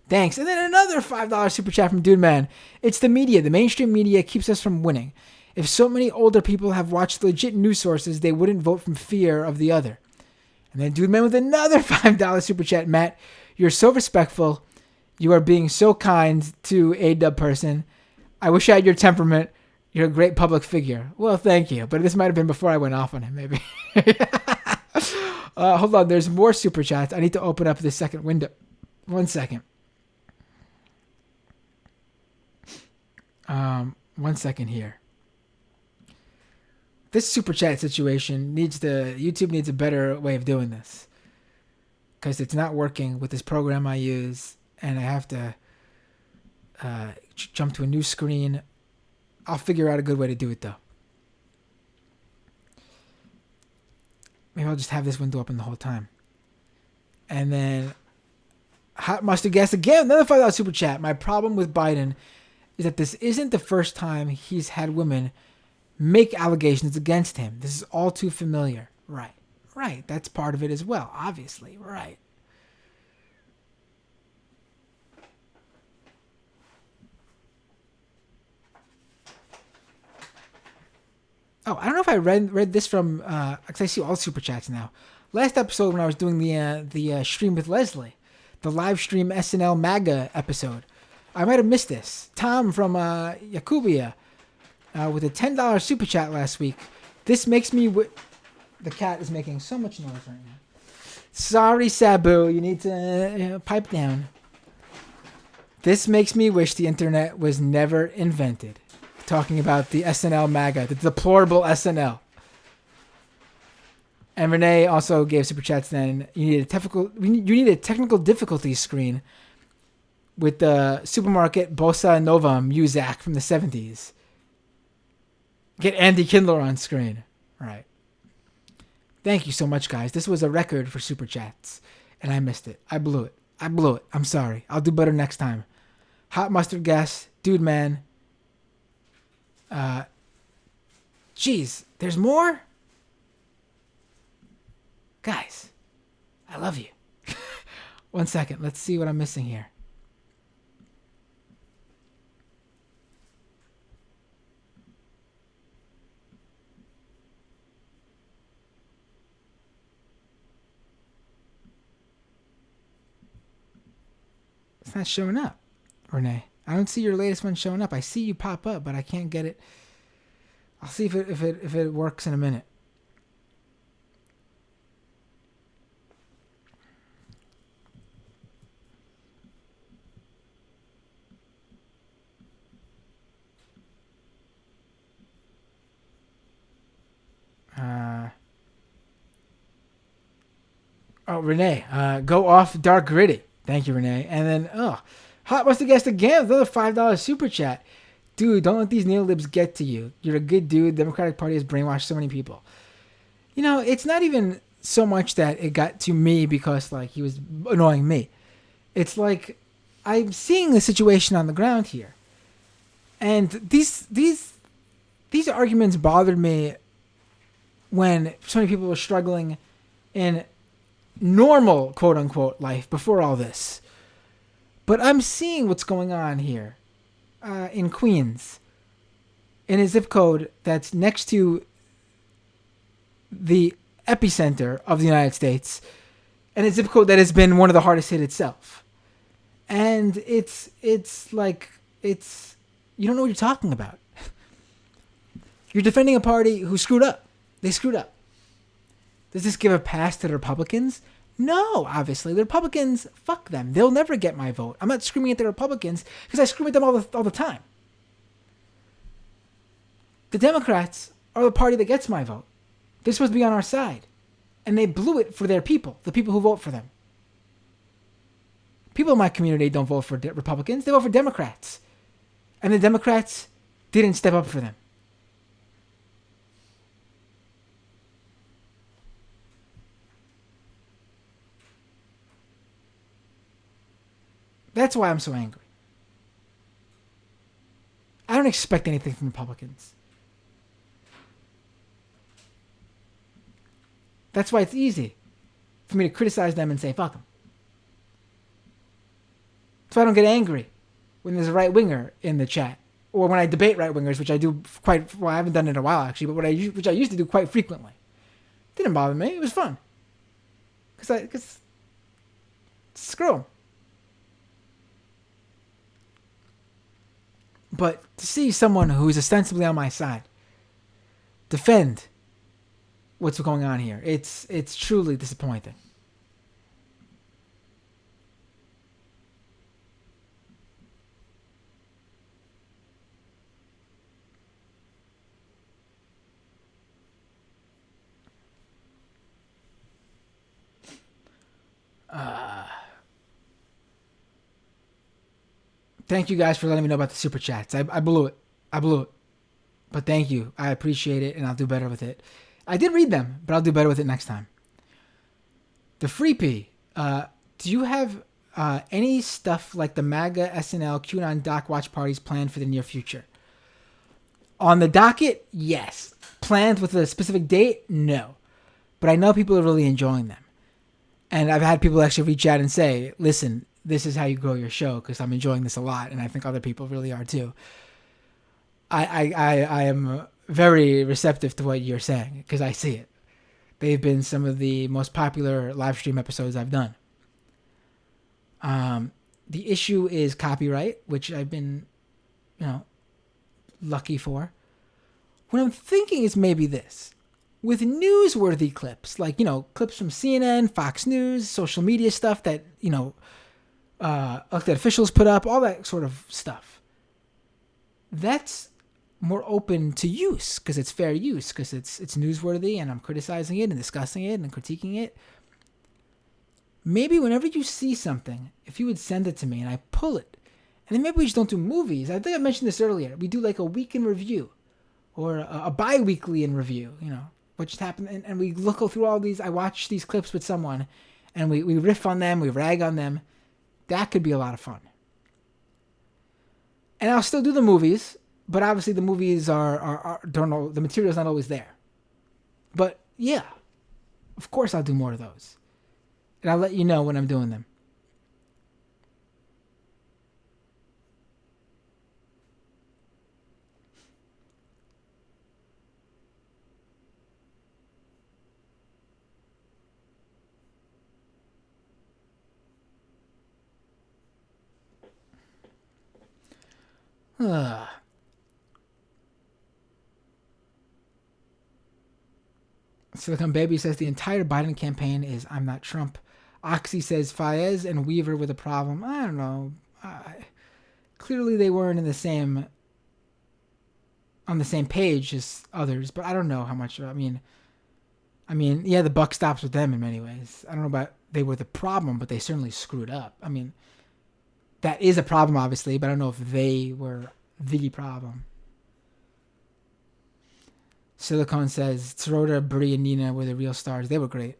Thanks. And then another $5 super chat from Dude Man. It's the media. The mainstream media keeps us from winning. If so many older people have watched legit news sources, they wouldn't vote from fear of the other. And then Dude Man with another $5 super chat. Matt, you're so respectful. You are being so kind to a dub person. I wish I had your temperament. You're a great public figure. Well, thank you. But this might have been before I went off on him, maybe. Hold on. There's more super chats. I need to open up this second window. 1 second. 1 second here. This super chat situation YouTube needs a better way of doing this. Because it's not working with this program I use. And I have to jump to a new screen. I'll figure out a good way to do it, though. Maybe I'll just have this window open the whole time. And then Hot Mustard Gas again, another $5 super chat. My problem with Biden is that this isn't the first time he's had women make allegations against him. This is all too familiar. Right. That's part of it as well, obviously. Right. Oh, I don't know if I read this from, because I see all super chats now. Last episode when I was doing the stream with Leslie, the live stream SNL MAGA episode, I might have missed this. Tom from Yakubia with a $10 super chat last week. This makes me... The cat is making so much noise right now. Sorry, Sabu. You need to pipe down. This makes me wish the internet was never invented. Talking about the SNL MAGA, the deplorable SNL. And Renee also gave super chats. Then you need a technical difficulty screen with the supermarket Bossa Nova Muzak from the 70s. Get Andy Kindler on screen. Right. Thank you so much, guys. This was a record for super chats, and I missed it. I blew it. I'm sorry. I'll do better next time. Hot Mustard Gas, Dude Man. Jeez, there's more? Guys, I love you. 1 second. Let's see what I'm missing here. It's not showing up, Renee. I don't see your latest one showing up. I see you pop up, but I can't get it. I'll see if it works in a minute. Renee, go off dark gritty. Thank you, Renee. And then, Hot Mustard Guest again, another $5 super chat. Dude, don't let these neolibs get to you. You're a good dude. The Democratic Party has brainwashed so many people. You know, it's not even so much that it got to me because, like, he was annoying me. It's like I'm seeing the situation on the ground here. And these arguments bothered me when so many people were struggling in normal, quote-unquote, life before all this. But I'm seeing what's going on here in Queens, in a zip code that's next to the epicenter of the United States, and a zip code that has been one of the hardest hit itself. And it's you don't know what you're talking about. You're defending a party who screwed up. They screwed up. Does this give a pass to the Republicans? No, obviously. The Republicans, fuck them. They'll never get my vote. I'm not screaming at the Republicans because I scream at them all the time. The Democrats are the party that gets my vote. They're supposed to be on our side. And they blew it for their people, the people who vote for them. People in my community don't vote for Republicans. They vote for Democrats. And the Democrats didn't step up for them. That's why I'm so angry. I don't expect anything from Republicans. That's why it's easy for me to criticize them and say, fuck them. That's why I don't get angry when there's a right-winger in the chat. Or when I debate right-wingers, which I do quite... Well, I haven't done it in a while, actually, but which I used to do quite frequently. Didn't bother me. It was fun. Because screw them. But to see someone who's ostensibly on my side defend what's going on here, it's truly disappointing. Thank you guys for letting me know about the super chats. I blew it. But thank you. I appreciate it, and I'll do better with it. I did read them, but I'll do better with it next time. The Freepy. Do you have any stuff like the MAGA, SNL, QAnon doc watch parties planned for the near future? On the docket, yes. Planned with a specific date? No. But I know people are really enjoying them. And I've had people actually reach out and say, listen, this is how you grow your show because I'm enjoying this a lot, and I think other people really are too. I am very receptive to what you're saying because I see it. They've been some of the most popular live stream episodes I've done. The issue is copyright, which I've been, lucky for. What I'm thinking is maybe this. With newsworthy clips, like, clips from CNN, Fox News, social media stuff that, elected officials put up, all that sort of stuff. That's more open to use because it's fair use, because it's newsworthy and I'm criticizing it and discussing it and critiquing it. Maybe whenever you see something, if you would send it to me and I pull it, and then maybe we just don't do movies. I think I mentioned this earlier. We do like a week in review or a bi-weekly in review, what just happened. And we go through all these. I watch these clips with someone and we riff on them, we rag on them. That could be a lot of fun. And I'll still do the movies, but obviously the movies are don't know, the material's not always there. But yeah, of course I'll do more of those. And I'll let you know when I'm doing them. Silicon Baby says the entire Biden campaign is "I'm not Trump." Oxy says Faez and Weaver with a problem. I don't know. Clearly they weren't on the same page as others, but I don't know how much. I mean, yeah, the buck stops with them in many ways. I don't know about they were the problem, but they certainly screwed up. I mean, that is a problem, obviously, but I don't know if they were the problem. Silicon says Tsorota, Brie, and Nina were the real stars. They were great.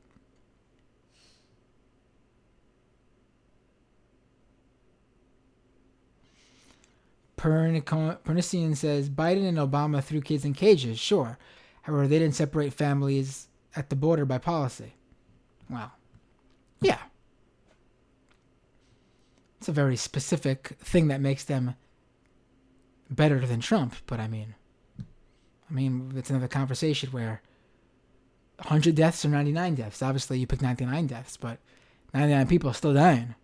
Pernician says Biden and Obama threw kids in cages. Sure. However, they didn't separate families at the border by policy. Wow. Yeah. It's a very specific thing that makes them better than Trump, but I mean, it's another conversation where 100 deaths or 99 deaths. Obviously, you pick 99 deaths, but 99 people are still dying.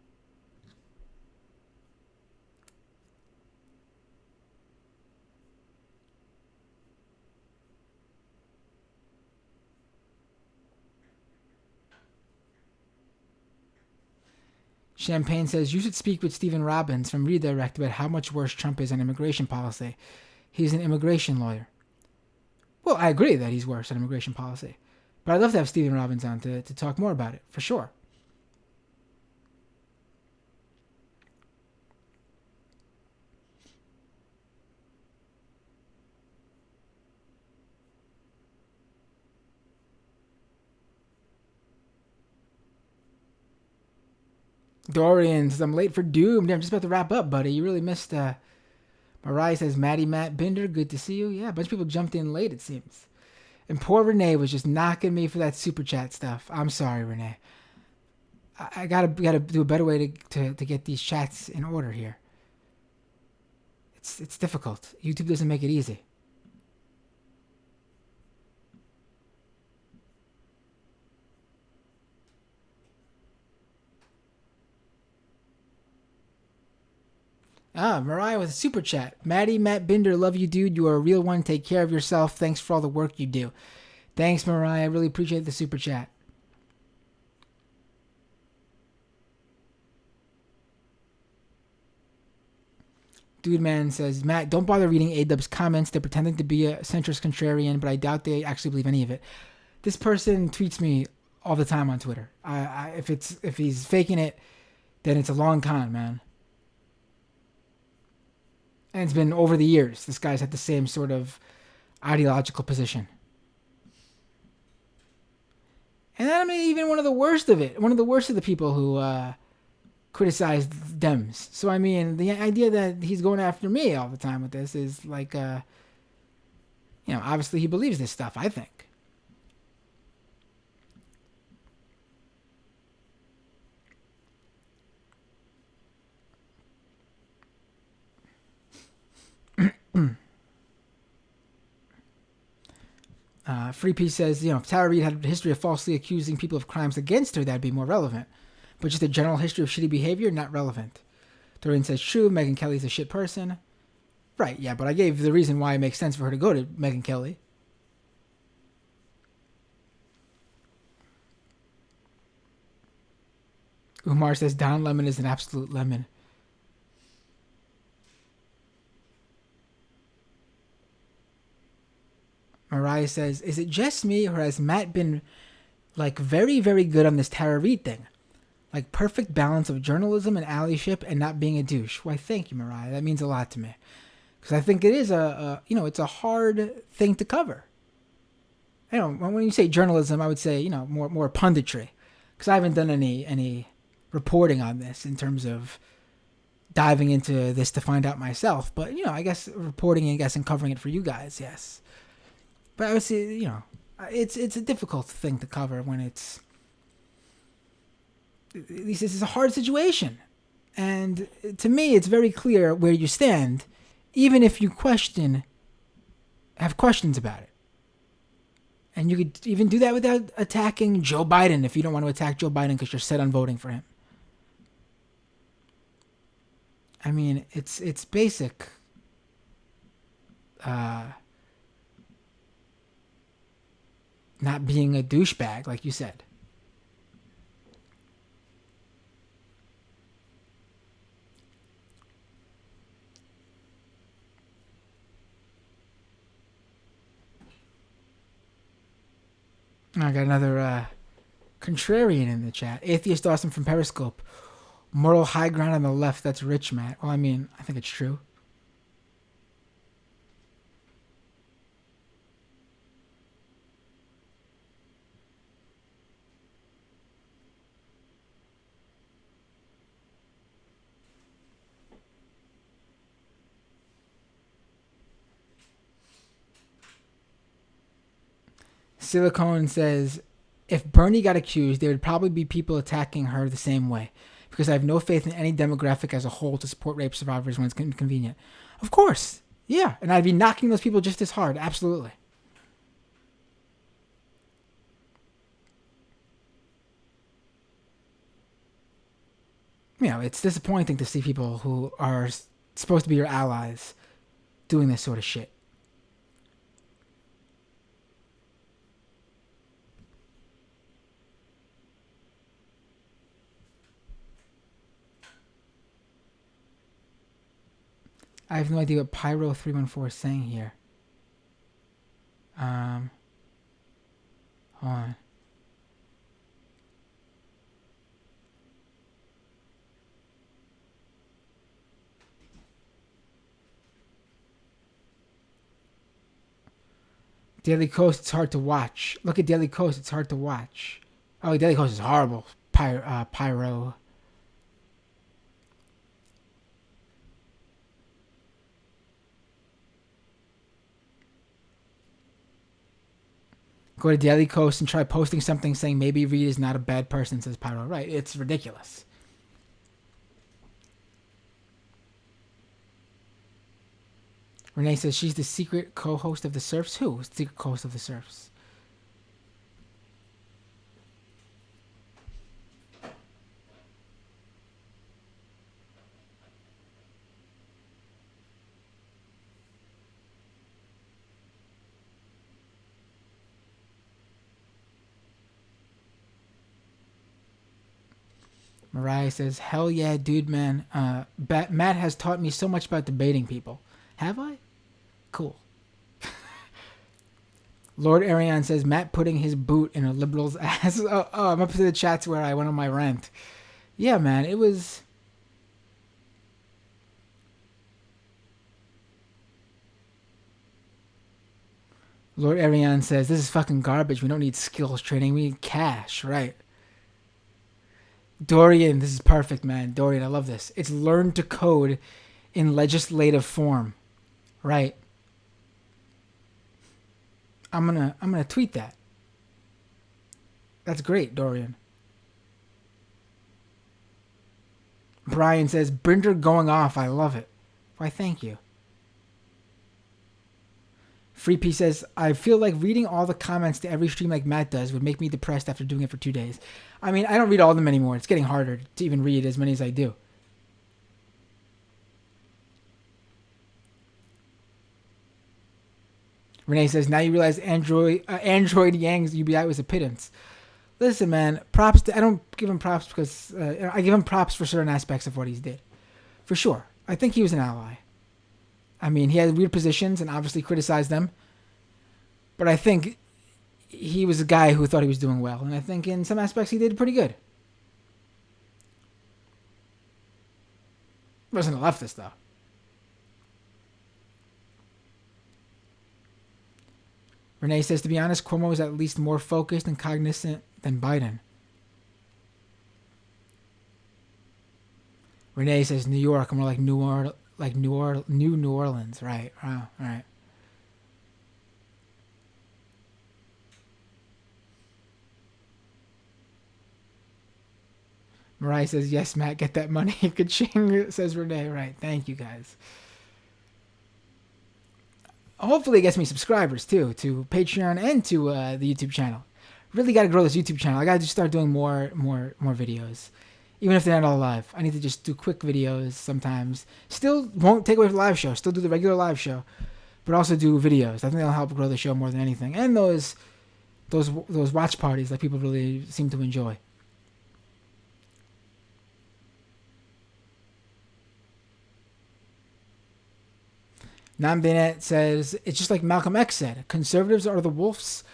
Champagne says, you should speak with Stephen Robbins from Reade about how much worse Trump is on immigration policy. He's an immigration lawyer. Well, I agree that he's worse on immigration policy. But I'd love to have Stephen Robbins on to talk more about it, for sure. Dorian says, I'm late for Doom. Damn, I'm just about to wrap up, buddy. You really missed... Mariah says, Maddie Matt Binder, good to see you. Yeah, a bunch of people jumped in late, it seems. And poor Renee was just knocking me for that super chat stuff. I'm sorry, Renee. I gotta do a better way to get these chats in order here. It's difficult. YouTube doesn't make it easy. Mariah with a super chat. Matt Binder, love you, dude. You are a real one. Take care of yourself. Thanks for all the work you do. Thanks, Mariah. I really appreciate the super chat. Dude Man says, Matt, don't bother reading A-Dub's comments. They're pretending to be a centrist contrarian, but I doubt they actually believe any of it. This person tweets me all the time on Twitter. If he's faking it, then it's a long con, man. And it's been over the years. This guy's had the same sort of ideological position. And I mean, even one of the worst of the people who criticized Dems. So, I mean, the idea that he's going after me all the time with this is like, obviously he believes this stuff, I think. Free Peace says, if Tara Reade had a history of falsely accusing people of crimes against her, that'd be more relevant. But just a general history of shitty behavior, not relevant. Doreen says, true, Megyn Kelly's a shit person. Right, yeah, but I gave the reason why it makes sense for her to go to Megyn Kelly. Umar says, Don Lemon is an absolute lemon. Mariah says, is it just me, or has Matt been, very, very good on this Tara Reade thing? Like, perfect balance of journalism and allyship and not being a douche. Why, thank you, Mariah. That means a lot to me. Because I think it is it's a hard thing to cover. When you say journalism, I would say, more punditry. Because I haven't done any reporting on this in terms of diving into this to find out myself. But, I guess reporting and covering it for you guys, yes. But I would say, it's a difficult thing to cover when it's, at least this is a hard situation. And to me, it's very clear where you stand, even if you have questions about it. And you could even do that without attacking Joe Biden if you don't want to attack Joe Biden because you're set on voting for him. I mean, it's basic. Not being a douchebag, like you said. I got another contrarian in the chat. Atheist Awesome from Periscope. Moral high ground on the left, that's rich, Matt. Well, I mean, I think it's true. Silicone says, if Bernie got accused, there would probably be people attacking her the same way. Because I have no faith in any demographic as a whole to support rape survivors when it's convenient. Of course. Yeah. And I'd be knocking those people just as hard. Absolutely. It's disappointing to see people who are supposed to be your allies doing this sort of shit. I have no idea what Pyro314 is saying here. Hold on. Daily Coast, it's hard to watch. Look at Daily Coast, it's hard to watch. Oh, Daily Coast is horrible. Pyro. Go to Daily Coast and try posting something saying maybe Reade is not a bad person, says Patron. Right, it's ridiculous. Renee says she's the secret co-host of the Surfs. Who is the secret co-host of the Surfs? Mariah says, hell yeah, dude, man. Matt has taught me so much about debating people. Have I? Cool. Lord Ariane says, Matt putting his boot in a liberal's ass. I'm up to the chats where I went on my rant. Yeah, man, it was... Lord Ariane says, this is fucking garbage. We don't need skills training. We need cash, right? Dorian, this is perfect, man. Dorian, I love this. It's learn to code in legislative form. Right. I'm gonna tweet that. That's great, Dorian. Brian says, Brinder going off. I love it. Why, thank you. Free P says, I feel like reading all the comments to every stream like Matt does would make me depressed after doing it for 2 days. I mean, I don't read all of them anymore. It's getting harder to even read as many as I do. Renee says, now you realize Android Yang's UBI was a pittance. Listen, man, props I don't give him props because I give him props for certain aspects of what he did. For sure. I think he was an ally. I mean, he had weird positions and obviously criticized them. But I think he was a guy who thought he was doing well. And I think in some aspects he did pretty good. Wasn't a leftist, though. Renee says, to be honest, Cuomo is at least more focused and cognizant than Biden. Renee says, New York, more like New Orleans. Right. Wow. All right. Mariah says, yes, Matt, get that money. Ka-ching, says Renee. Right. Thank you, guys. Hopefully it gets me subscribers, too, to Patreon and to the YouTube channel. Really got to grow this YouTube channel. I got to just start doing more videos. Even if they're not all live. I need to just do quick videos sometimes. Still won't take away from the live show. Still do the regular live show. But also do videos. I think that'll help grow the show more than anything. And those watch parties that people really seem to enjoy. Namdinet says, it's just like Malcolm X said. Conservatives are the wolves.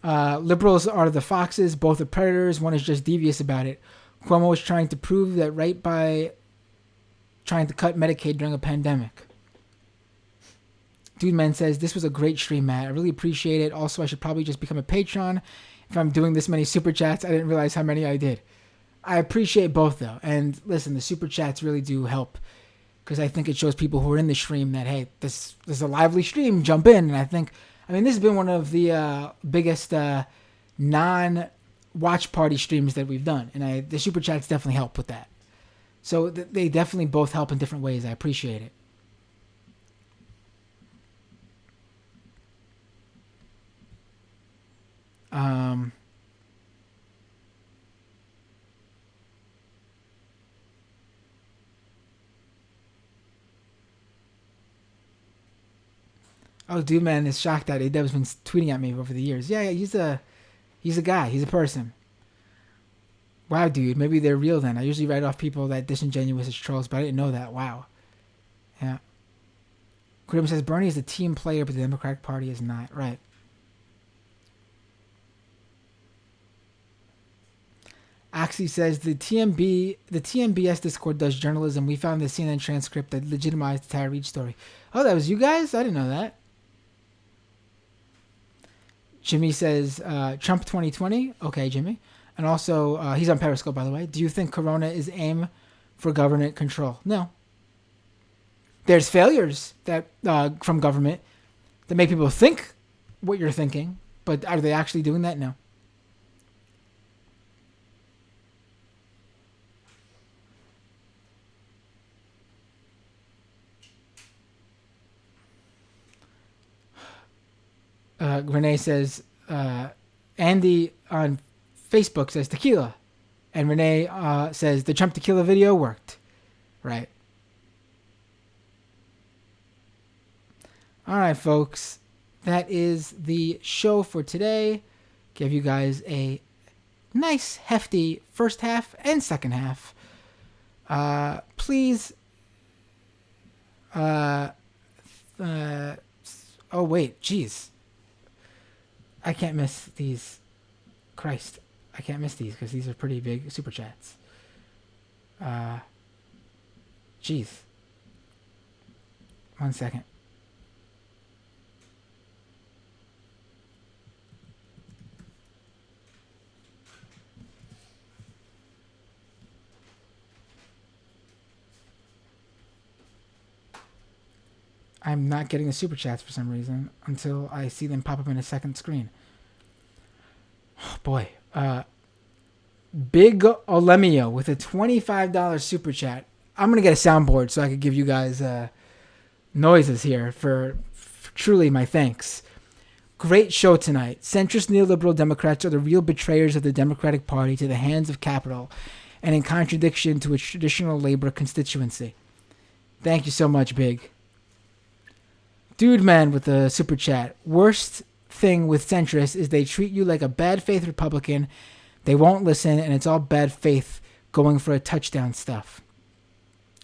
Liberals are the foxes. Both are predators. One is just devious about it. Cuomo is trying to prove that right by trying to cut Medicaid during a pandemic. Dude Man says, this was a great stream, Matt. I really appreciate it. Also, I should probably just become a patron. If I'm doing this many super chats, I didn't realize how many I did. I appreciate both, though. And listen, the super chats really do help. Because I think it shows people who are in the stream that, hey, this is a lively stream, jump in. And I think, this has been one of the biggest non-watch party streams that we've done. And the super chats definitely help with that. So they definitely both help in different ways. I appreciate it. Oh, dude, man, is shocked that A-Dub's been tweeting at me over the years. Yeah, he's a guy. He's a person. Wow, dude, maybe they're real then. I usually write off people that disingenuous as trolls, but I didn't know that. Wow. Yeah. Grim says, Bernie is a team player, but the Democratic Party is not. Right. Axie says, the TMBS Discord does journalism. We found the CNN transcript that legitimized the Tara Reade story. Oh, that was you guys? I didn't know that. Jimmy says, Trump 2020. Okay, Jimmy. And also, he's on Periscope, by the way. Do you think Corona is aim for government control? No. There's failures that from government that make people think what you're thinking. But are they actually doing that? No. Renee says, Andy on Facebook says tequila. And Renee says the Trump tequila video worked. Right. All right, folks. That is the show for today. Give you guys a nice, hefty first half and second half. Please. Oh, wait. Jeez. I can't miss these. Christ. I can't miss these because these are pretty big super chats. Jeez. 1 second. I'm not getting the super chats for some reason until I see them pop up in a second screen. Oh boy. Big Olemio with a $25 super chat. I'm going to get a soundboard so I could give you guys noises here for truly my thanks. Great show tonight. Centrist neoliberal Democrats are the real betrayers of the Democratic Party to the hands of capital and in contradiction to its traditional labor constituency. Thank you so much, Big. Dude Man with a super chat. Worst thing with centrists is they treat you like a bad faith Republican. They won't listen, and it's all bad faith going for a touchdown stuff.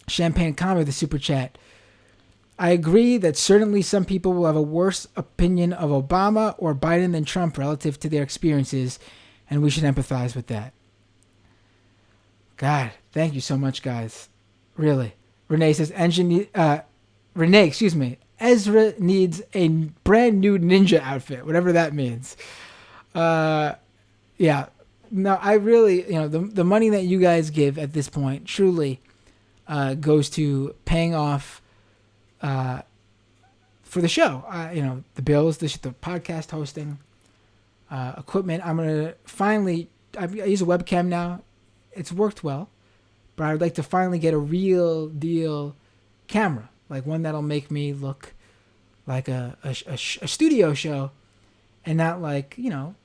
Champagne Comet with a super chat. I agree that certainly some people will have a worse opinion of Obama or Biden than Trump relative to their experiences, and we should empathize with that. God, thank you so much, guys. Really. Renee says, Ezra needs a brand new ninja outfit, whatever that means. Yeah. No, I really, the money that you guys give at this point truly goes to paying off for the show. The bills, the podcast hosting, equipment. I'm going to finally, I use a webcam now. It's worked well, but I would like to finally get a real deal camera. Like one that'll make me look like a studio show and not like,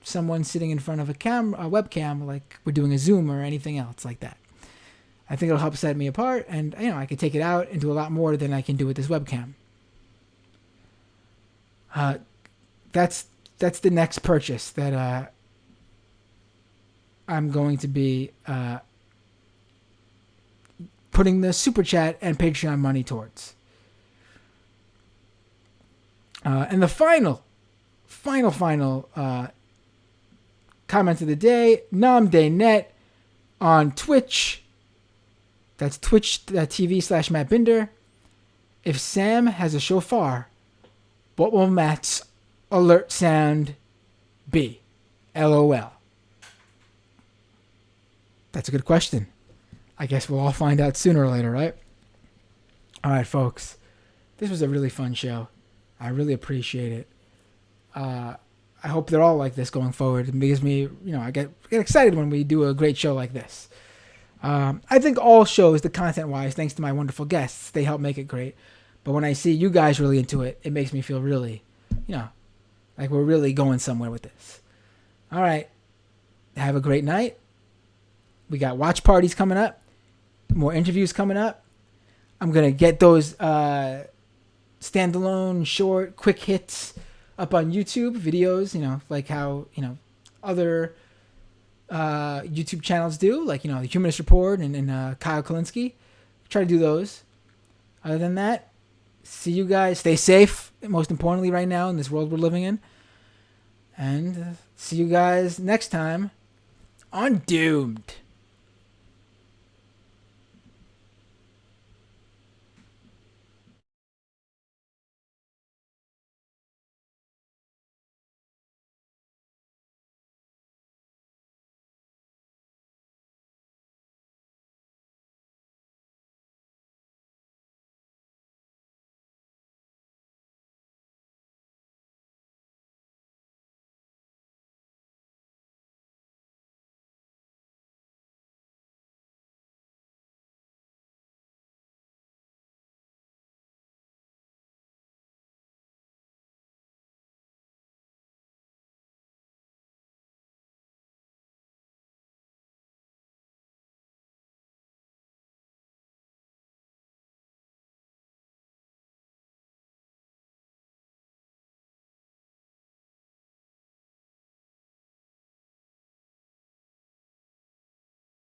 someone sitting in front of a webcam like we're doing a Zoom or anything else like that. I think it'll help set me apart and, I can take it out and do a lot more than I can do with this webcam. That's the next purchase that I'm going to be putting the Super Chat and Patreon money towards. And the final comment of the day, NomDayNet on Twitch. That's twitch.tv/Matt Binder. If Sam has a shofar, what will Matt's alert sound be? LOL. That's a good question. I guess we'll all find out sooner or later, right? All right, folks. This was a really fun show. I really appreciate it. I hope they're all like this going forward. It gives me, I get excited when we do a great show like this. I think all shows, the content-wise, thanks to my wonderful guests, they help make it great. But when I see you guys really into it, it makes me feel really, like we're really going somewhere with this. All right. Have a great night. We got watch parties coming up. More interviews coming up. I'm going to get those standalone, short, quick hits up on YouTube videos, like how, other YouTube channels do, like, the Humanist Report and Kyle Kalinske. Try to do those. Other than that, see you guys. Stay safe, most importantly right now in this world we're living in. And see you guys next time on Doomed.